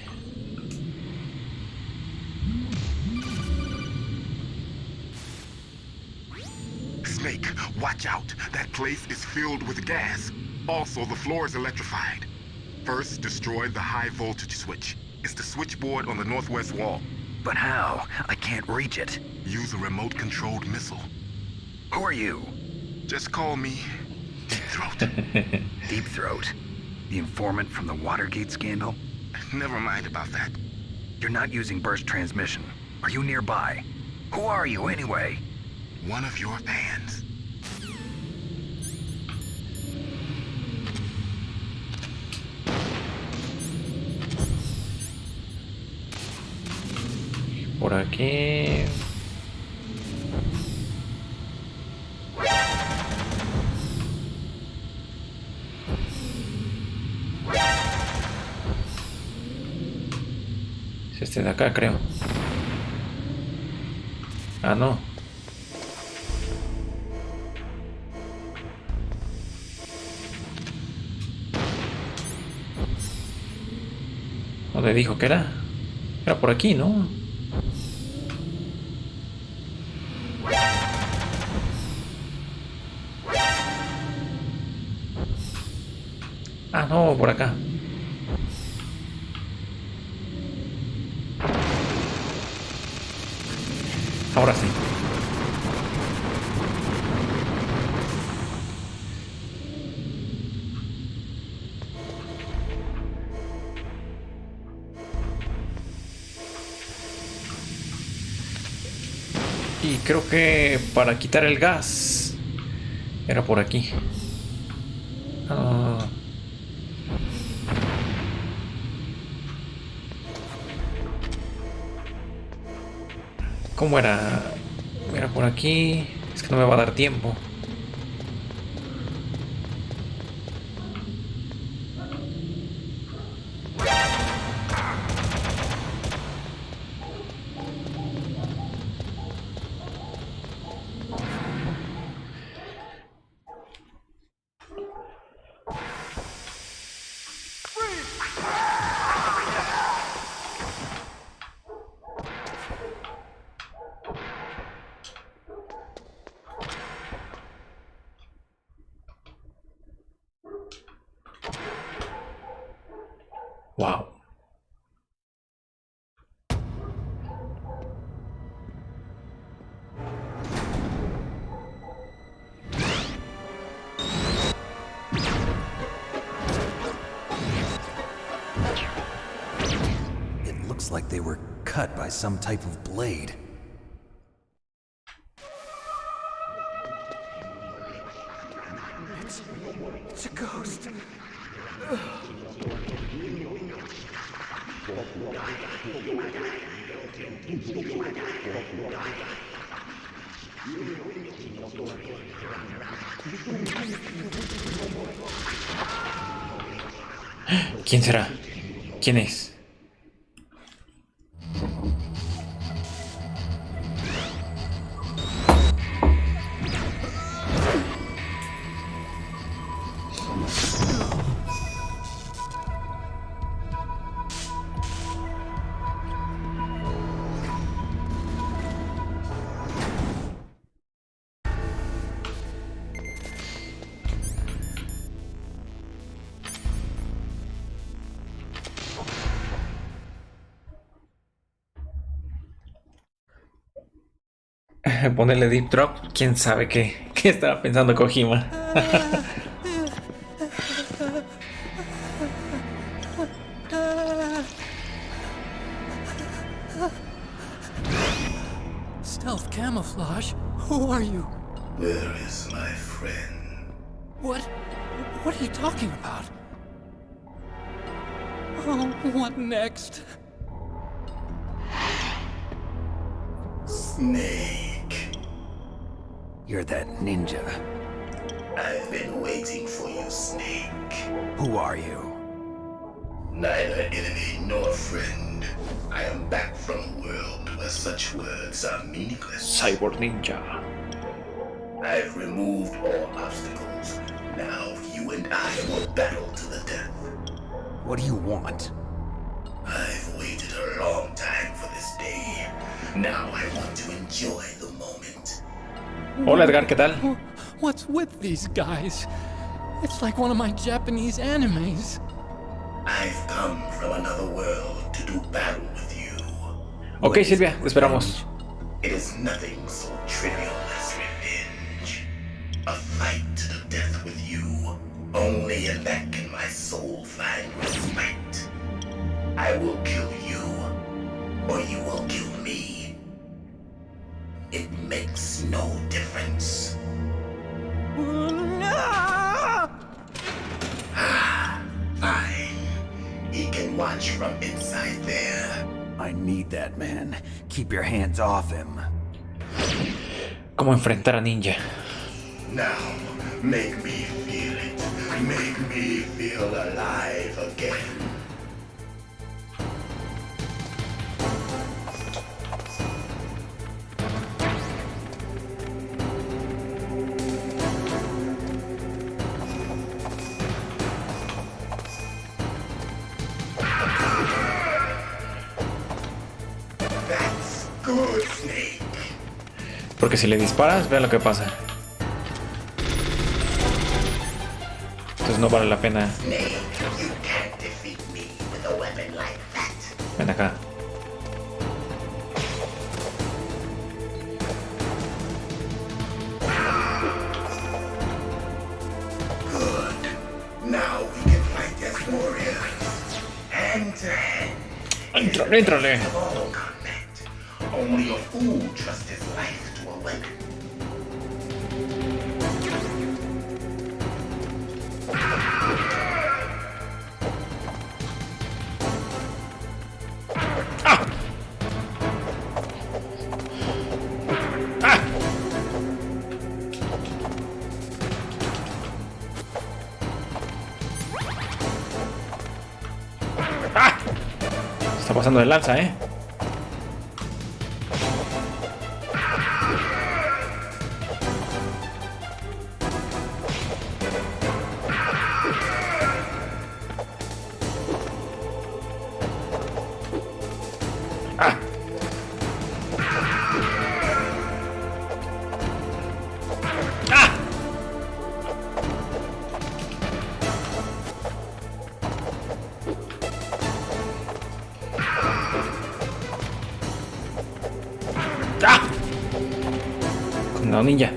S12: Snake, watch out. That place is filled with gas. Also, the floor is electrified. First, destroy the high voltage switch. It's the switchboard on the northwest wall.
S13: But how? I can't reach it.
S12: Use a remote-controlled missile.
S13: Who are you?
S12: Just call me Deep Throat.
S13: Deep Throat? The informant from the Watergate scandal?
S12: Never mind about that.
S13: You're not using burst transmission. Are you nearby? Who are you, anyway?
S12: One of your fans.
S3: Por aquí. Es este de acá, creo. Ah, no. ¿Dónde dijo que era? Era por aquí, ¿no? Ah, no, por acá. Ahora sí. Y creo que para quitar el gas era por aquí. Ah. ¿Cómo era? Era por aquí. Es que no me va a dar tiempo. Wow.
S13: It looks like they were cut by some type of blade.
S2: It's a ghost.
S3: ¿Quién será? ¿Quién es? Ponerle Deep Drop, quién sabe qué estará pensando Kojima.
S17: Stealth camouflage? Who are you?
S7: Where is my friend?
S17: What are you talking about? Oh, what next?
S7: Snake.
S13: You're that ninja.
S7: I've been waiting for you, Snake.
S13: Who are you?
S7: Neither enemy nor friend. I am back from a world where such words are meaningless.
S3: Cyborg Ninja.
S7: I've removed all obstacles. Now you and I will battle to the death.
S5: What do you want?
S7: I've waited a long time for this day. Now I want to enjoy the moment.
S3: Hola Edgar, ¿qué tal?
S17: What's with these guys? It's like one of my Japanese animes.
S7: I've come from another world to do battle with you.
S3: Ok, Silvia, te esperamos.
S7: It is nothing so trivial as revenge. A fight to the death with you. Only in that can my soul find respite. I will kill you, or you will kill me. It makes no difference. Fine. He can watch from inside there.
S5: I need that man. Keep your hands off him.
S3: ¿Cómo enfrentar a Ninja?
S7: Now, make me feel it. Make me feel alive again. That's good, Snake.
S3: Porque si le disparas, vean lo que pasa. Entonces no vale la pena.
S7: Snake, you can't defeat me with a weapon like that.
S3: Ven acá.
S7: Good. Now we can fight as warriors. Hand to hand.
S3: Entrale, entrale.
S7: Of all combat. Only a fool trusts his life to a weapon.
S3: Está pasando de lanza, ¿eh? No, ninja.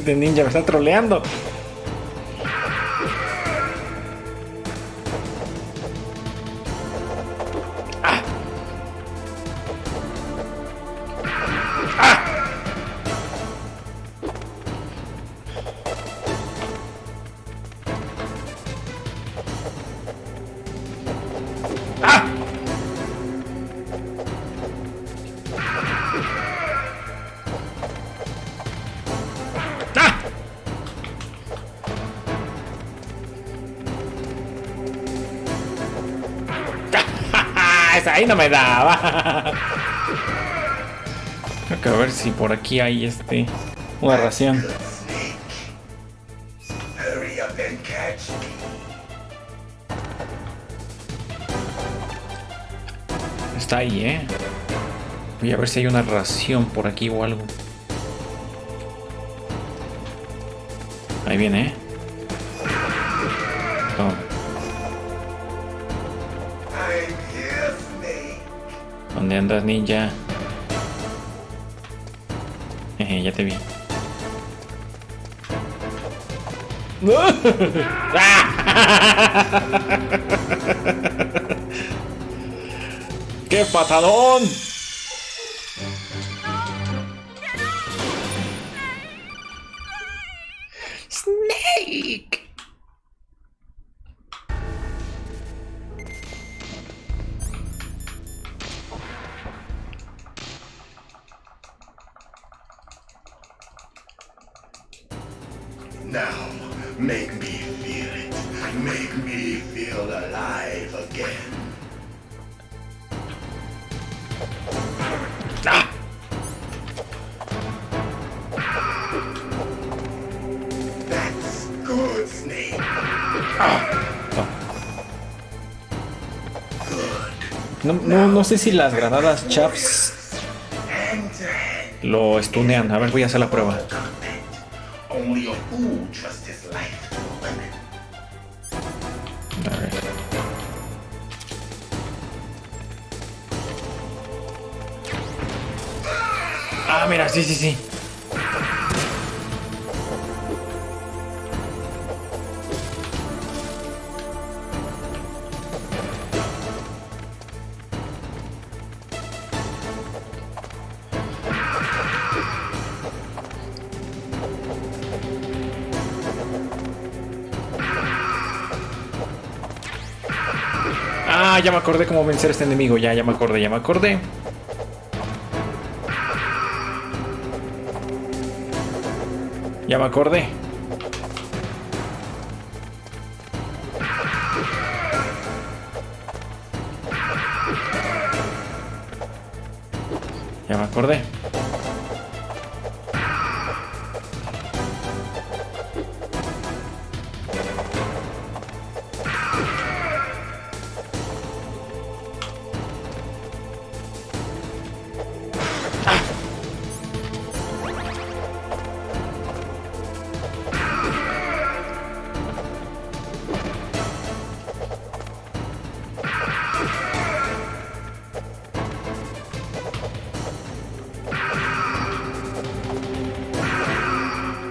S3: De ninja me está troleando. Ahí no me daba. Creo que a ver si por aquí hay una ración.
S7: Hurry up and catch me.
S3: Está ahí, ¿eh? Voy a ver si hay una ración por aquí o algo. Ahí viene, ¿eh? Toma. ¿Dónde andas, ninja? Ya te vi. ¡Qué patadón!
S14: Now, make me feel it. Make me feel alive again.
S3: ¡Ah!
S14: That's good, Snake.
S3: No sé si las granadas chaps lo stunean. A ver, voy a hacer la prueba.
S14: Only a fool trusts his life to a weapon.
S3: A ver. Ah, mira, sí. Ah, ya me acordé cómo vencer a este enemigo. Ya me acordé. Ya me acordé. Ya me acordé.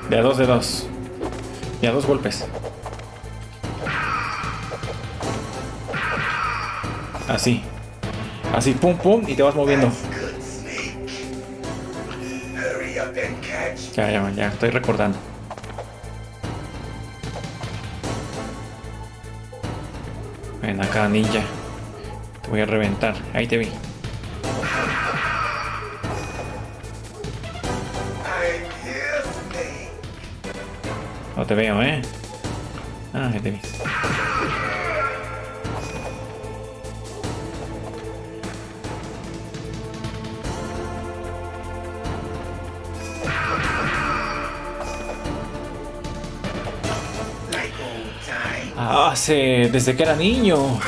S3: De a dos. Y a 2 golpes. Así. Así, pum, y te vas moviendo. Ya, estoy recordando. Ven acá, ninja. Te voy a reventar. Ahí te vi. No te veo, ¿eh? Ah, ahí te vi. Desde que era niño.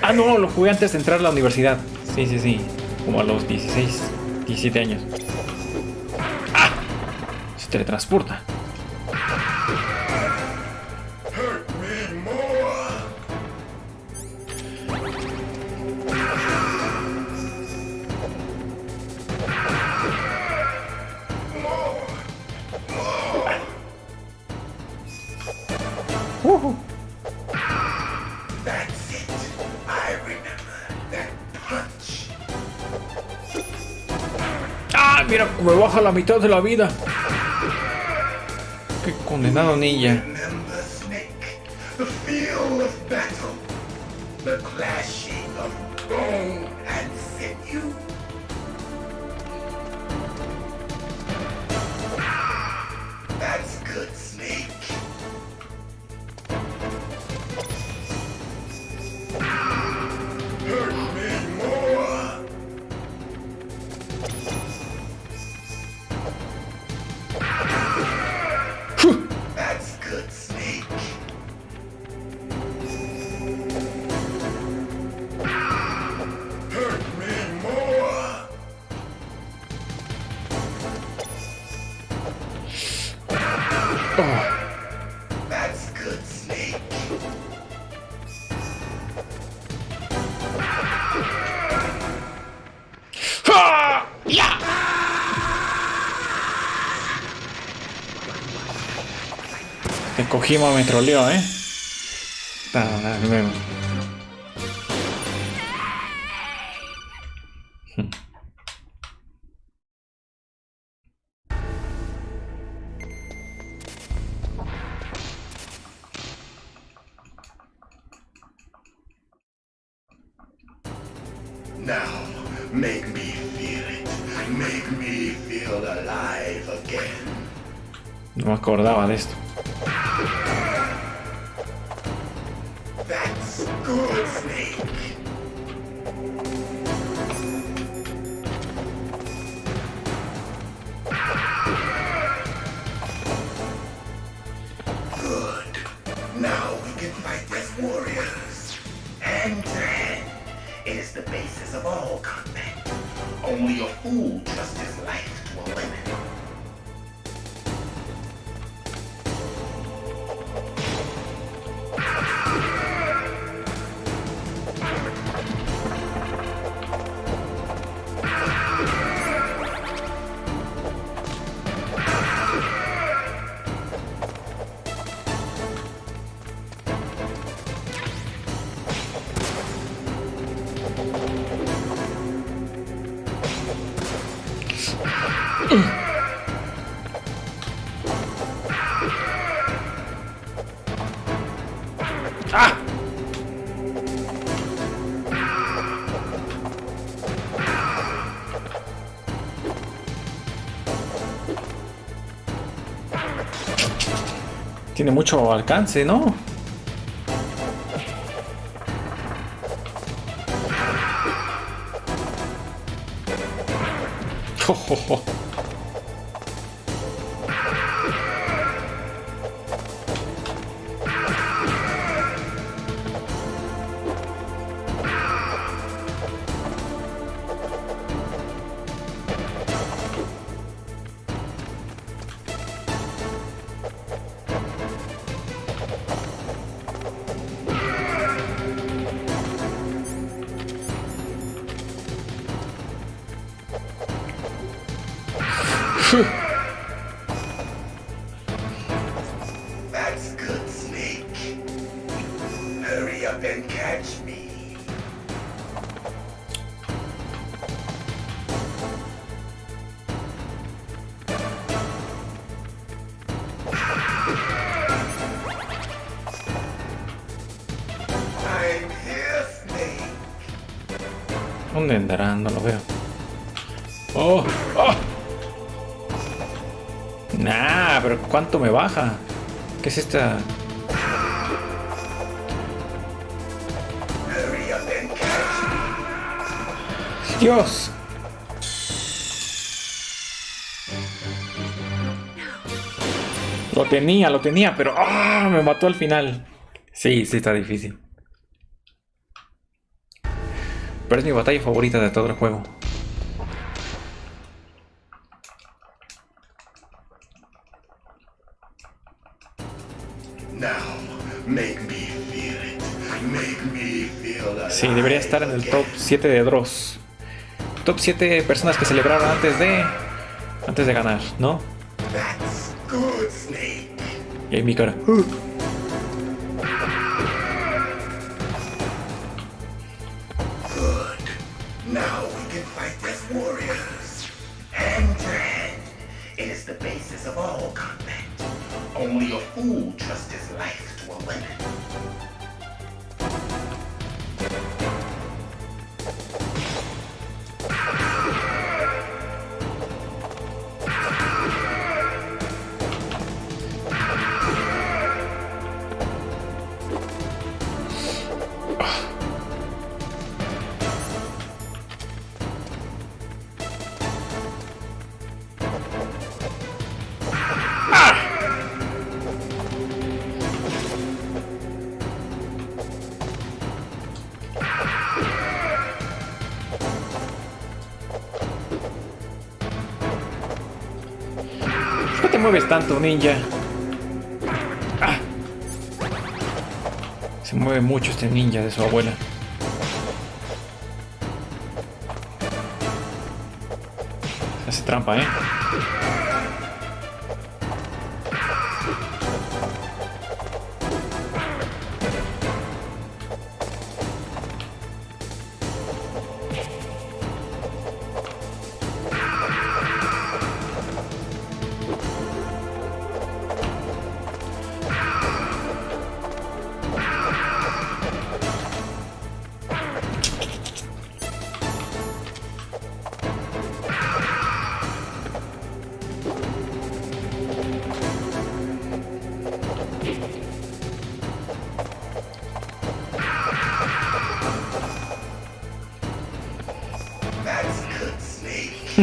S3: Ah, no, lo jugué antes de entrar a la universidad. Sí. Como a los 16, 17 años. ¡Ah! Se teletransporta.
S14: That's it. I remember that punch.
S3: ¡Ah! Mira, me baja la mitad de la vida. ¡Qué condenado ninja!
S14: Remember, Snake, the feel of battle, the clashing of bone and sinew. That's good, Snake. Hurt me more. That's good, Snake. Hurt me more. That's good, Snake.
S3: Te cogimos, me troleó, ¿eh? Luego.
S14: Now, make me feel it. Make me feel alive again.
S3: No me acordaba de esto.
S7: That's good, Snake. Good. Now we can fight as warriors. Hand to hand. It is the basis of all combat. Only a fool trusts his life to a limit.
S3: ¡Ah! Tiene mucho alcance, ¿no? That's good, Snake. Hurry up and catch me. I'm here, Snake. ¿Dónde andarán? No lo veo. ¡Oh! ¡Oh! Nah, pero ¿cuánto me baja? ¿Qué es esta? ¡Dios! Lo tenía, pero ¡ah! Me mató al final. Sí, sí está difícil. Pero es mi batalla favorita de todo el juego. Sí, debería estar en el top 7 de Dross. Top 7 personas que celebraron antes de ganar, ¿no? Y ahí mi cara.
S7: Good. Now we can fight as warriors. Hand to hand. It is the basis of all combat. Only a fool trusts his life to a limit.
S3: ¿Por qué te mueves tanto, ninja? ¡Ah! Se mueve mucho este ninja de su abuela. Se hace trampa, ¿eh?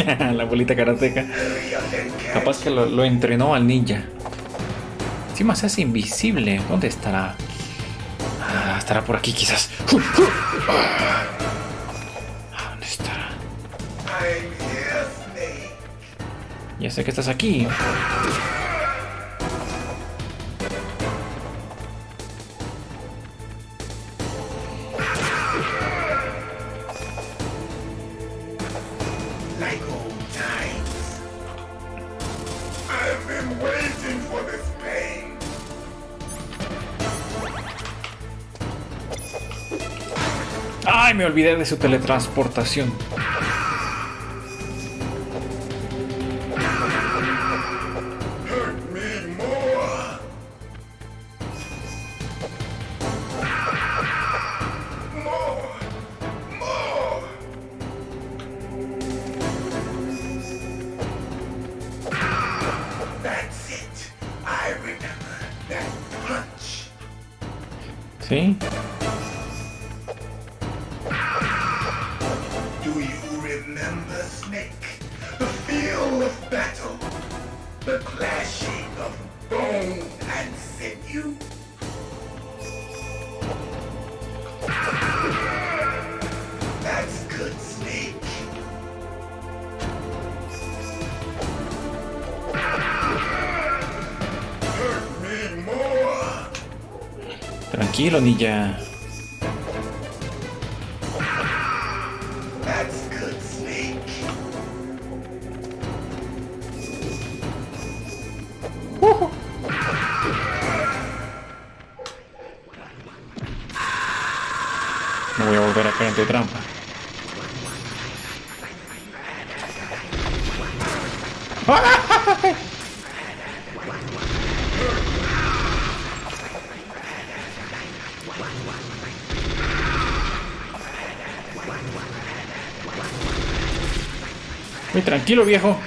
S3: La bolita karateca. Capaz que lo entrenó al ninja. Encima se hace invisible. ¿Dónde estará? Estará por aquí quizás. ¿Dónde estará? Ya sé que estás aquí. ¡Ay! Me olvidé de su teletransportación. ¿Sí?
S7: Do you remember, Snake? The feel of battle, the clashing of bone and sinew. That's good, Snake. Hurt me more.
S3: Tranquilo, ninja. No voy a volver a caer en tu trampa. Muy tranquilo, viejo.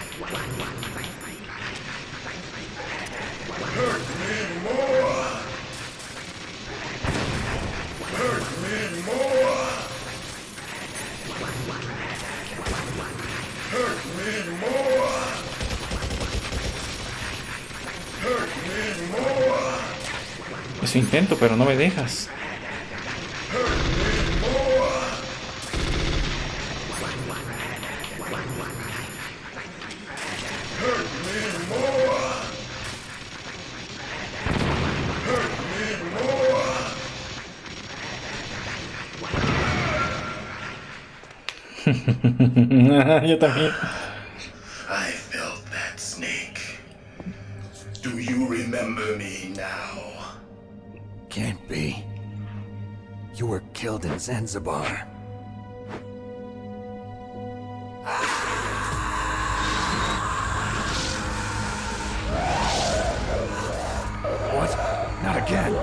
S3: Eso intento, pero no me dejas. Yo también.
S7: I felt that, Snake. Do you remember me now?
S4: Can't be. You were killed in Zanzibar. What? Not again.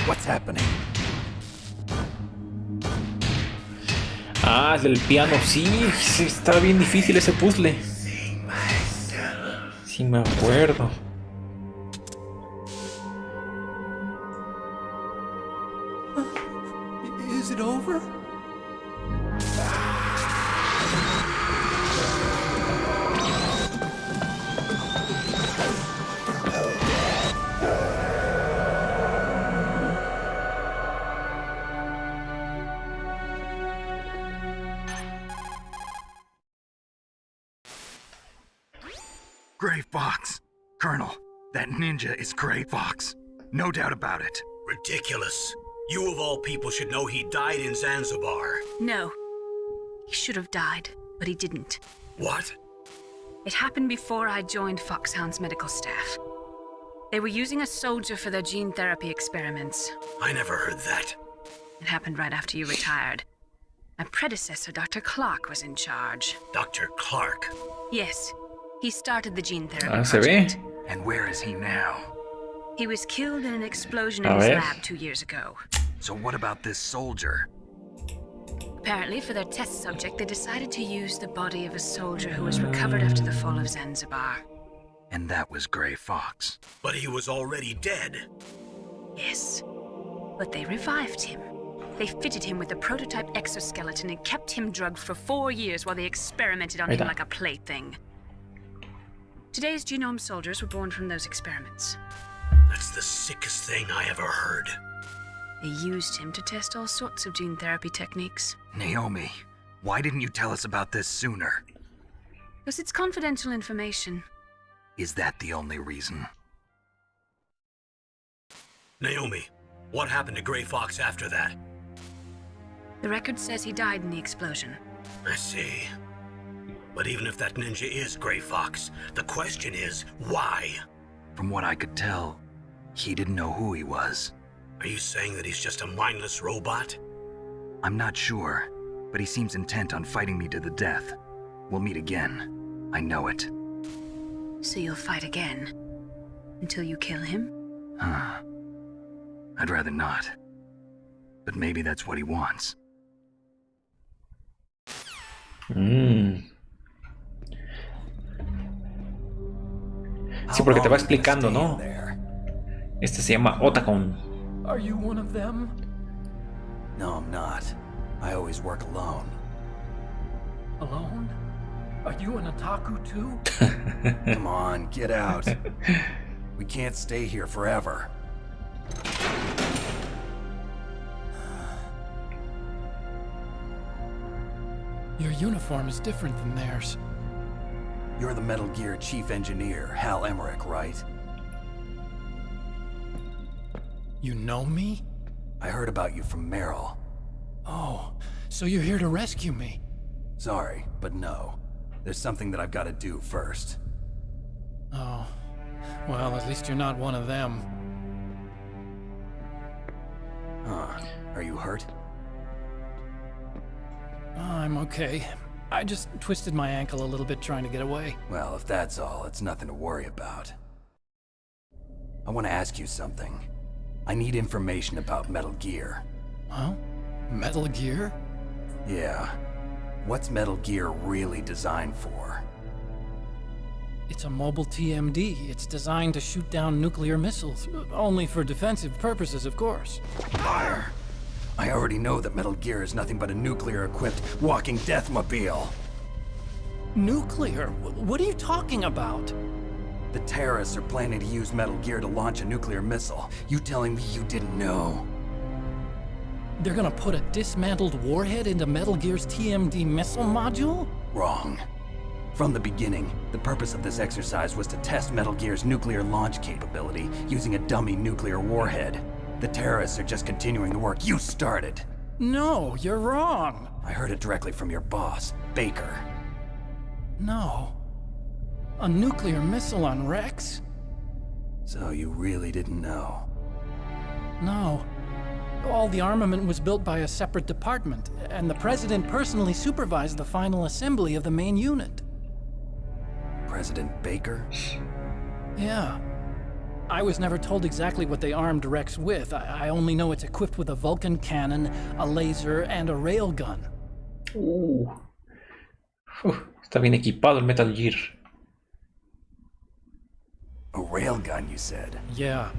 S4: What's happening?
S3: Ah, el piano, sí, está bien difícil ese puzzle. Sí me acuerdo.
S4: Is it over?
S13: Gray Fox. Colonel, that ninja is Gray Fox. No doubt about it.
S5: Ridiculous. You of all people should know he died in Zanzibar.
S16: No. He should have died, but he didn't.
S5: What?
S16: It happened before I joined Foxhound's medical staff. They were using a soldier for their gene therapy experiments.
S5: I never heard that.
S16: It happened right after you retired. My predecessor, Dr. Clark, was in charge.
S5: Dr. Clark?
S16: Yes. He started the gene therapy
S3: Se ve.
S16: project.
S13: And where is he now?
S16: He was killed in an explosion in his lab 2 years ago.
S13: So what about this soldier?
S16: Apparently, for their test subject, they decided to use the body of a soldier who was recovered after the fall of Zanzibar.
S13: And that was Gray Fox.
S5: But he was already dead.
S16: Yes. But they revived him. They fitted him with a prototype exoskeleton and kept him drugged for 4 years while they experimented on him like a plaything. Today's genome soldiers were born from those experiments.
S5: That's the sickest thing I ever heard.
S16: They used him to test all sorts of gene therapy techniques.
S13: Naomi, why didn't you tell us about this sooner?
S16: Because it's confidential information.
S13: Is that the only reason?
S5: Naomi, what happened to Grey Fox after that?
S16: The record says he died in the explosion.
S5: I see. But even if that ninja is Grey Fox, the question is, why?
S13: From what I could tell, he didn't know who he was.
S5: Are you saying that he's just a mindless robot?
S13: I'm not sure, but he seems intent on fighting me to the death. We'll meet again. I know it.
S16: So you'll fight again? Until you kill him?
S13: Huh. I'd rather not. But maybe that's what he wants.
S3: Sí, porque te va explicando, ¿no? Este se llama Otacon.
S17: Are you one of them?
S4: No, I'm not. I always work alone.
S17: Alone? Are you an otaku too?
S4: Come on, get out. We can't stay here forever.
S17: Your uniform is different than theirs.
S4: You're the Metal Gear Chief Engineer, Hal Emmerich, right?
S17: You know me?
S4: I heard about you from Meryl.
S17: Oh, so you're here to rescue me?
S4: Sorry, but no. There's something that I've got to do first.
S17: Oh, well, at least you're not one of them.
S4: Huh. Are you hurt?
S17: I'm okay. I just twisted my ankle a little bit trying to get away.
S4: Well, if that's all, it's nothing to worry about. I want to ask you something. I need information about Metal Gear.
S17: Huh? Metal Gear?
S4: Yeah. What's Metal Gear really designed for?
S17: It's a mobile TMD. It's designed to shoot down nuclear missiles. Only for defensive purposes, of course.
S4: Liar! I already know that Metal Gear is nothing but a nuclear-equipped walking deathmobile.
S17: Nuclear? What are you talking about?
S4: The terrorists are planning to use Metal Gear to launch a nuclear missile. You telling me you didn't know?
S17: They're gonna put a dismantled warhead into Metal Gear's TMD missile module?
S4: Wrong. From the beginning, the purpose of this exercise was to test Metal Gear's nuclear launch capability using a dummy nuclear warhead. The terrorists are just continuing the work you started.
S17: No, you're wrong.
S4: I heard it directly from your boss, Baker.
S17: No. A nuclear missile on Rex?
S4: So you really didn't know?
S17: No. All the armament was built by a separate department, and the President personally supervised the final assembly of the main unit.
S4: President Baker?
S17: Yeah. I was never told exactly what they armed Rex with. I only know it's equipped with a Vulcan cannon, a laser, and a railgun.
S3: Está bien equipado el Metal Gear.
S4: A railgun, you said?
S17: Yeah.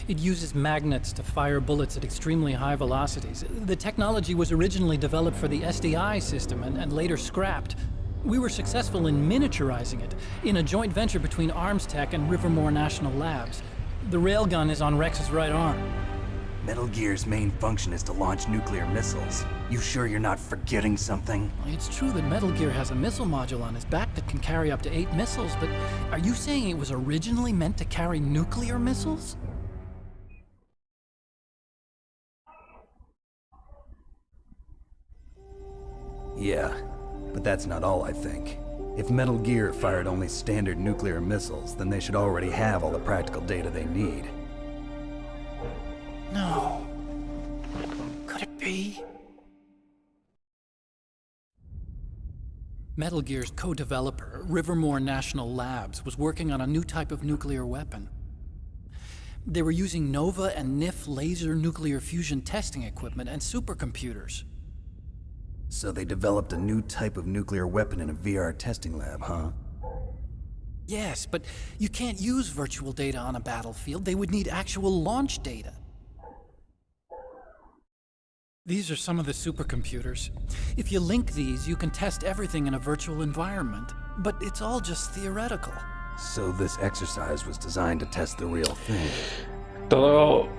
S17: It uses magnets to fire bullets at extremely high velocities. The technology was originally developed for the SDI system and later scrapped. We were successful in miniaturizing it in a joint venture between Arms Tech and Rivermore National Labs. The railgun is on Rex's right arm.
S4: Metal Gear's main function is to launch nuclear missiles. You sure you're not forgetting something?
S17: It's true that Metal Gear has a missile module on his back that can carry up to 8 missiles, but are you saying it was originally meant to carry nuclear missiles?
S4: Yeah, but that's not all, I think. If Metal Gear fired only standard nuclear missiles, then they should already have all the practical data they need.
S17: No. Could it be? Metal Gear's co-developer, Rivermore National Labs, was working on a new type of nuclear weapon. They were using NOVA and NIF laser nuclear fusion testing equipment and supercomputers.
S4: So they developed a new type of nuclear weapon in a VR testing lab, huh?
S17: Yes, but you can't use virtual data on a battlefield. They would need actual launch data. These are some of the supercomputers. If you link these, you can test everything in a virtual environment. But it's all just theoretical.
S4: So this exercise was designed to test the real thing.
S3: Todo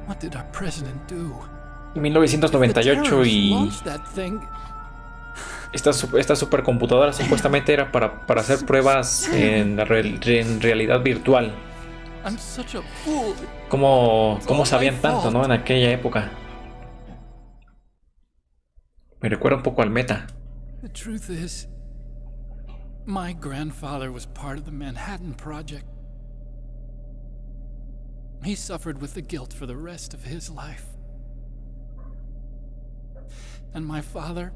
S17: What did our president do?
S3: 1998 y
S17: Launched that thing.
S3: esta supercomputadora supuestamente era para hacer pruebas en realidad virtual.
S17: I'm such a fool.
S3: ¿Cómo sabían tanto, no? En aquella época. Me recuerda un poco al Meta.
S17: The truth is, my grandfather was part of the Manhattan Project. He suffered with the guilt for the rest of his life. And my father,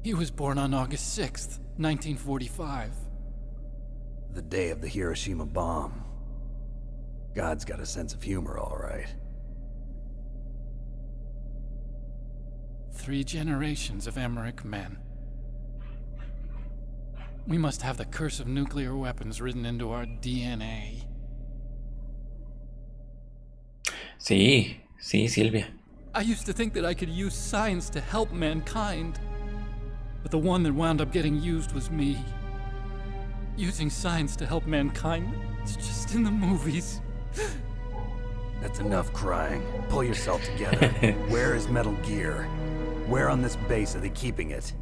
S17: he was born on August 6th, 1945.
S4: The day of the Hiroshima bomb. God's got a sense of humor, all right.
S17: 3 generations of Emmerich men. We must have the curse of nuclear weapons written into our DNA.
S3: Sí, Silvia.
S17: I used to think that I could use science to help mankind. But the one that wound up getting used was me. Using science to help mankind, it's just in the movies.
S4: That's enough crying. Pull yourself together. Where is Metal Gear? Where on this base are they keeping it?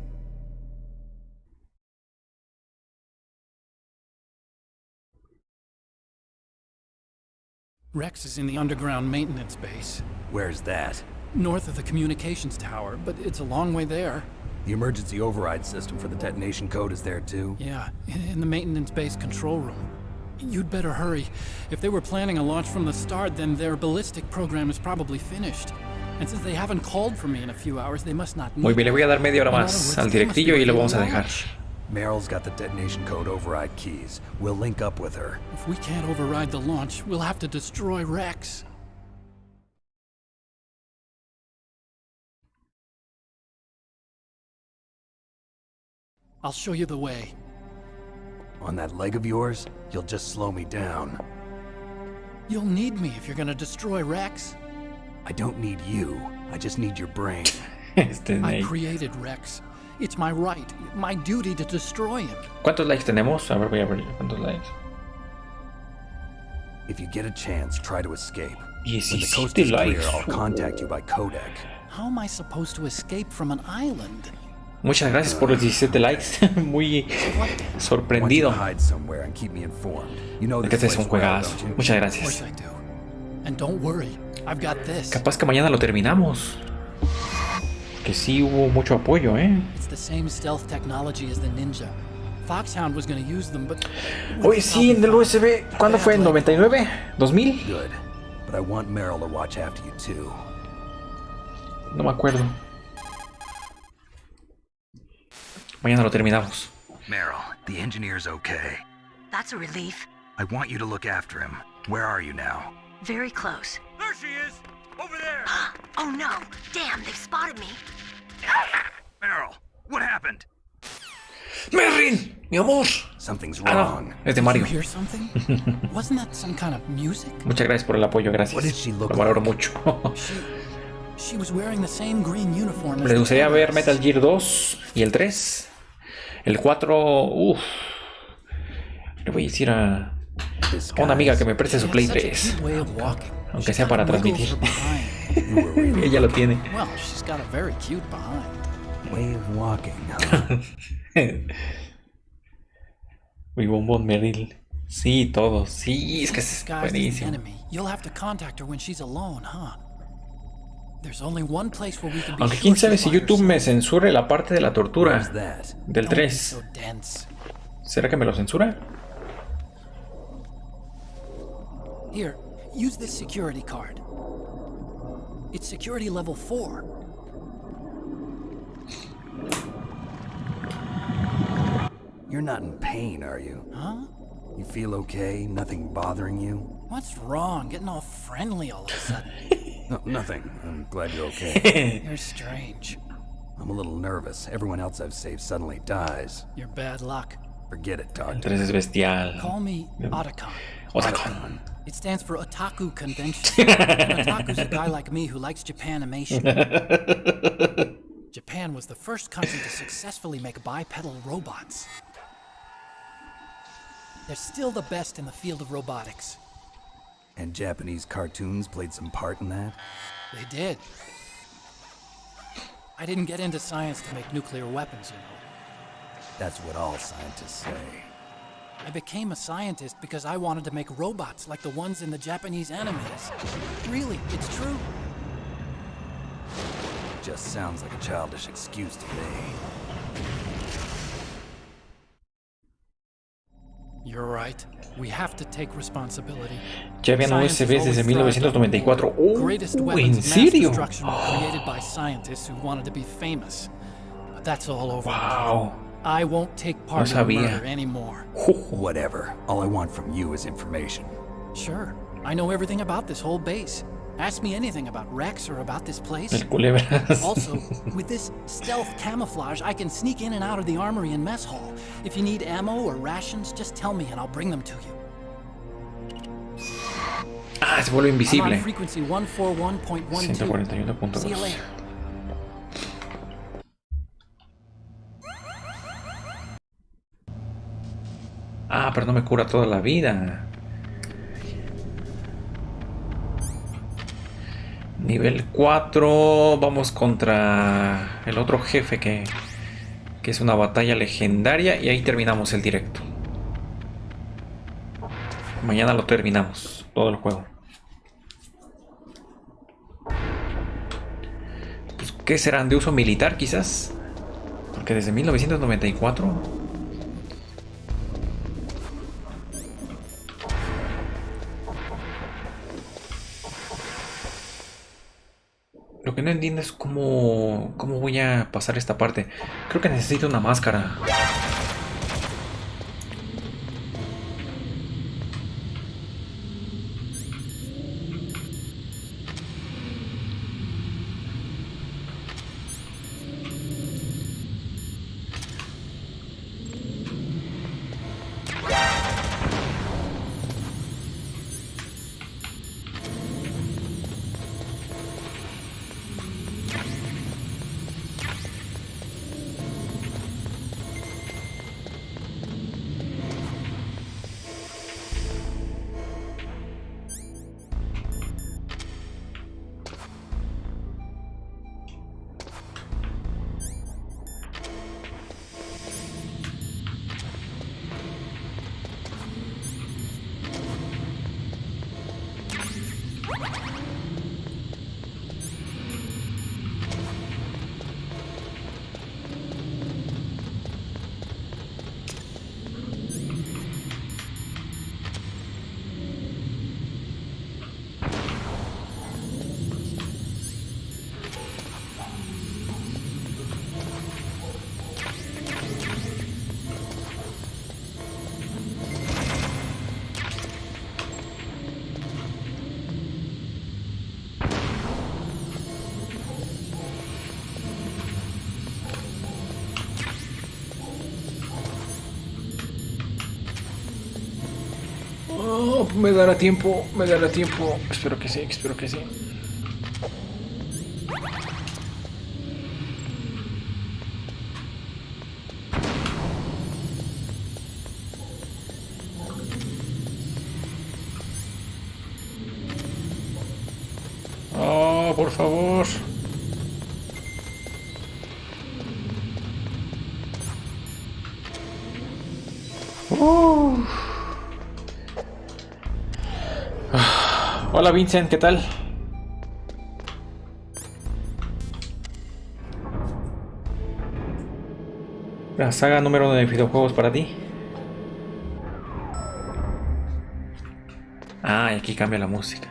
S17: Rex is in the underground maintenance base.
S4: Where's that?
S17: North of the communications tower, but it's a long way there.
S4: The emergency override system for the detonation code is there too?
S17: Yeah, in the maintenance base control room. You'd better hurry. If they were planning a launch from the start, then their ballistic program is probably finished. And since they haven't called for me in a few hours, they must not need.
S3: Muy bien, le voy a dar media hora más al directillo y lo vamos a dejar.
S4: Meryl's got the detonation code override keys. We'll link up with her.
S17: If we can't override the launch, we'll have to destroy Rex. I'll show you the way.
S4: On that leg of yours, you'll just slow me down.
S17: You'll need me if you're gonna destroy Rex.
S4: I don't need you. I just need your brain.
S17: I created Rex. It's my right, my duty to destroy him.
S3: ¿Cuántos likes tenemos? A ver, voy a ver cuántos likes.
S4: If you get a chance, try to escape.
S3: When
S4: the coast is clear, I'll contact you by codec.
S17: How am I supposed to escape from an island?
S3: Muchas gracias por los 17 likes. Muy sorprendido. Que este es un juegazo. Muchas gracias. Capaz que mañana lo terminamos. Que sí hubo mucho apoyo, Oye, sí, en el USB. ¿Cuándo fue? ¿En 99? ¿2000? No me acuerdo. Mañana lo terminamos.
S13: Meryl, the engineer's okay.
S6: That's a relief.
S13: I want you to look after him. Where are you now?
S6: Very close.
S9: There she is! Over there!
S6: Oh no! Damn, they've spotted me.
S13: Meryl, what happened?
S3: Merrin, mi amor.
S4: Something's wrong.
S3: No, es de Mario.
S17: Did you hear something? Wasn't that some kind of music?
S3: Muchas gracias por el apoyo, gracias. Lo valoro mucho.
S17: She was wearing the same green uniform.
S3: Les gustaría ver Metal Gear 2 y el 3. El 4, le voy a decir a una amiga que me preste su Play 3. Aunque sea para transmitir. Ella lo tiene.
S4: Way of walking,
S3: Mi bombón Meryl. Sí, todos. Sí, es que es buenísimo. Aunque quién sabe si YouTube me censure la parte de la tortura del 3. ¿Será que me lo censura?
S17: Here, use this security card. It's security level 4.
S4: You're not in pain, are you?
S17: Huh?
S4: You feel okay? Nothing bothering you?
S17: What's wrong? Getting all friendly all of a sudden.
S4: No, nothing. I'm glad you're okay.
S17: You're strange.
S4: I'm a little nervous. Everyone else I've saved suddenly dies.
S17: You're bad luck.
S4: Forget it, Doctor.
S3: El 3 es bestial.
S17: Call me Otacon.
S3: Otacon.
S17: It stands for Otaku Convention. An otaku's a guy like me who likes Japanimation. Japan was the first country to successfully make bipedal robots. They're still the best in the field of robotics.
S13: And Japanese cartoons played some part in that?
S17: They did. I didn't get into science to make nuclear weapons, you know.
S13: That's what all scientists say.
S17: I became a scientist because I wanted to make robots like the ones in the Japanese animes. Really, it's true.
S13: Just sounds like a childish excuse to me.
S17: You're right. We have to take responsibility.
S3: Ya habían USBs desde 1994. ¿En serio?
S17: Created by scientists who wanted to be famous. But that's all over.
S3: Wow.
S17: I won't take part in murder anymore.
S13: Whatever. All I want from you is information.
S17: Sure. I know everything about this whole base. Ask me anything about Rex or about this place.
S3: El Culebra.
S17: Also, with this stealth camouflage, I can sneak in and out of the armory and mess hall. If you need ammo or rations, just tell me and I'll bring them to you.
S3: Ah, se vuelve invisible.
S17: I'm on frequency 141.12.
S3: 141.2.
S17: See you later.
S3: Ah, pero no me cura toda la vida. Nivel 4. Vamos contra el otro jefe que es una batalla legendaria. Y ahí terminamos el directo. Mañana lo terminamos. Todo el juego. Pues, ¿qué serán? ¿De uso militar quizás? Porque desde 1994... Lo que no entiendo es cómo voy a pasar esta parte. Creo que necesito una máscara. Oh, me dará tiempo, me dará tiempo. Espero que sí, espero que sí. Oh, por favor. Hola Vincent, ¿qué tal? La saga número 1 de videojuegos para ti. Ah, y aquí cambia la música.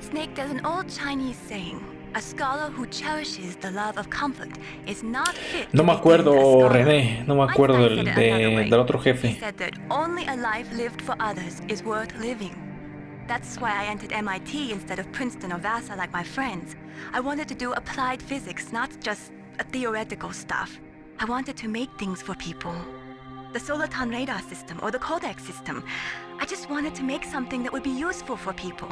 S8: Snake, there's an old Chinese saying, a scholar who cherishes the love of comfort is not fit.
S3: No me acuerdo, René, no me acuerdo del otro jefe.
S8: He said that only a life lived for others is worth living. That's why I entered MIT instead of Princeton or Vassar like my friends. I wanted to do applied physics, not just theoretical stuff. I wanted to make things for people. The Soliton radar system or the codec system. I just wanted to make something that would be useful for people.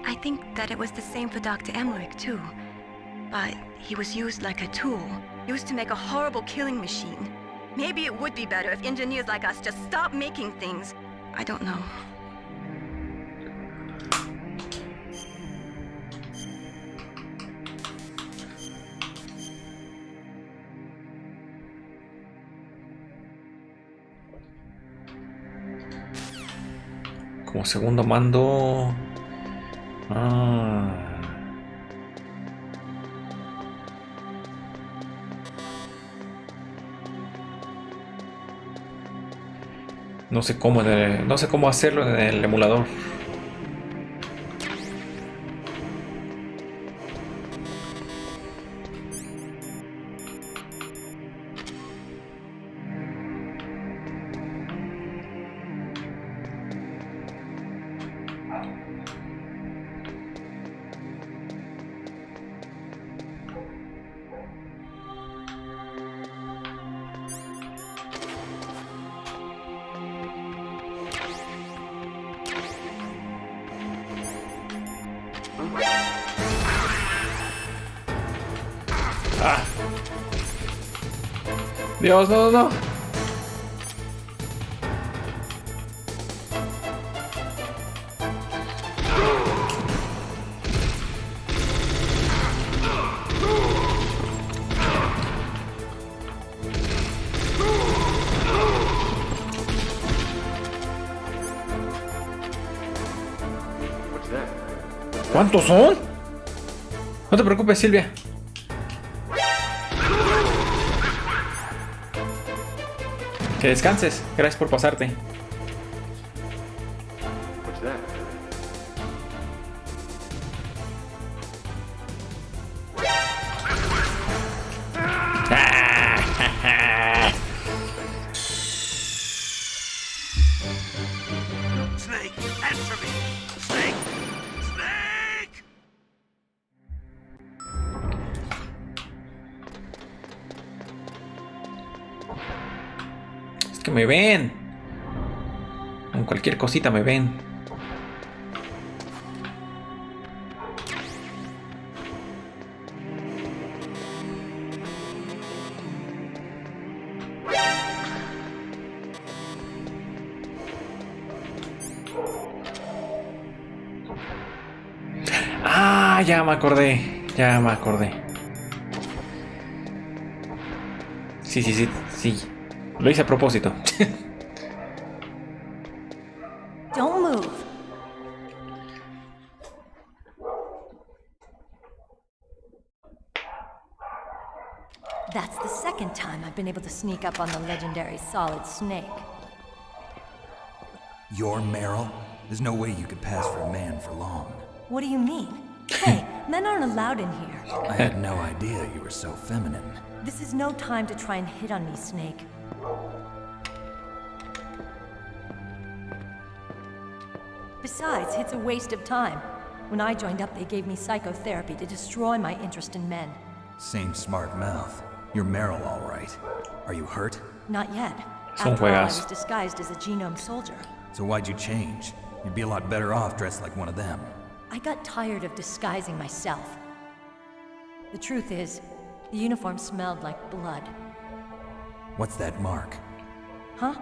S8: I think that it was the same for Dr. Emmerich too. But he was used like a tool, used to make a horrible killing machine. Maybe it would be better if engineers like us just stopped making things. I don't know.
S3: Como segundo mando. No sé cómo hacerlo en el emulador. Ah. Dios, no, no. ¿Cuántos son? No te preocupes, Silvia. Que descanses. Gracias por pasarte.
S5: Snake, answer me. Snake. Snake.
S3: Es que me ven. Con cualquier cosita me ven. Ah, ya me acordé. Ya me acordé. Sí. Lo hice a propósito.
S6: Don't move. That's the second time I've been able to sneak up on the legendary Solid Snake.
S13: You're Meryl? There's no way you could pass for a man for long.
S6: What do you mean? Hey, men aren't allowed in here.
S13: I had no idea you were so feminine.
S6: This is no time to try and hit on me, Snake. Besides, it's a waste of time. When I joined up, they gave me psychotherapy to destroy my interest in men.
S13: Same smart mouth. You're Meryl, all right. Are you hurt?
S6: Not yet.
S3: Son
S6: After all, I
S3: juegas.
S6: was disguised as a genome soldier.
S13: So why'd you change? You'd be a lot better off dressed like one of them.
S6: I got tired of disguising myself. The truth is, the uniform smelled like blood.
S13: What's that mark?
S6: Huh?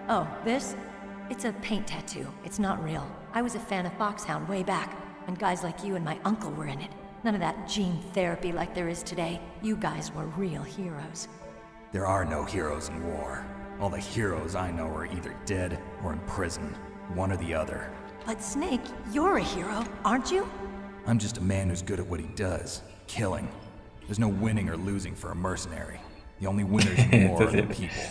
S6: Oh, this? It's a paint tattoo. It's not real. I was a fan of Foxhound way back, and guys like you and my uncle were in it. None of that gene therapy like there is today. You guys were real heroes.
S13: There are no heroes in war. All the heroes I know are either dead or in prison. One or the other.
S6: But Snake, you're a hero, aren't you?
S13: I'm just a man who's good at what he does. Killing. There's no winning or losing for a mercenary. The only winners in war are the people.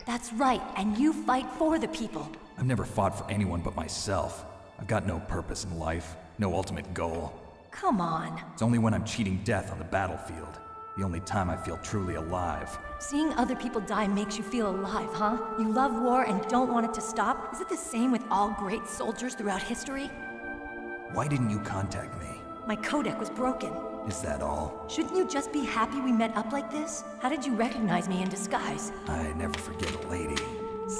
S6: That's right, and you fight for the people.
S13: I've never fought for anyone but myself. I've got no purpose in life, no ultimate goal.
S6: Come on.
S13: It's only when I'm cheating death on the battlefield. The only time I feel truly alive.
S6: Seeing other people die makes you feel alive, huh? You love war and don't want it to stop? Is it the same with all great soldiers throughout history?
S7: Why didn't you contact me?
S6: My codec was broken.
S7: Is that all?
S6: Shouldn't you just be happy we met up like this? How did you recognize me in disguise?
S7: I never forget a lady.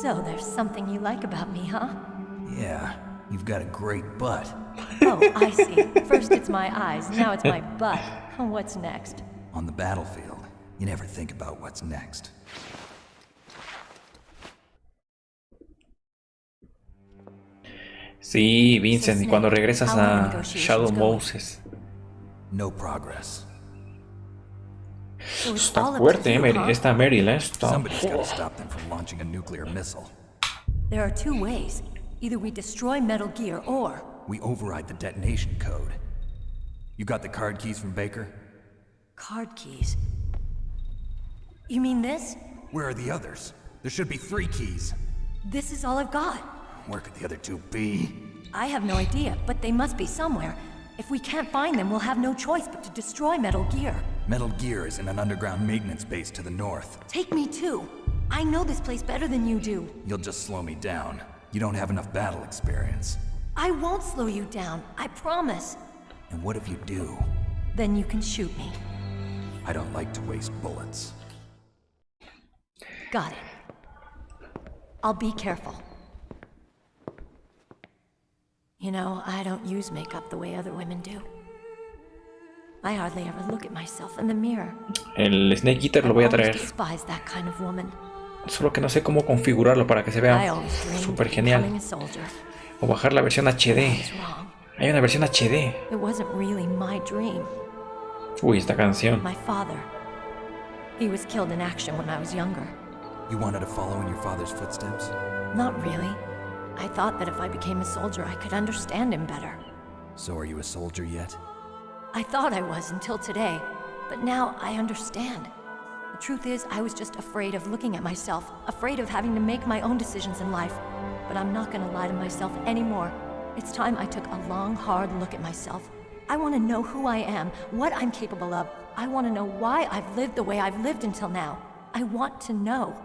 S6: So there's something you like about me, huh?
S7: Yeah, you've got a great butt.
S6: Oh, I see. First it's my eyes, now it's my butt. What's next?
S7: On the battlefield, you never think about what's next.
S3: Sí, Vincent, y cuando regresas a Shadow Moses.
S7: No progress.
S3: Está fuerte, Mary. Esta Meryl está.
S7: Somebody's gotta stop them from launching a nuclear missile.
S6: There are two ways. Either we destroy Metal Gear or...
S7: we override the detonation code. You got the card keys from Baker?
S6: Card keys? You mean this?
S7: Where are the others? There should be 3 keys.
S6: This is all I've got.
S7: Where could the other 2 be?
S6: I have no idea, but they must be somewhere. If we can't find them, we'll have no choice but to destroy Metal Gear.
S7: Metal Gear is in an underground maintenance base to the north.
S6: Take me too. I know this place better than you do.
S7: You'll just slow me down. You don't have enough battle experience.
S6: I won't slow you down, I promise.
S7: And what if you do?
S6: Then you can shoot me.
S7: I don't like to waste bullets.
S6: Got it. I'll be careful. You know, I don't use makeup the way other women do. I hardly ever look at myself in the mirror.
S3: El Snake Eater lo voy a traer.
S6: I despise that kind of woman.
S3: Solo que no sé cómo configurarlo para que se vea súper genial. O bajar la versión HD. Hay una versión HD.
S6: It wasn't really my dream.
S3: Uy, esta canción.
S6: My father. He was killed in action when I was younger.
S7: You wanted to follow in your father's footsteps?
S6: Not really. I thought that if I became a soldier, I could understand him better.
S7: So are you a soldier yet?
S6: I thought I was until today, but now I understand. The truth is, I was just afraid of looking at myself, afraid of having to make my own decisions in life. But I'm not gonna lie to myself anymore. It's time I took a long, hard look at myself. I want to know who I am, what I'm capable of. I want to know why I've lived the way I've lived until now. I want to know.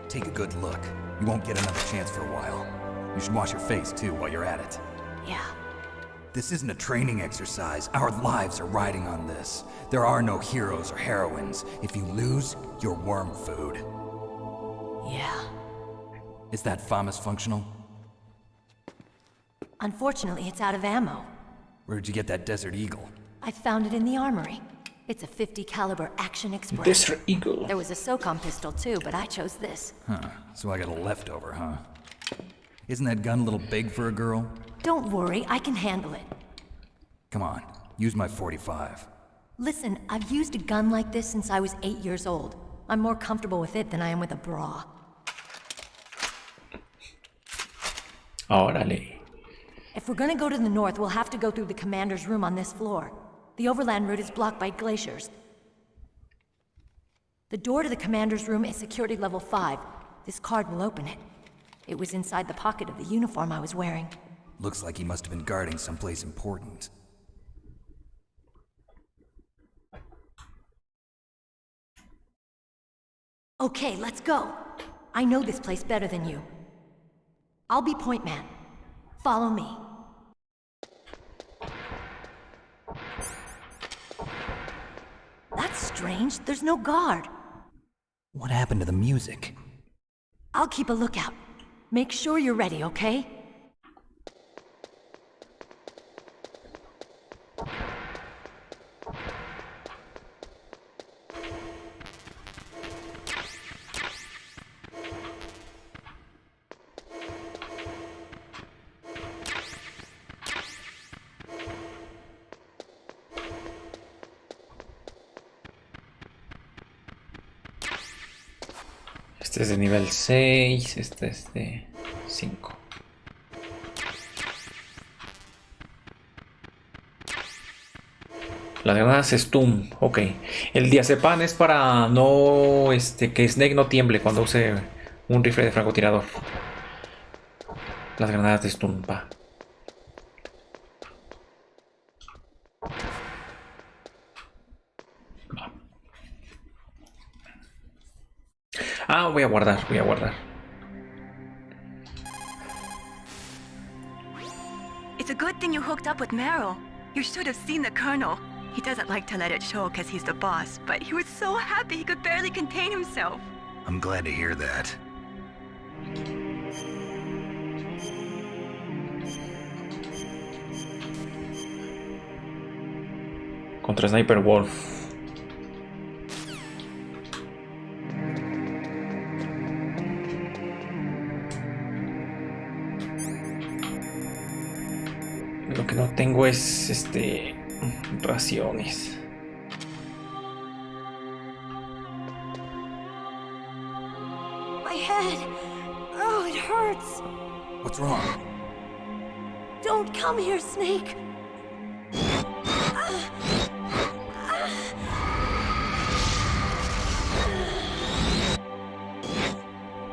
S7: Take a good look. You won't get another chance for a while. You should wash your face, too, while you're at it.
S6: Yeah.
S7: This isn't a training exercise. Our lives are riding on this. There are no heroes or heroines. If you lose, you're worm food.
S6: Yeah.
S7: Is that FAMAS functional?
S6: Unfortunately, it's out of ammo.
S7: Where'd you get that Desert Eagle?
S6: I found it in the armory. It's a .50 caliber Action Express.
S3: Desert Eagle.
S6: There was a SOCOM pistol too, but I chose this.
S7: Huh. So I got a leftover, huh? Isn't that gun a little big for a girl?
S6: Don't worry, I can handle it.
S7: Come on, use my .45.
S6: Listen, I've used a gun like this since I was 8 years old. I'm more comfortable with it than I am with a bra.
S3: Órale.
S6: If we're gonna go to the north, we'll have to go through the commander's room on this floor. The overland route is blocked by glaciers. The door to the commander's room is security level 5. This card will open it. It was inside the pocket of the uniform I was wearing.
S7: Looks like he must have been guarding someplace important.
S6: Okay, let's go. I know this place better than you. I'll be point man. Follow me. That's strange. There's no guard.
S7: What happened to the music?
S6: I'll keep a lookout. Make sure you're ready, okay?
S3: Este es de nivel 6, este es de 5. Las granadas Stun, ok. El diazepam es para no que Snake no tiemble cuando use un rifle de francotirador. Las granadas de Stun, va. Ah, voy a guardar, voy a guardar.
S8: It's a good thing you hooked up with Meryl. You should have seen the Colonel. He doesn't like to let it show because he's the boss, but he was so happy he could barely contain himself.
S13: I'm glad to hear that.
S3: Contra Sniper Wolf. Lo que no tengo es raciones.
S18: My head. Oh, it hurts.
S4: What's wrong?
S18: Don't come here, Snake.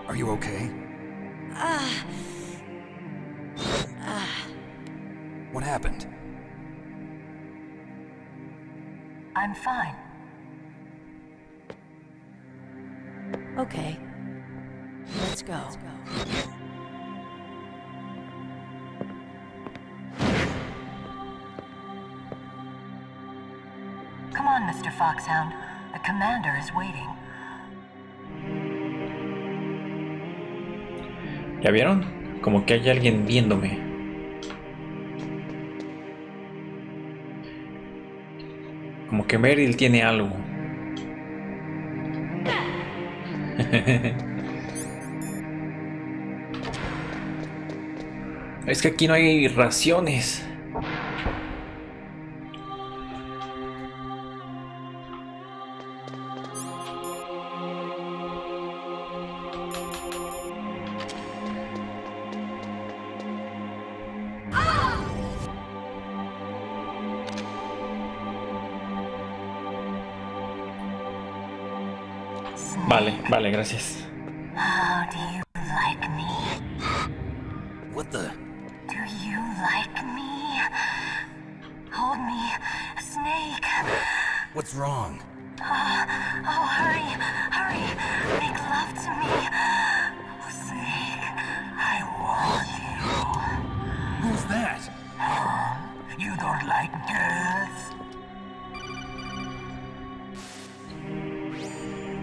S4: Are you okay? What happened?
S6: I'm fine.
S18: Okay. Let's go.
S6: Come on, Mr. Foxhound. The commander is waiting.
S3: ¿Ya vieron? Como que hay alguien viéndome. Como que Meryl tiene algo. Es que aquí no hay raciones. Vale, gracias.
S6: How do you like me?
S4: What the?
S6: Do you like me? Hold me, Snake.
S4: What's wrong?
S6: Oh, hurry. Make love to me. Snake, I want you.
S4: Who's that?
S6: You don't like girls?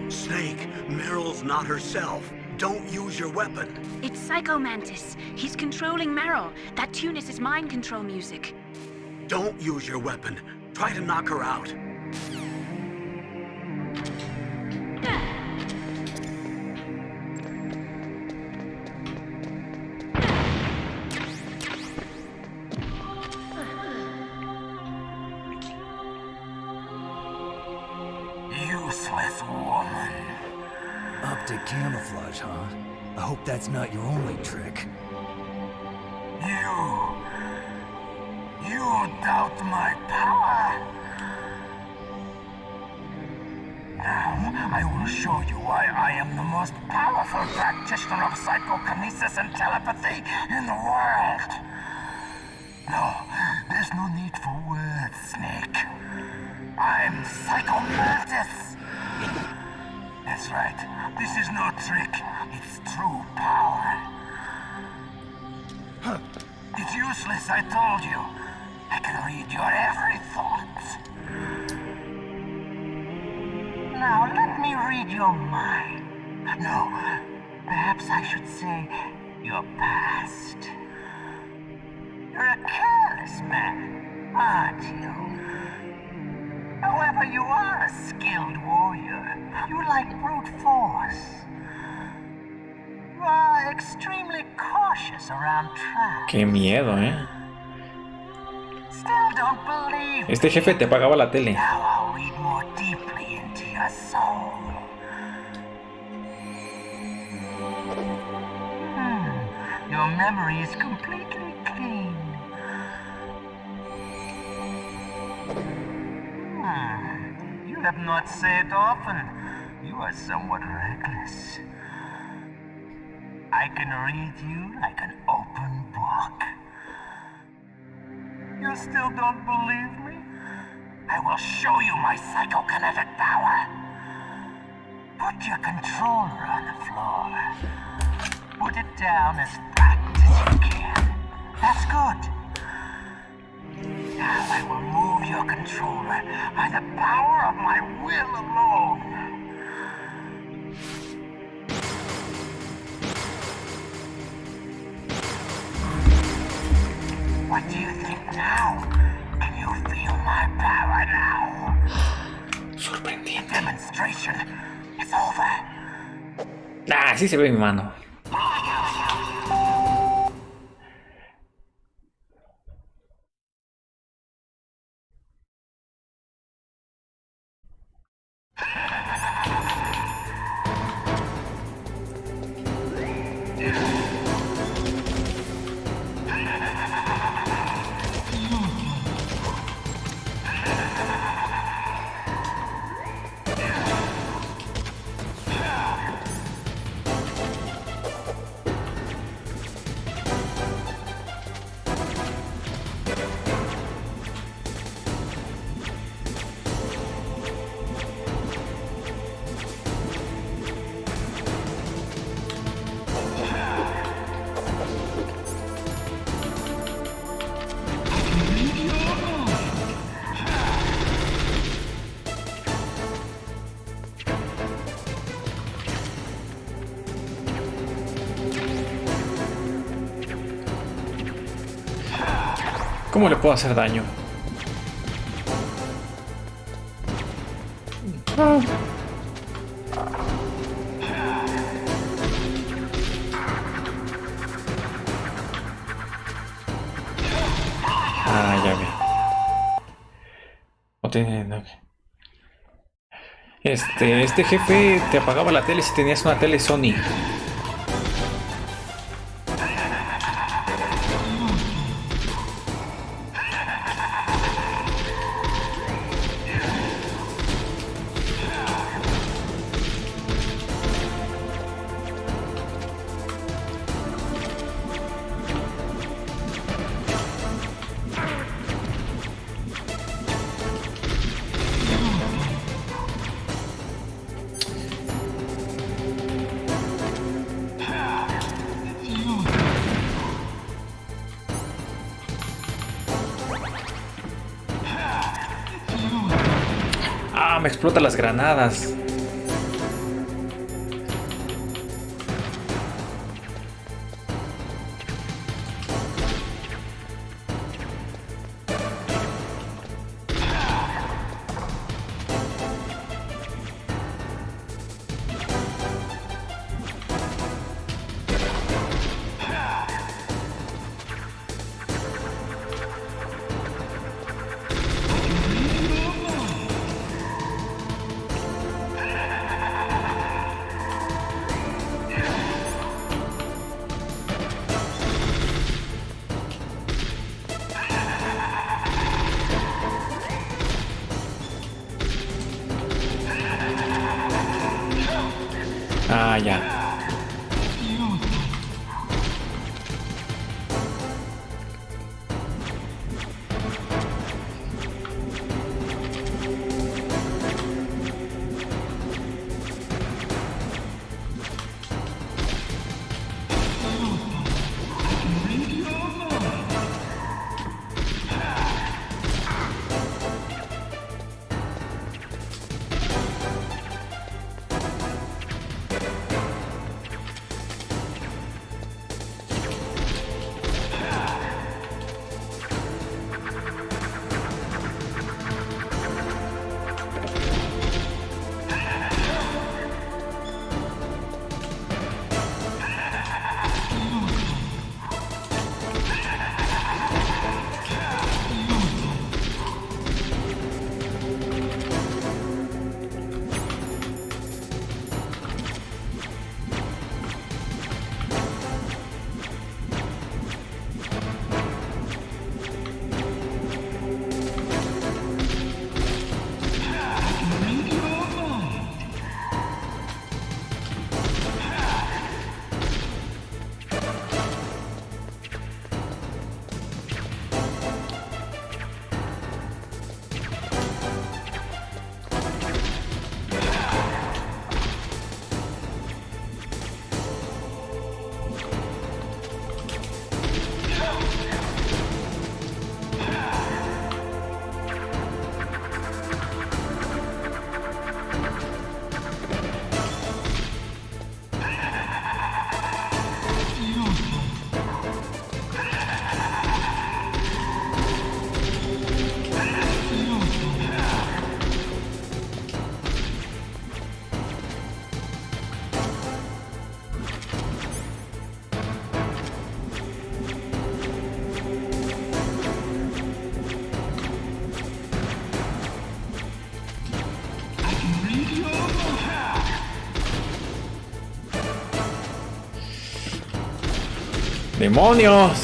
S5: Snake, Meryl's not herself. Don't use your weapon.
S16: It's Psycho Mantis. He's controlling Meryl. That tune is his mind control music.
S5: Don't use your weapon. Try to knock her out.
S7: Useless woman.
S4: Optic camouflage, huh? I hope that's not your only trick.
S7: You doubt my power? Now, I will show you why I am the most powerful practitioner of psychokinesis and telepathy in the world. No, there's no need for words, Snake. I'm Psycho Mantis. That's right. This is no trick. It's true power. Huh. It's useless, I told you. I can read your every thought.
S6: Now, let me read your mind. No, perhaps I should say your past. You're a careless man, aren't you? However, you are a skilled warrior. You like brute force. You are extremely cautious around traps.
S3: Qué miedo,
S6: Still don't believe
S3: Este jefe te apagaba la tele.
S6: Now I'll read more deeply into your soul. Your memory is completely clean. You have not said often. You are somewhat reckless. I can read you like an open book. You still don't believe me? I will show you my psychokinetic power. Put your controller on the floor. Put it down as flat as you can. That's good.
S7: Now I will move your controller by the power of my will alone. What do you think now? Can you feel my power now?
S3: Sorprendente.
S7: Demonstration is over.
S3: Ah, sí se ve mi mano. ¿Cómo le puedo hacer daño? Ah, ya vi. No tiene nada. Este jefe te apagaba la tele si tenías una tele Sony. Ah, me explota las granadas. Ah, ya. ¡Demonios!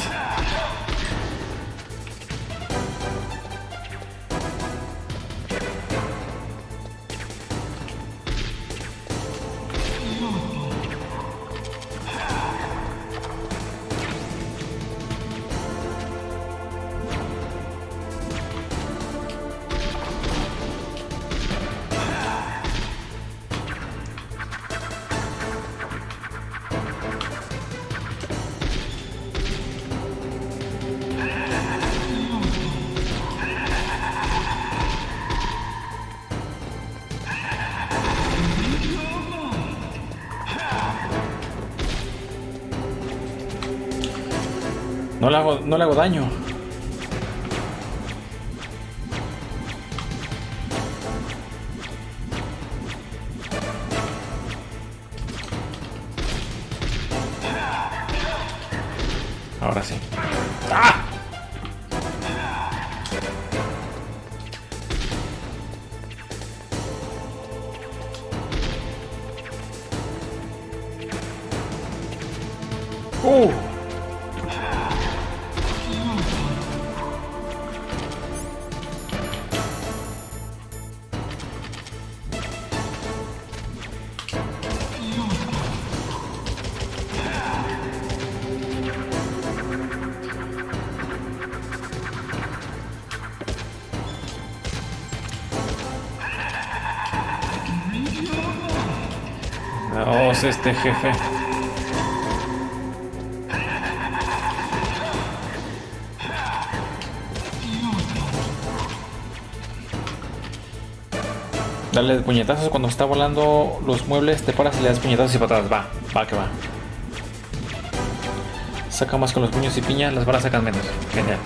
S3: No le hago daño. Ahora sí. ¡Ah! Vamos, este jefe. Dale puñetazos cuando está volando los muebles, te paras y le das puñetazos y patadas. Va que va. Saca más con los puños y piña, las balas sacan menos. Genial.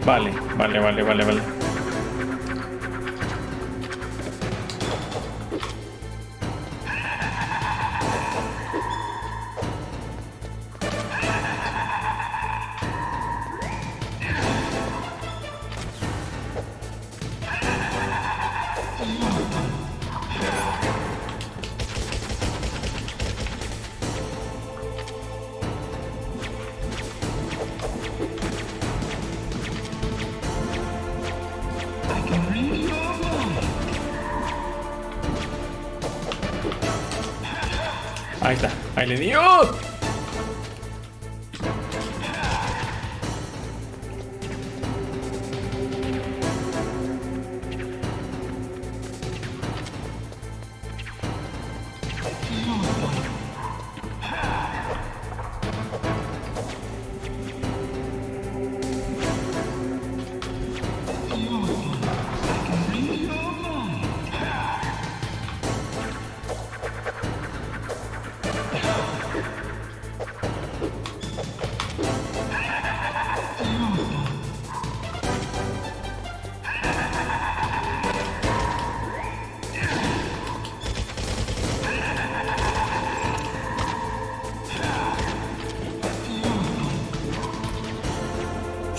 S3: Vale. Ahí está, ahí le dio.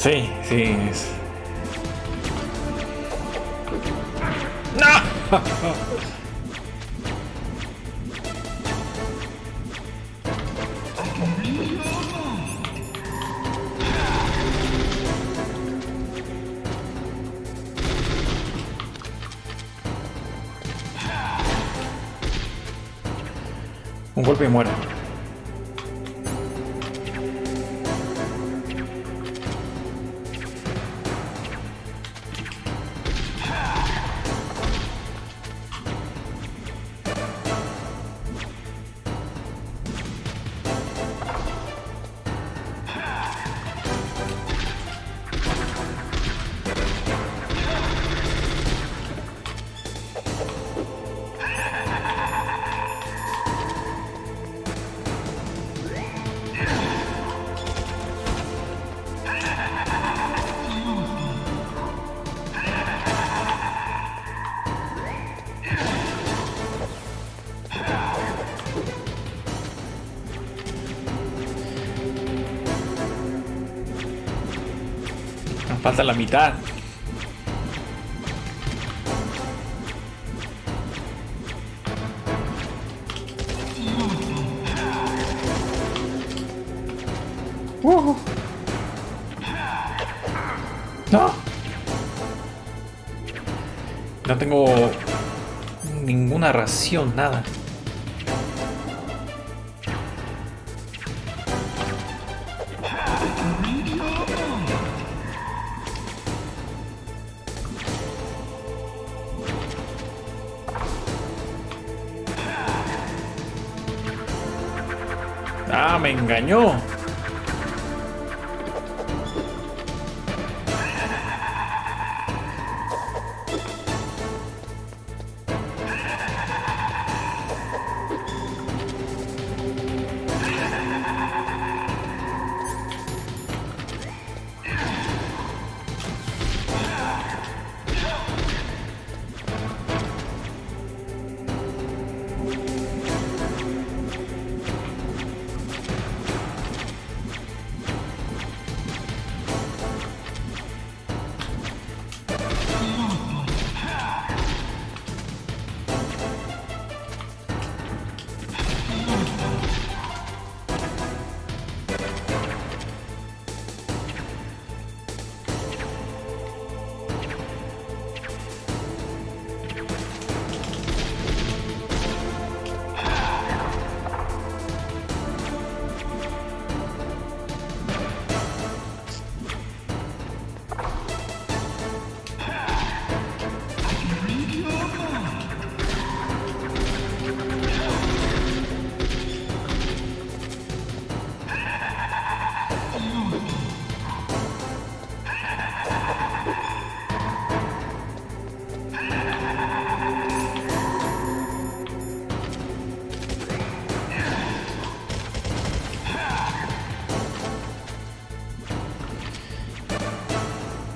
S3: Sí, sí. ¡No! Un golpe y muere. Falta la mitad. No. No tengo ninguna ración, nada. Ah, me engañó.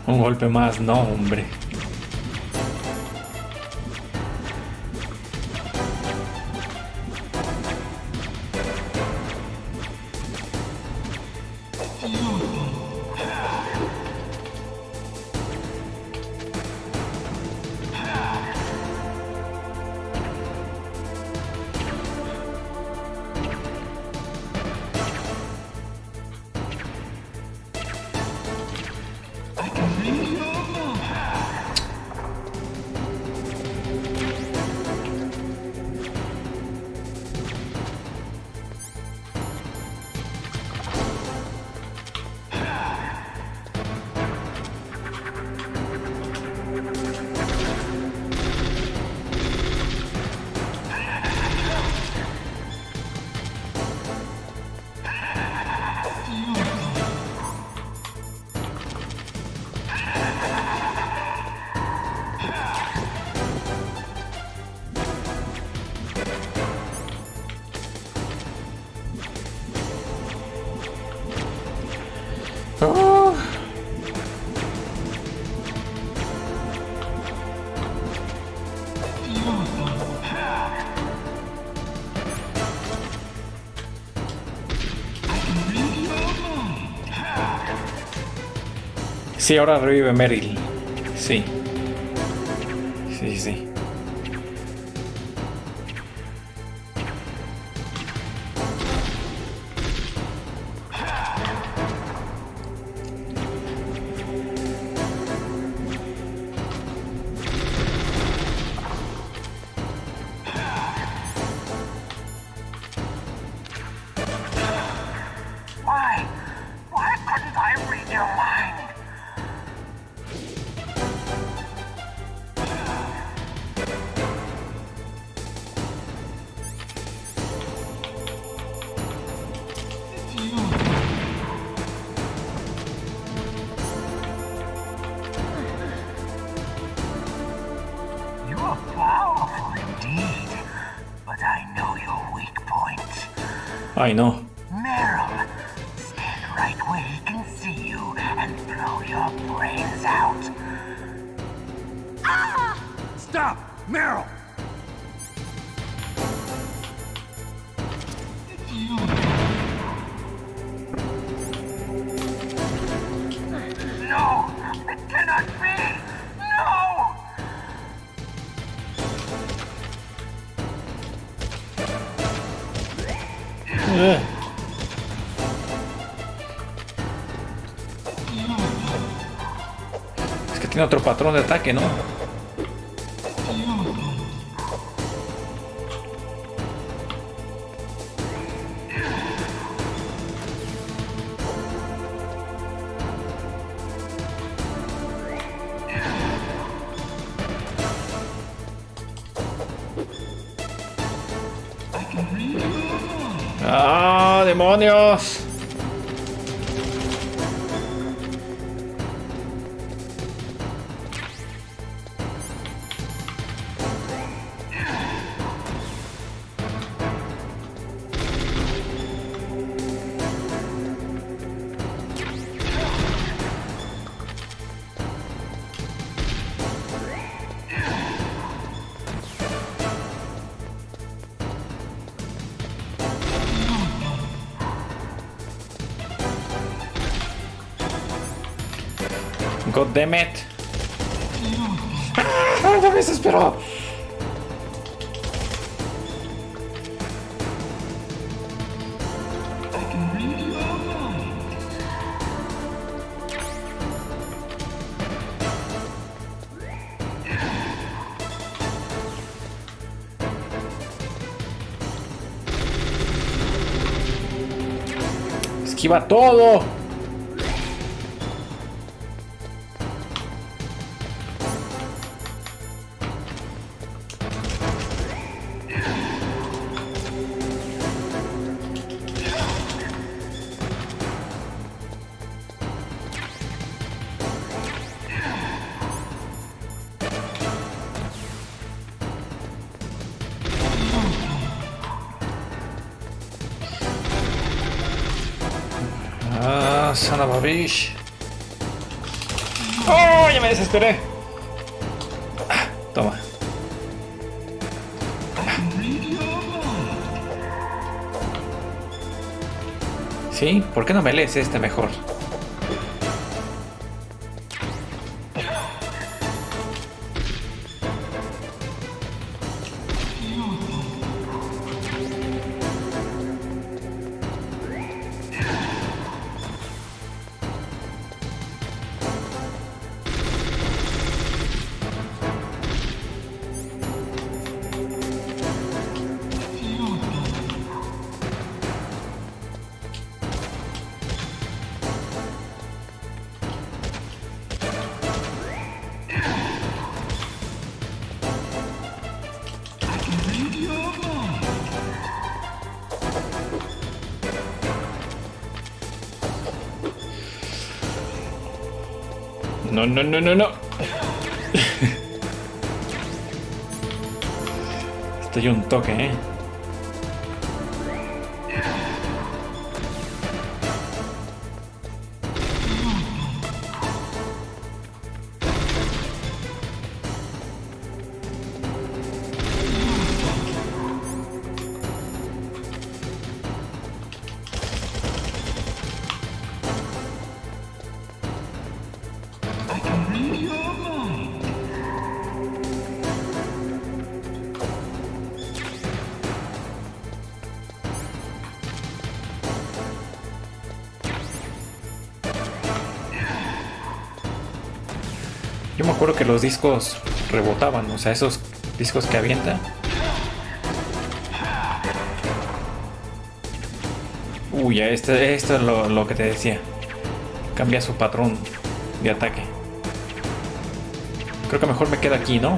S3: Un golpe más, no, hombre. Sí, ahora revive Meryl. Sí. Sí, sí.
S19: Why couldn't I read your mind? You are powerful indeed, but I know your weak point.
S3: Ay, no.
S19: Meryl, stand right where he can see you and blow your brains out. Ah!
S4: Stop! Meryl!
S19: No! It cannot be! No!
S3: Es que tiene otro patrón de ataque, ¿no? ¡Ah, demonios! God damn it. ¡Ah! ¡Ya me desesperó! Esquiva todo. Ah, son of a bitch. ¡Oh! Ya me desesperé. Ah, toma. ¿Sí? ¿Por qué no me lees este mejor? No, no, no, no, no. Estoy un toque, ¿eh? Yo me acuerdo que los discos rebotaban, o sea, esos discos que avienta. Uy, esto es lo que te decía. Cambia su patrón de ataque. Creo que mejor me quedo aquí, ¿no?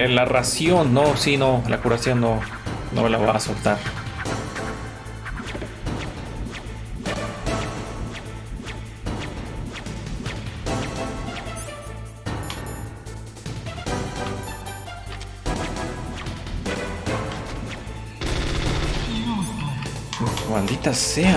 S3: La ración, no, sí, no, la curación no me la voy a soltar. Maldita sea.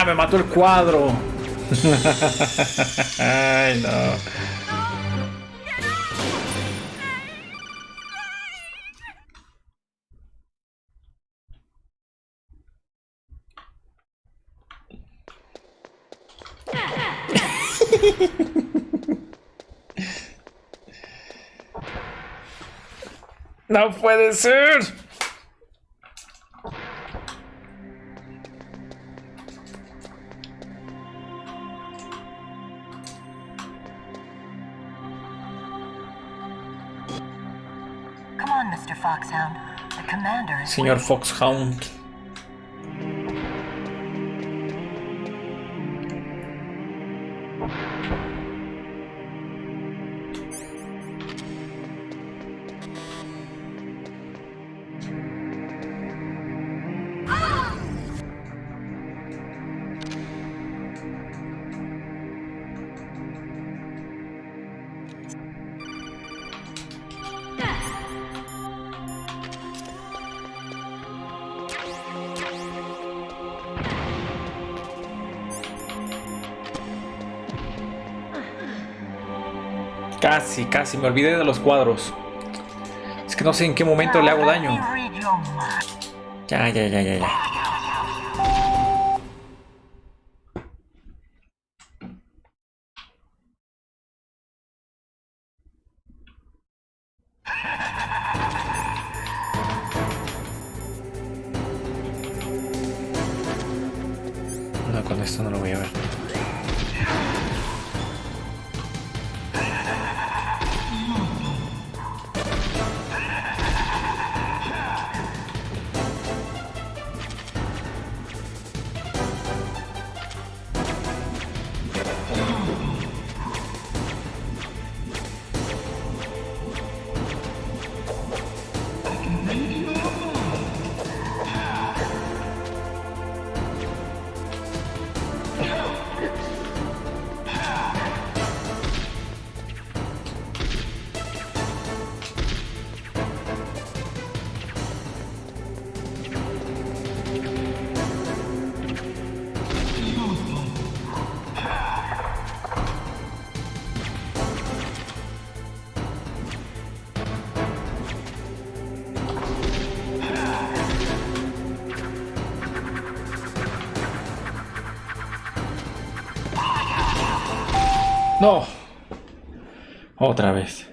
S3: Me mató el cuadro. Ay, no. No puede ser. Señor Foxhound. Casi, me olvidé de los cuadros. Es que no sé en qué momento le hago daño. Ya. No, con esto no lo voy a ver. No. Otra vez.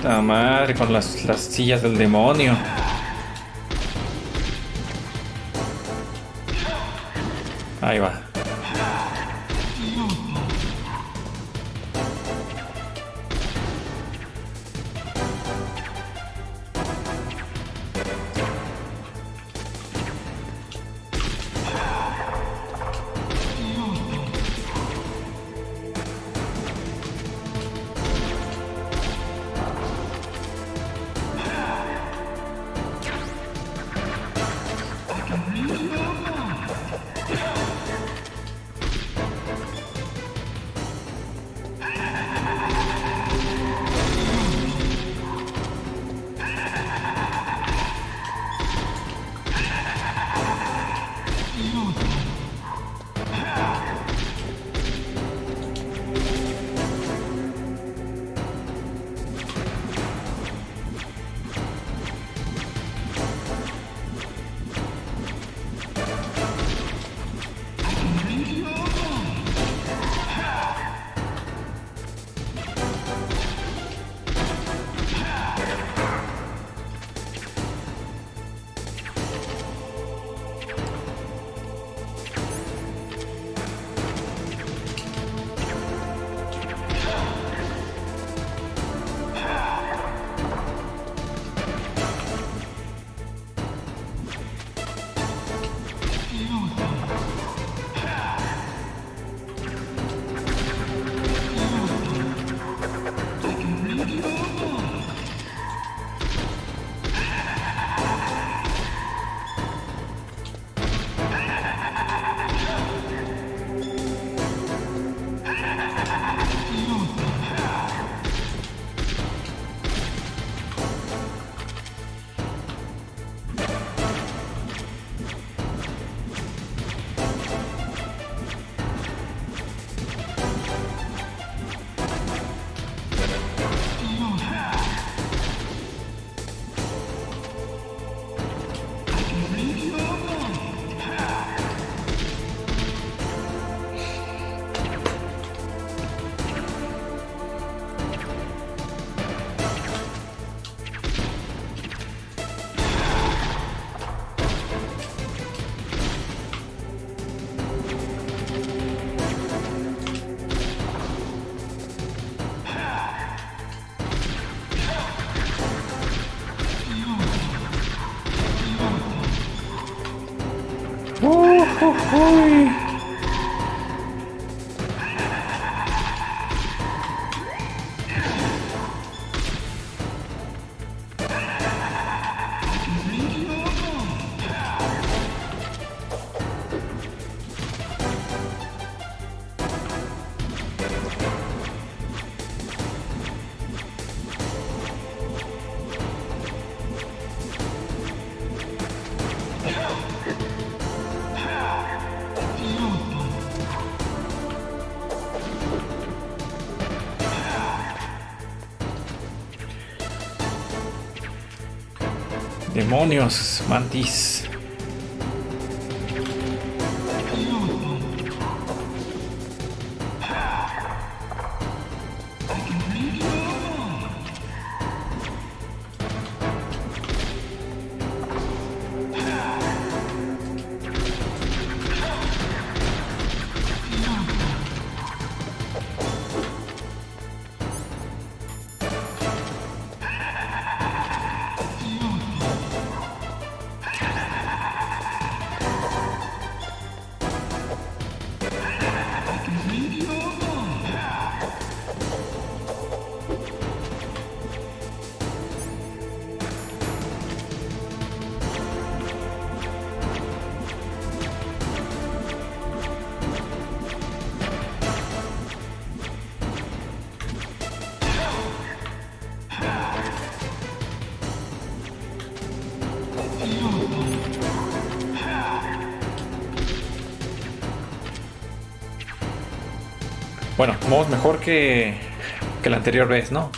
S3: La madre, con las sillas del demonio. Ahí va. Uy. Demonios, mantis. Bueno, vamos mejor que la anterior vez, ¿no?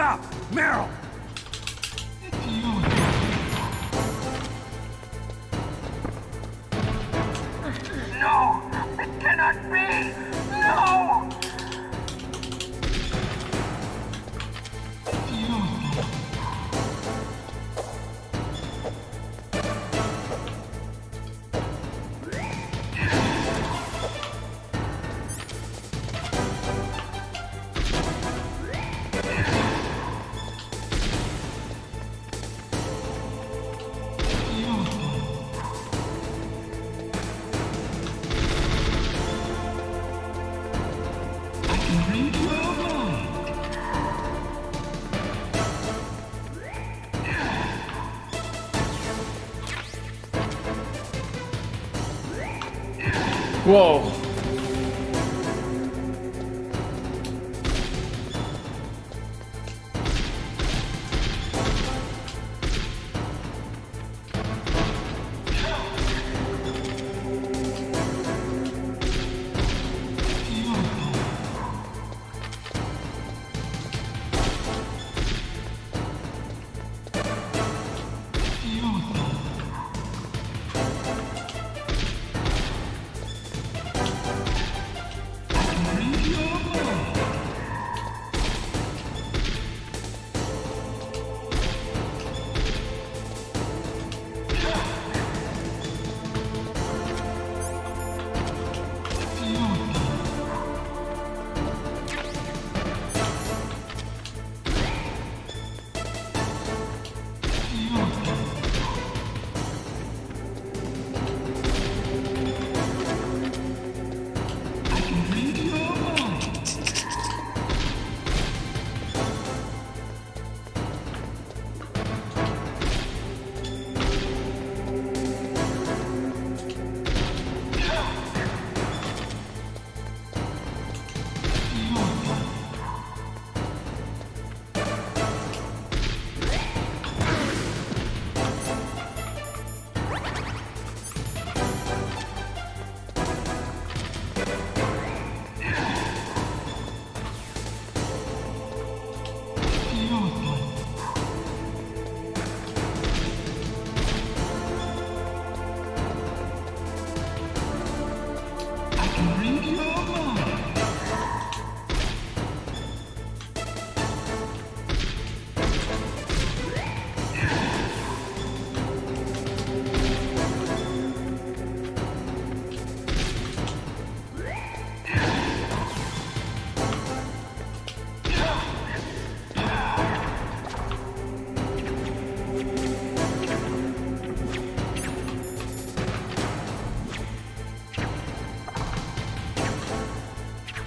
S4: Stop! Meryl!
S19: No! It cannot be! No!
S3: Wow.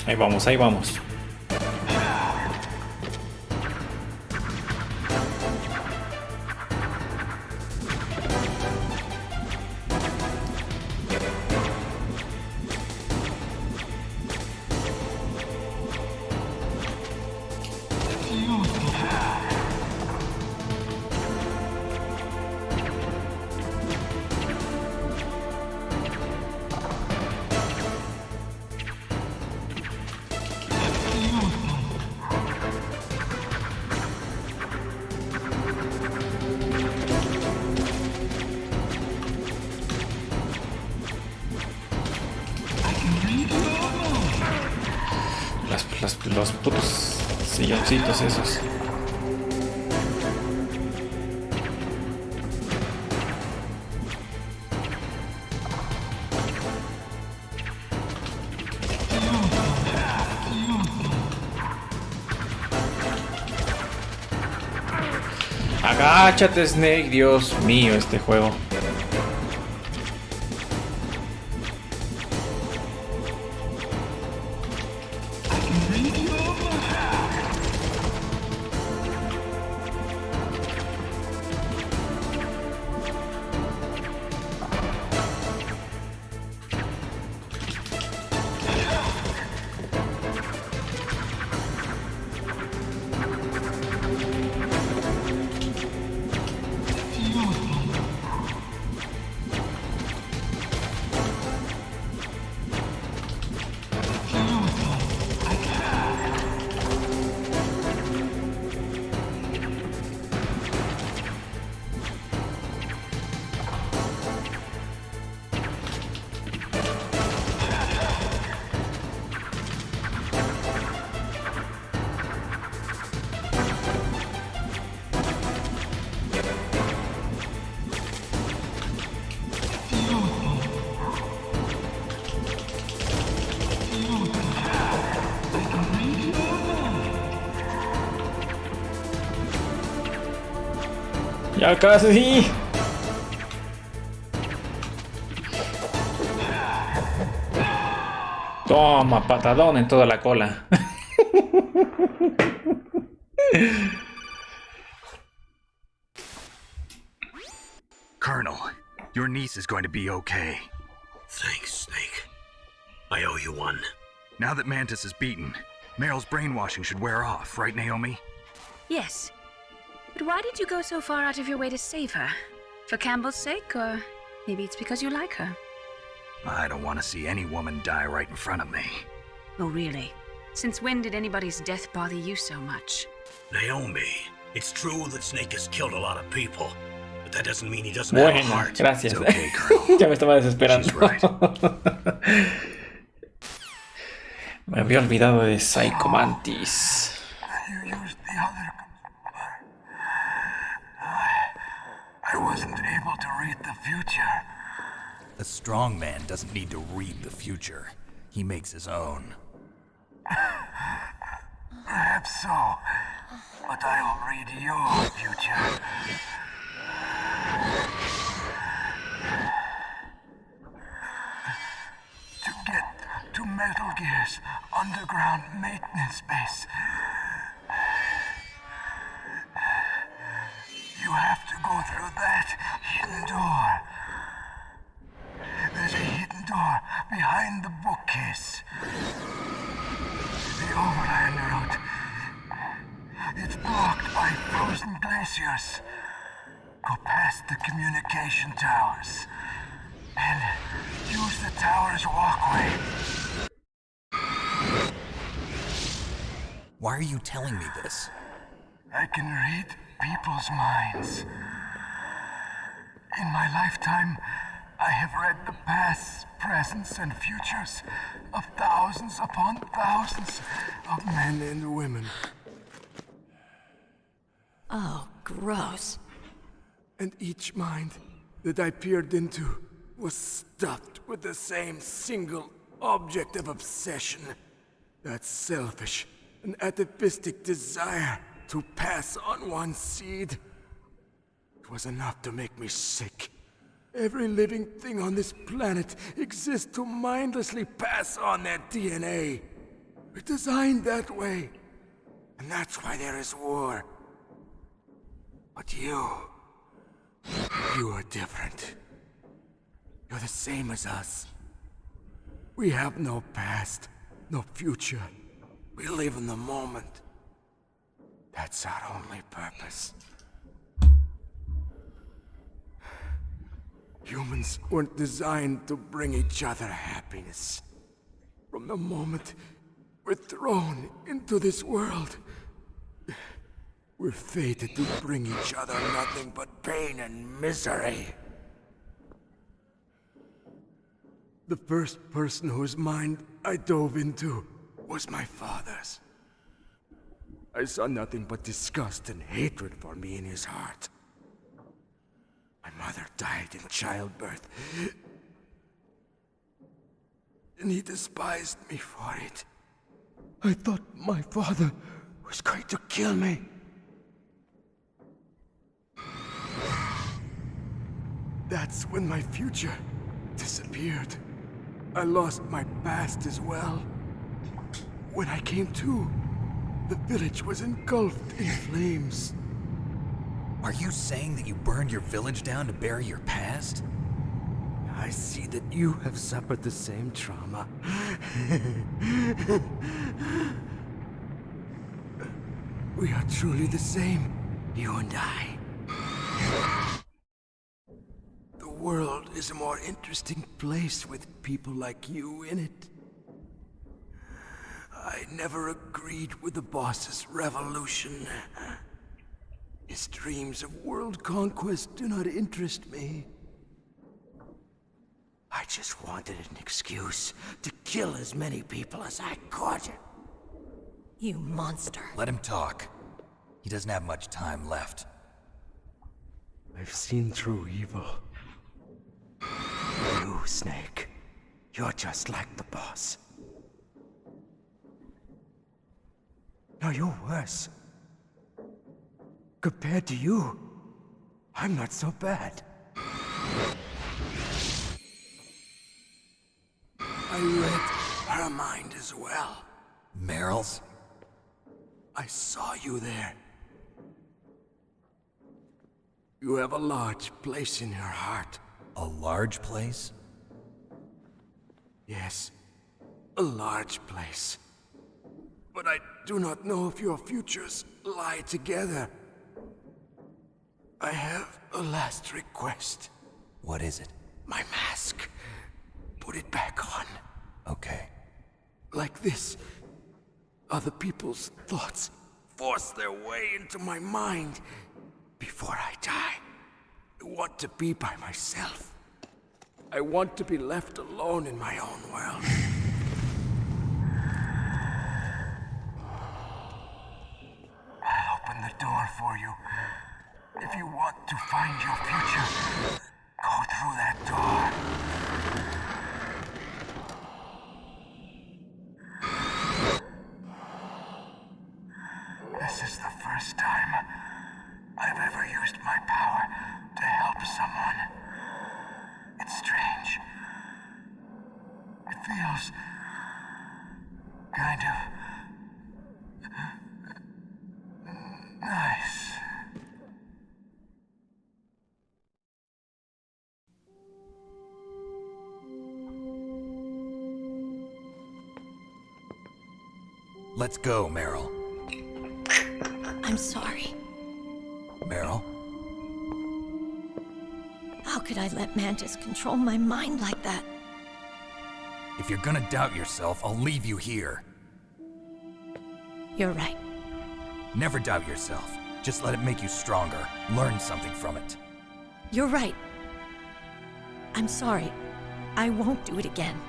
S3: Ahí vamos, ahí vamos. Los putos silloncitos esos. Agáchate, Snake. Dios mío, este juego. Ya casi. Toma, patadón en toda la cola.
S13: Colonel, your niece is going to be okay.
S5: Thanks, Snake. I owe you one.
S13: Now that Mantis is beaten, Meryl's brainwashing should wear off, right, Naomi?
S16: Yes. But why did you go so far out of your way to save her? For Campbell's sake, or maybe it's because you like her?
S13: I don't want to see any woman die right in front of me.
S16: Oh, really? Since when did anybody's death bother you so much?
S5: Naomi, it's true that Snake has killed a lot of people, but that doesn't mean he doesn't have a
S3: Bueno,
S5: heart.
S3: gracias.
S5: It's okay, Colonel.
S3: Ya me estaba desesperando.
S5: She's right.
S3: Me había olvidado de Psycho Mantis.
S19: You used the other. I wasn't able to read the future.
S13: A strong man doesn't need to read the future. He makes his own.
S19: Perhaps so, but I'll read your future. To get to Metal Gear's underground maintenance base, you have to go through that hidden door. There's a hidden door behind the bookcase. The overland route. It's blocked by frozen glaciers. Go past the communication towers. And use the tower's walkway.
S13: Why are you telling me this?
S19: I can read people's minds. In my lifetime, I have read the pasts, presents, and futures of thousands upon thousands of men and women.
S18: Oh, gross.
S19: And each mind that I peered into was stuffed with the same single object of obsession. That selfish and atavistic desire to pass on one's seed. It was enough to make me sick. Every living thing on this planet exists to mindlessly pass on their DNA. We're designed that way. And that's why there is war. But you are different. You're the same as us. We have no past, no future. We live in the moment. That's our only purpose. Humans weren't designed to bring each other happiness. From the moment we're thrown into this world, we're fated to bring each other nothing but pain and misery. The first person whose mind I dove into was my father's. I saw nothing but disgust and hatred for me in his heart. My mother died in childbirth, and he despised me for it. I thought my father was going to kill me. That's when my future disappeared. I lost my past as well. When I came to, the village was engulfed in flames.
S13: Are you saying that you burned your village down to bury your past?
S19: I see that you have suffered the same trauma. We are truly the same, you and I. The world is a more interesting place with people like you in it. I never agreed with the boss's revolution. His dreams of world conquest do not interest me. I just wanted an excuse to kill as many people as I could.
S18: You monster.
S13: Let him talk. He doesn't have much time left.
S19: I've seen through evil. You, Snake. You're just like the boss. No, you're worse. Compared to you, I'm not so bad. I read her mind as well.
S13: Meryl's?
S19: I saw you there. You have a large place in her heart.
S13: A large place?
S19: Yes, a large place. But I do not know if your futures lie together. I have a last request.
S13: What is it?
S19: My mask. Put it back on.
S13: Okay.
S19: Like this, other people's thoughts force their way into my mind. Before I die, I want to be by myself. I want to be left alone in my own world. I'll open the door for you. If you want to find your future, go through that door. This is the first time I've ever used my power to help someone. It's strange. It feels kind of nice.
S13: Let's go, Meryl.
S18: I'm sorry.
S13: Meryl?
S18: How could I let Mantis control my mind like that?
S13: If you're gonna doubt yourself, I'll leave you here.
S18: You're right.
S13: Never doubt yourself. Just let it make you stronger. Learn something from it.
S18: You're right. I'm sorry. I won't do it again.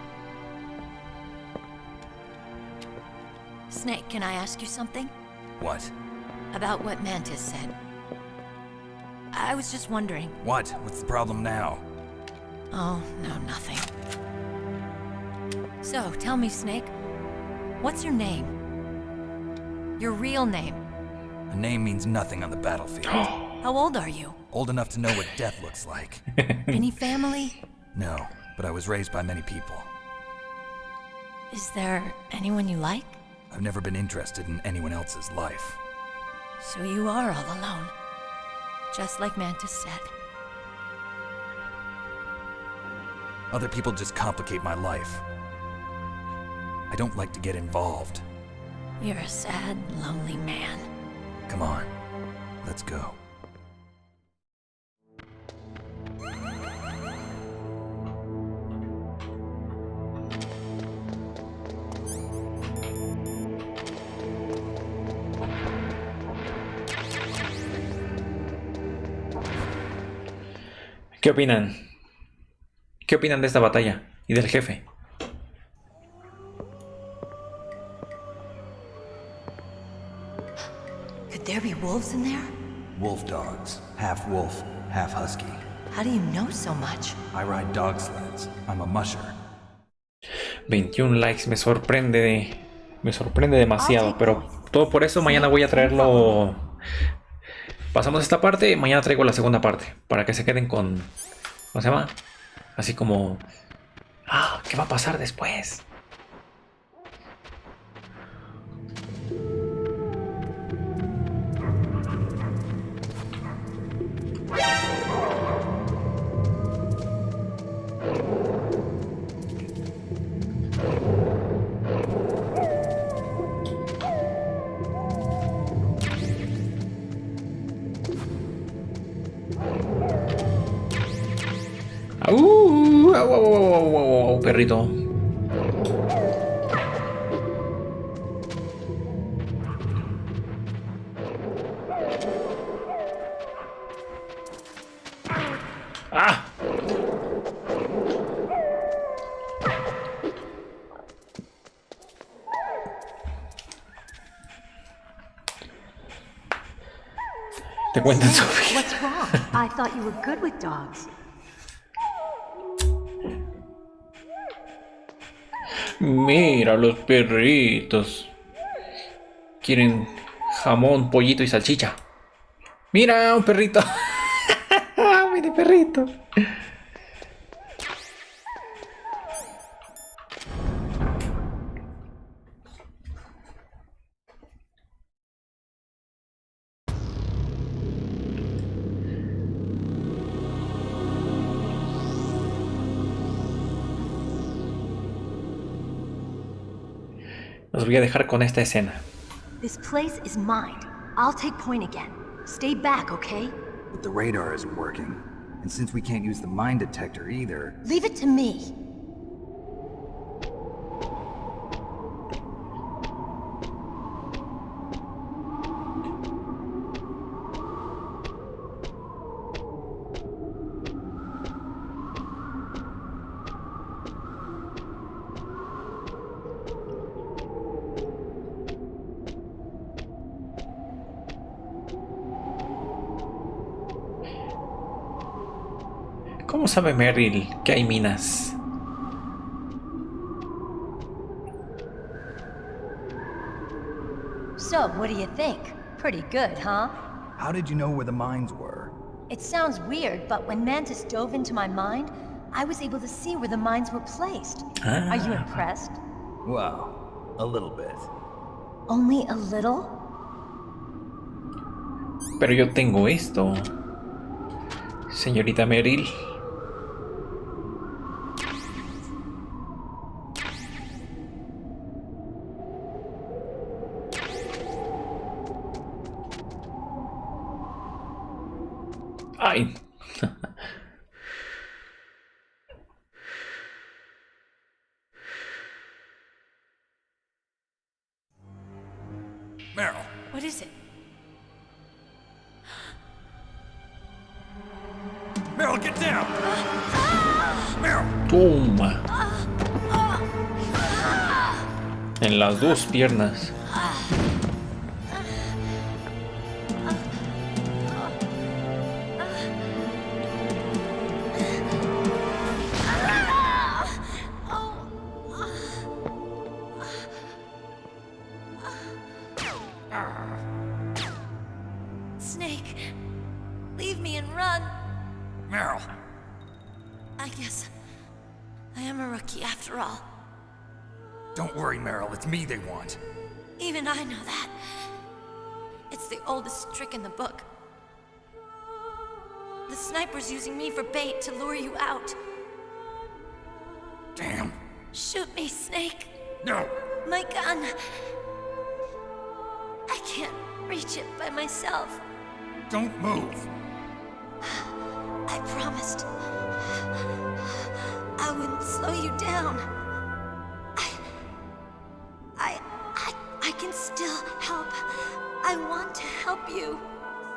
S18: Snake, can I ask you something?
S13: What?
S18: About what Mantis said. I was just wondering.
S13: What? What's the problem now?
S18: Oh, no, nothing. So, tell me, Snake. What's your name? Your real name?
S13: A name means nothing on the battlefield.
S18: How old are you?
S13: Old enough to know what death looks like.
S18: Any family?
S13: No, but I was raised by many people.
S18: Is there anyone you like?
S13: I've never been interested in anyone else's life.
S18: So you are all alone. Just like Mantis said.
S13: Other people just complicate my life. I don't like to get involved.
S18: You're a sad, lonely man.
S13: Come on, let's go.
S3: ¿Qué opinan? ¿Qué opinan de esta batalla y del jefe?
S18: Could there be wolves in there?
S20: Wolf dogs. Half wolf, half husky.
S18: How do you know so much?
S20: I ride dog sleds. I'm a musher.
S3: 21 likes, me sorprende demasiado, pero todo por eso mañana voy a traerlo. Pasamos esta parte, mañana traigo la segunda parte, para que se queden con, ¿cómo se llama? Así como, ¿qué va a pasar después? Perrito. Te cuentan, Sofía.
S6: What's wrong? I thought you were good with dogs.
S3: Mira los perritos. Quieren jamón, pollito y salchicha. Mira, un perrito. ¡Ay, de perrito! Los voy a dejar con esta escena.
S6: This place is mine. I'll take point again. Stay back, okay?
S13: But the radar isn't working. And since we can't use the mine detector either...
S6: Leave it to me.
S3: ¿Cómo sabe Merrill que hay minas?
S6: So, what do you think? Pretty good, huh?
S13: How did you know where the mines were?
S6: It sounds weird, but when Mantis dove into my mind, I was able to see where the mines were placed. Are you impressed?
S13: Well, a little bit.
S6: Only a little?
S3: Pero yo tengo esto, señorita Merrill. Ay.
S4: Meryl.
S18: What is it?
S4: Meryl, get down! Meryl!
S3: Toma. En las dos piernas.
S18: Snake, leave me and run.
S4: Meryl!
S18: I guess I am a rookie after all.
S4: Don't worry, Meryl. It's me they want.
S18: Even I know that. It's the oldest trick in the book. The sniper's using me for bait to lure you out.
S4: Damn.
S18: Shoot me, Snake.
S4: No.
S18: My gun. I can't reach it by myself.
S4: Don't move.
S18: I promised I wouldn't slow you down. I can still help. I want to help you.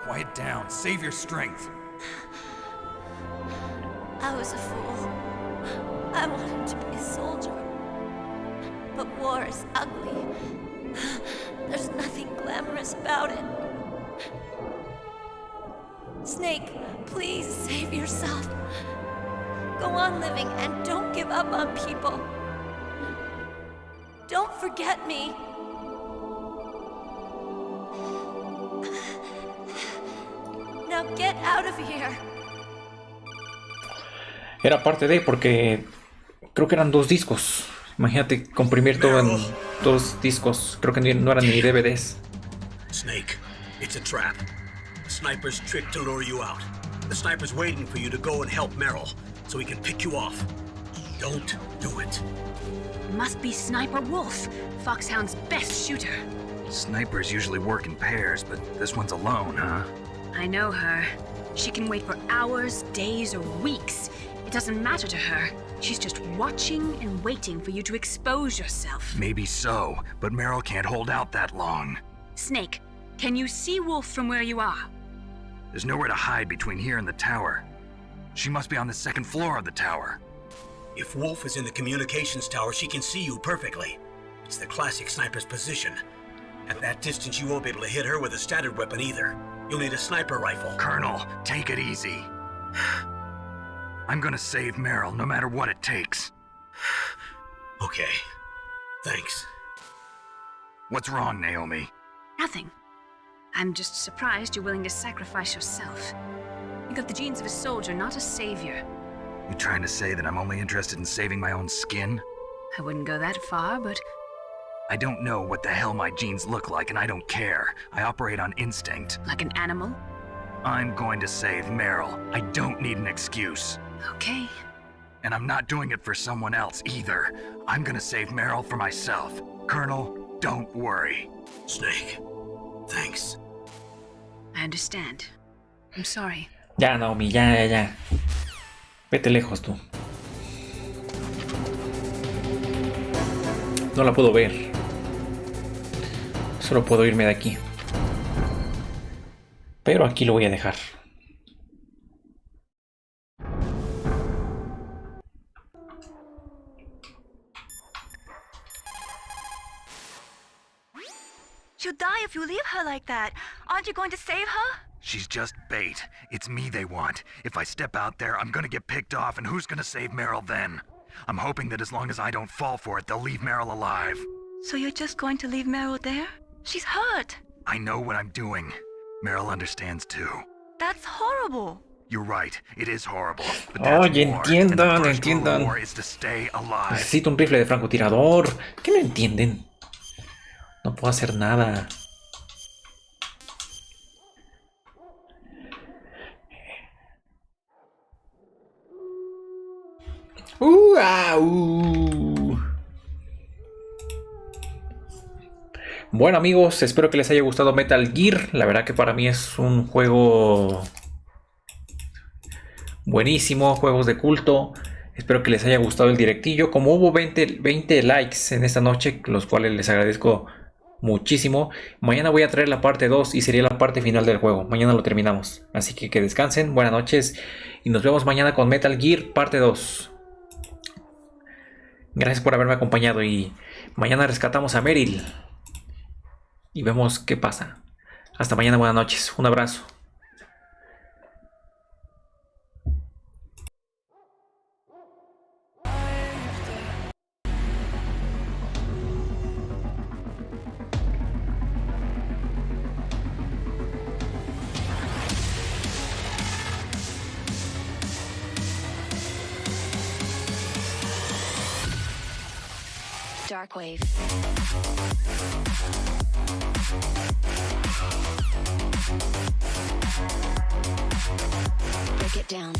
S4: Quiet down. Save your strength.
S18: I was a fool. I wanted to be a soldier. But war is ugly. There's nothing glamorous about it. Snake, please save yourself. Go on living and don't give up on people. Don't forget me. Now get out of here.
S3: Era parte de, porque creo que eran 2 discos. Imagínate comprimir todo en 2 discos. Creo que no eran ni DVDs.
S5: Snake, it's a trap. The sniper's trick to lure you out. The sniper's waiting for you to go and help Meryl, so he can pick you off. Don't do it.
S16: It must be Sniper Wolf, Foxhound's best shooter.
S13: Snipers usually work in pairs, but this one's alone, huh?
S16: I know her. She can wait for hours, days, or weeks. It doesn't matter to her. She's just watching and waiting for you to expose yourself.
S13: Maybe so, but Meryl can't hold out that long.
S16: Snake, can you see Wolf from where you are?
S13: There's nowhere to hide between here and the tower. She must be on the 2nd floor of the tower.
S5: If Wolf is in the communications tower, she can see you perfectly. It's the classic sniper's position. At that distance, you won't be able to hit her with a standard weapon either. You'll need a sniper rifle.
S13: Colonel, take it easy. I'm gonna save Meryl, no matter what it takes.
S5: Okay. Thanks.
S13: What's wrong, Naomi?
S16: Nothing. I'm just surprised you're willing to sacrifice yourself. You got the genes of a soldier, not a savior.
S13: You trying to say that I'm only interested in saving my own skin?
S16: I wouldn't go that far, but
S13: I don't know what the hell my genes look like, and I don't care. I operate on instinct.
S16: like an animal?
S13: I'm going to save Meryl. I don't need an excuse.
S16: Okay.
S13: And I'm not doing it for someone else either. I'm gonna save Meryl for myself. Colonel, don't worry.
S5: Snake, thanks.
S16: I understand. I'm sorry.
S3: Ya, Naomi, ya. Vete lejos tú. No la puedo ver. Solo puedo irme de aquí. Pero aquí lo voy a dejar.
S8: She'll die if you leave her like that. Aren't you going to save her?
S13: She's just bait. It's me they want. If I step out there, I'm gonna get picked off, and who's gonna save Meryl then? I'm hoping that as long as I don't fall for it, they'll leave Meryl alive.
S8: So you're just going to leave Meryl there? She's hurt.
S13: I know what I'm doing. Meryl understands too.
S8: That's horrible.
S13: You're right, it is horrible. But that's
S3: Oye,
S13: war, and the
S3: entiendan,
S13: first rule of
S3: entiendan.
S13: war is to stay alive.
S3: Necesito un rifle de francotirador. ¿Qué no entienden? No puedo hacer nada. Bueno amigos, espero que les haya gustado Metal Gear. La verdad que para mí es un juego buenísimo, juegos de culto. Espero que les haya gustado el directillo. Como hubo 20 likes en esta noche, los cuales les agradezco muchísimo. Mañana voy a traer la parte 2 y sería la parte final del juego. Mañana lo terminamos. Así que descansen, buenas noches y nos vemos mañana con Metal Gear parte 2. Gracias por haberme acompañado y mañana rescatamos a Meryl y vemos qué pasa. Hasta mañana, buenas noches, un abrazo.
S1: Dark wave. Break it down.